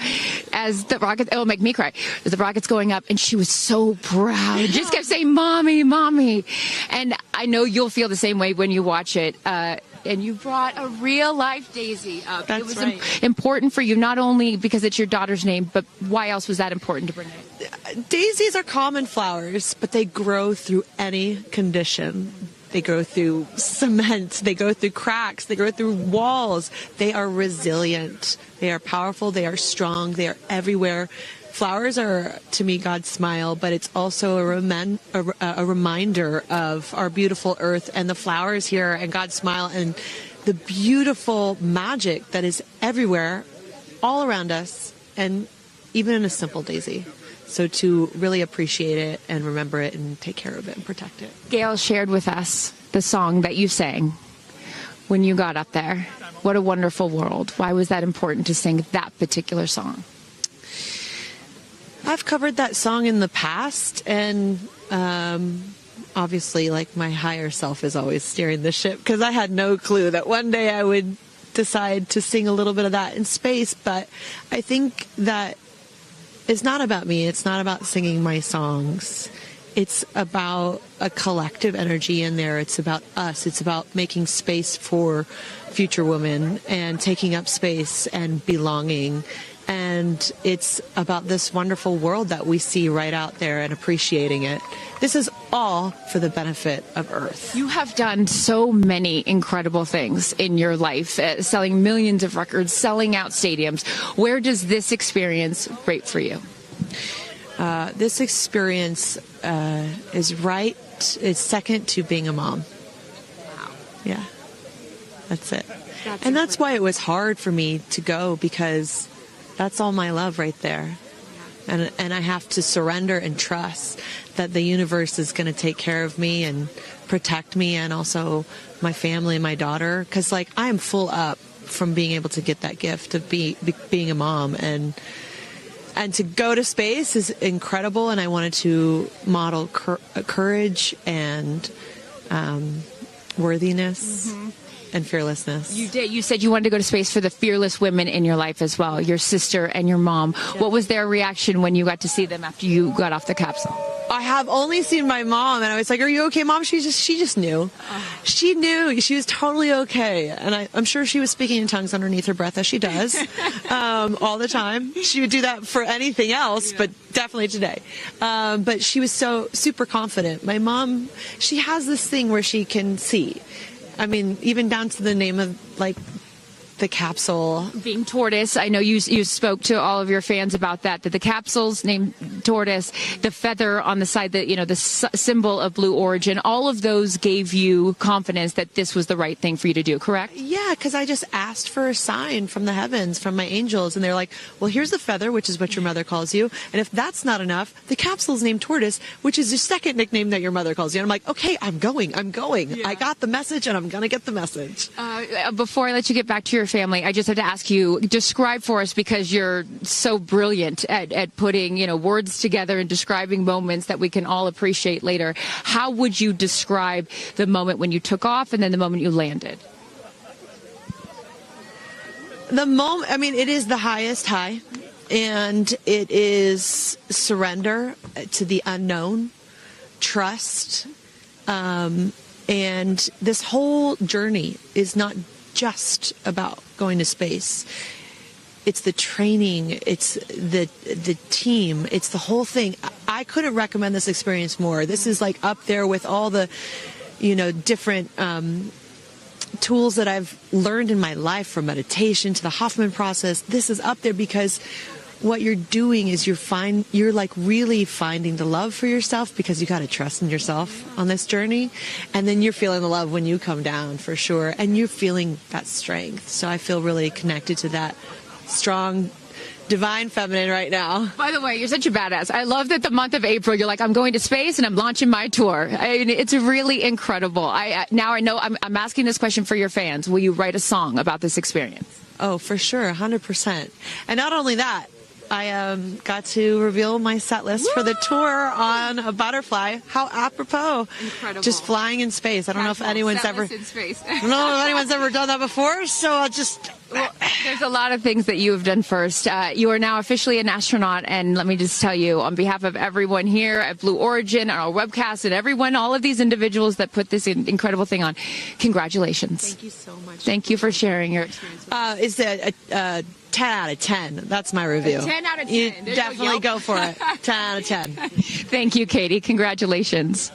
Speaker 1: as the rocket, it'll make me cry, as the rocket's going up, and she was so proud. Just kept saying, Mommy, Mommy. And I know you'll feel the same way when you watch it. And you brought a real-life Daisy up.
Speaker 5: That's
Speaker 1: it was
Speaker 5: right.
Speaker 1: important for you, not only because it's your daughter's name, but why else was that important to bring it?
Speaker 5: Daisies are common flowers, but they grow through any condition. They grow through cement, they go through cracks, they go through walls. They are resilient, they are powerful, they are strong, they are everywhere. Flowers are, to me, God's smile, but it's also a reminder of our beautiful earth and the flowers here and God's smile and the beautiful magic that is everywhere, all around us, and even in a simple daisy. So to really appreciate it and remember it and take care of it and protect it.
Speaker 1: Gayle shared with us the song that you sang when you got up there. What a wonderful world. Why was that important to sing that particular song?
Speaker 5: I've covered that song in the past, and obviously, like, my higher self is always steering the ship, because I had no clue that one day I would decide to sing a little bit of that in space. But I think that it's not about me. It's not about singing my songs. It's about a collective energy in there. It's about us. It's about making space for future women and taking up space and belonging. And it's about this wonderful world that we see right out there and appreciating it. This is all for the benefit of Earth.
Speaker 1: You have done so many incredible things in your life, selling millions of records, selling out stadiums. Where does this experience rate for you?
Speaker 5: This experience is second to being a mom.
Speaker 1: Wow.
Speaker 5: Yeah, that's it. And that's why it was hard for me to go, because that's all my love right there. And I have to surrender and trust that the universe is going to take care of me and protect me, and also my family and my daughter. Because, like, I am full up from being able to get that gift of being a mom. And to go to space is incredible. And I wanted to model courage and worthiness. Mm-hmm. And fearlessness.
Speaker 1: You did. You said you wanted to go to space for the fearless women in your life as well, your sister and your mom. Yeah. What was their reaction when you got to see them after you got off the capsule?
Speaker 5: I have only seen my mom, and I was like, "Are you okay, Mom?" She just knew. She knew. She was totally okay, and I'm sure she was speaking in tongues underneath her breath, as she does all the time. She would do that for anything else, but definitely today. But she was so super confident. My mom, she has this thing where she can see. I mean, even down to the name of, like, the capsule
Speaker 1: being tortoise. I know you spoke to all of your fans about that the capsule's named tortoise, the feather on the side, that, you know, the symbol of Blue Origin, all of those gave you confidence that this was the right thing for you to do, correct?
Speaker 5: Yeah, because I just asked for a sign from the heavens, from my angels, and they're like, well, here's the feather, which is what your mother calls you, and if that's not enough, the capsule's named Tortoise, which is the second nickname that your mother calls you. And I'm like, okay, I'm going. Yeah. I got the message, and I'm gonna get the message.
Speaker 1: Before I let you get back to your family, I just have to ask you, describe for us, because you're so brilliant at putting, you know, words together and describing moments that we can all appreciate later. How would you describe the moment when you took off and then the moment you landed?
Speaker 5: The moment, I mean, it is the highest high, and it is surrender to the unknown, trust, and this whole journey is not just about going to space. It's the training, it's the team, it's the whole thing. I couldn't recommend this experience more. This is like up there with all the, you know, different tools that I've learned in my life, from meditation to the Hoffman process, this is up there because what you're doing is you're like really finding the love for yourself, because you got to trust in yourself on this journey. And then you're feeling the love when you come down, for sure. And you're feeling that strength. So I feel really connected to that strong, divine feminine right now.
Speaker 1: By the way, you're such a badass. I love that the month of April, you're like, I'm going to space and I'm launching my tour. I mean, it's really incredible. Now I know I'm asking this question for your fans. Will you write a song about this experience?
Speaker 5: Oh, for sure. 100%. And not only that, I got to reveal my set list for the tour on a butterfly. How apropos.
Speaker 21: Incredible.
Speaker 5: Just flying in space. I don't know if anyone's ever
Speaker 21: in space.
Speaker 5: I don't know if anyone's ever done that before, so I'll just
Speaker 1: Well, there's a lot of things that you have done first. You are now officially an astronaut, and let me just tell you, on behalf of everyone here at Blue Origin, our webcast, and everyone, all of these individuals that put this incredible thing on, congratulations.
Speaker 5: Thank you so much.
Speaker 1: Thank you for sharing your experience.
Speaker 5: Is a 10 out of 10. That's my review.
Speaker 1: 10 out of 10.
Speaker 5: You
Speaker 1: There's
Speaker 5: definitely
Speaker 1: no
Speaker 5: go for it. 10 out of 10.
Speaker 1: Thank you, Katy. Congratulations.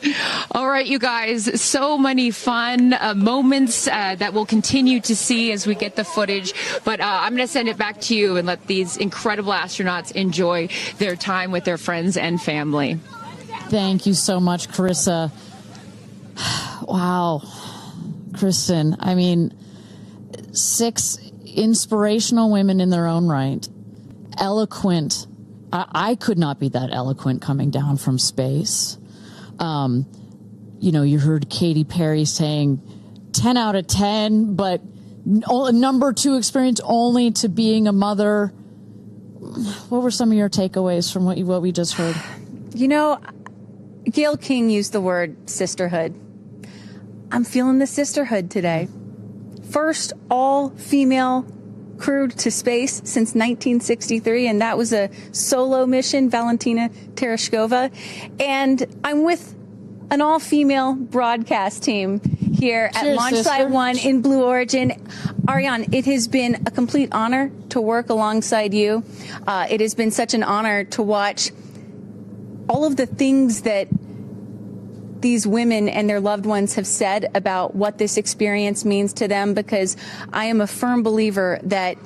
Speaker 1: All right, you guys, so many fun moments that we'll continue to see as we get the footage. But I'm going to send it back to you and let these incredible astronauts enjoy their time with their friends and family.
Speaker 3: Thank you so much, Carissa. Wow. Kristen, I mean, 6 inspirational women in their own right. Eloquent. I could not be that eloquent coming down from space. You heard Katy Perry saying 10 out of 10, but number 2 experience only to being a mother. What were some of your takeaways from what we just heard?
Speaker 2: Gayle King used the word sisterhood. I'm feeling the sisterhood today. First all-female crew to space since 1963, and that was a solo mission, Valentina Tereshkova. And I'm with an all-female broadcast team here at Launch Site 1 in Blue Origin. Ariane, it has been a complete honor to work alongside you. It has been such an honor to watch all of the things that these women and their loved ones have said about what this experience means to them, because I am a firm believer that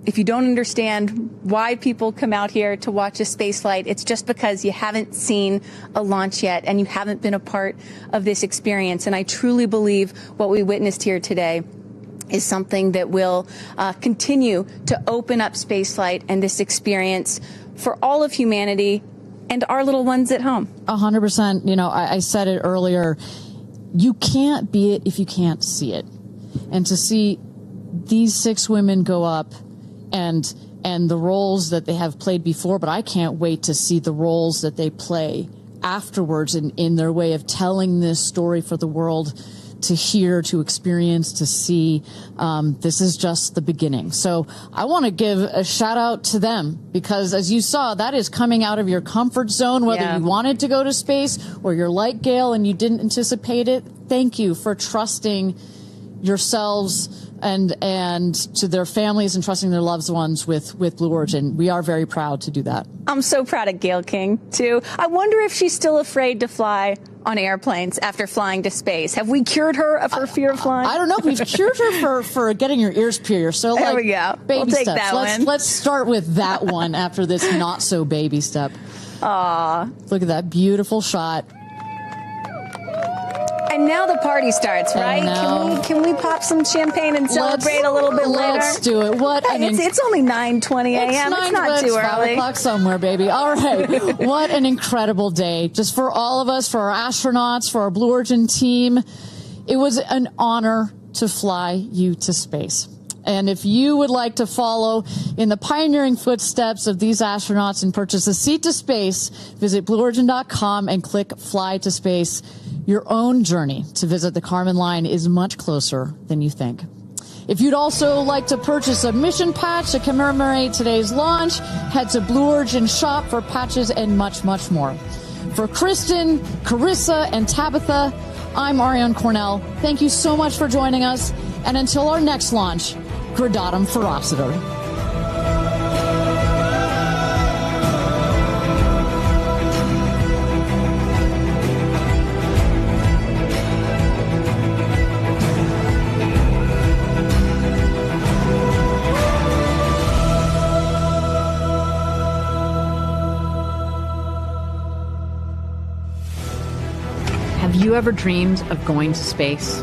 Speaker 2: if you don't understand why people come out here to watch a space flight, it's just because you haven't seen a launch yet and you haven't been a part of this experience. And I truly believe what we witnessed here today is something that will continue to open up spaceflight and this experience for all of humanity and our little ones at home.
Speaker 3: 100%. I said it earlier. You can't be it if you can't see it. And to see these 6 women go up and the roles that they have played before, but I can't wait to see the roles that they play afterwards in their way of telling this story for the world to hear, to experience, to see. This is just the beginning. So I want to give a shout out to them, because as you saw, that is coming out of your comfort zone, whether you wanted to go to space or you're like Gayle and you didn't anticipate it. Thank you for trusting yourselves and to their families and trusting their loved ones with Blue Origin. We are very proud to do that.
Speaker 2: I'm so proud of Gayle King, too. I wonder if she's still afraid to fly on airplanes after flying to space. Have we cured her of her fear of flying?
Speaker 3: I don't know. We've cured her for getting your ears pierced. So
Speaker 2: there we go.
Speaker 3: Baby
Speaker 2: we'll take
Speaker 3: steps.
Speaker 2: That one.
Speaker 3: Let's start with that one after this not so baby step.
Speaker 2: Aw.
Speaker 3: Look at that beautiful shot.
Speaker 2: And now the party starts, right? Can we pop some champagne and celebrate a little bit later?
Speaker 3: Let's do it.
Speaker 2: It's only 9:20 a.m. It's not too early.
Speaker 3: 5 o'clock somewhere, baby. All right. What an incredible day. Just for all of us, for our astronauts, for our Blue Origin team. It was an honor to fly you to space. And if you would like to follow in the pioneering footsteps of these astronauts and purchase a seat to space, visit BlueOrigin.com and click Fly to Space. Your own journey to visit the Kármán line is much closer than you think. If you'd also like to purchase a mission patch to commemorate today's launch, head to Blue Origin shop for patches and much, much more. For Kristen, Carissa, and Tabitha, I'm Ariane Cornell. Thank you so much for joining us. And until our next launch, Gradatum Ferociter. Have you ever dreamed of going to space?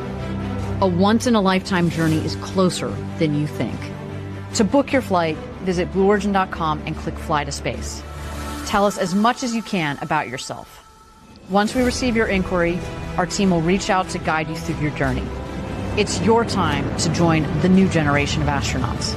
Speaker 3: A once-in-a-lifetime journey is closer than you think. To book your flight, visit BlueOrigin.com and click Fly to Space. Tell us as much as you can about yourself. Once we receive your inquiry, our team will reach out to guide you through your journey. It's your time to join the new generation of astronauts.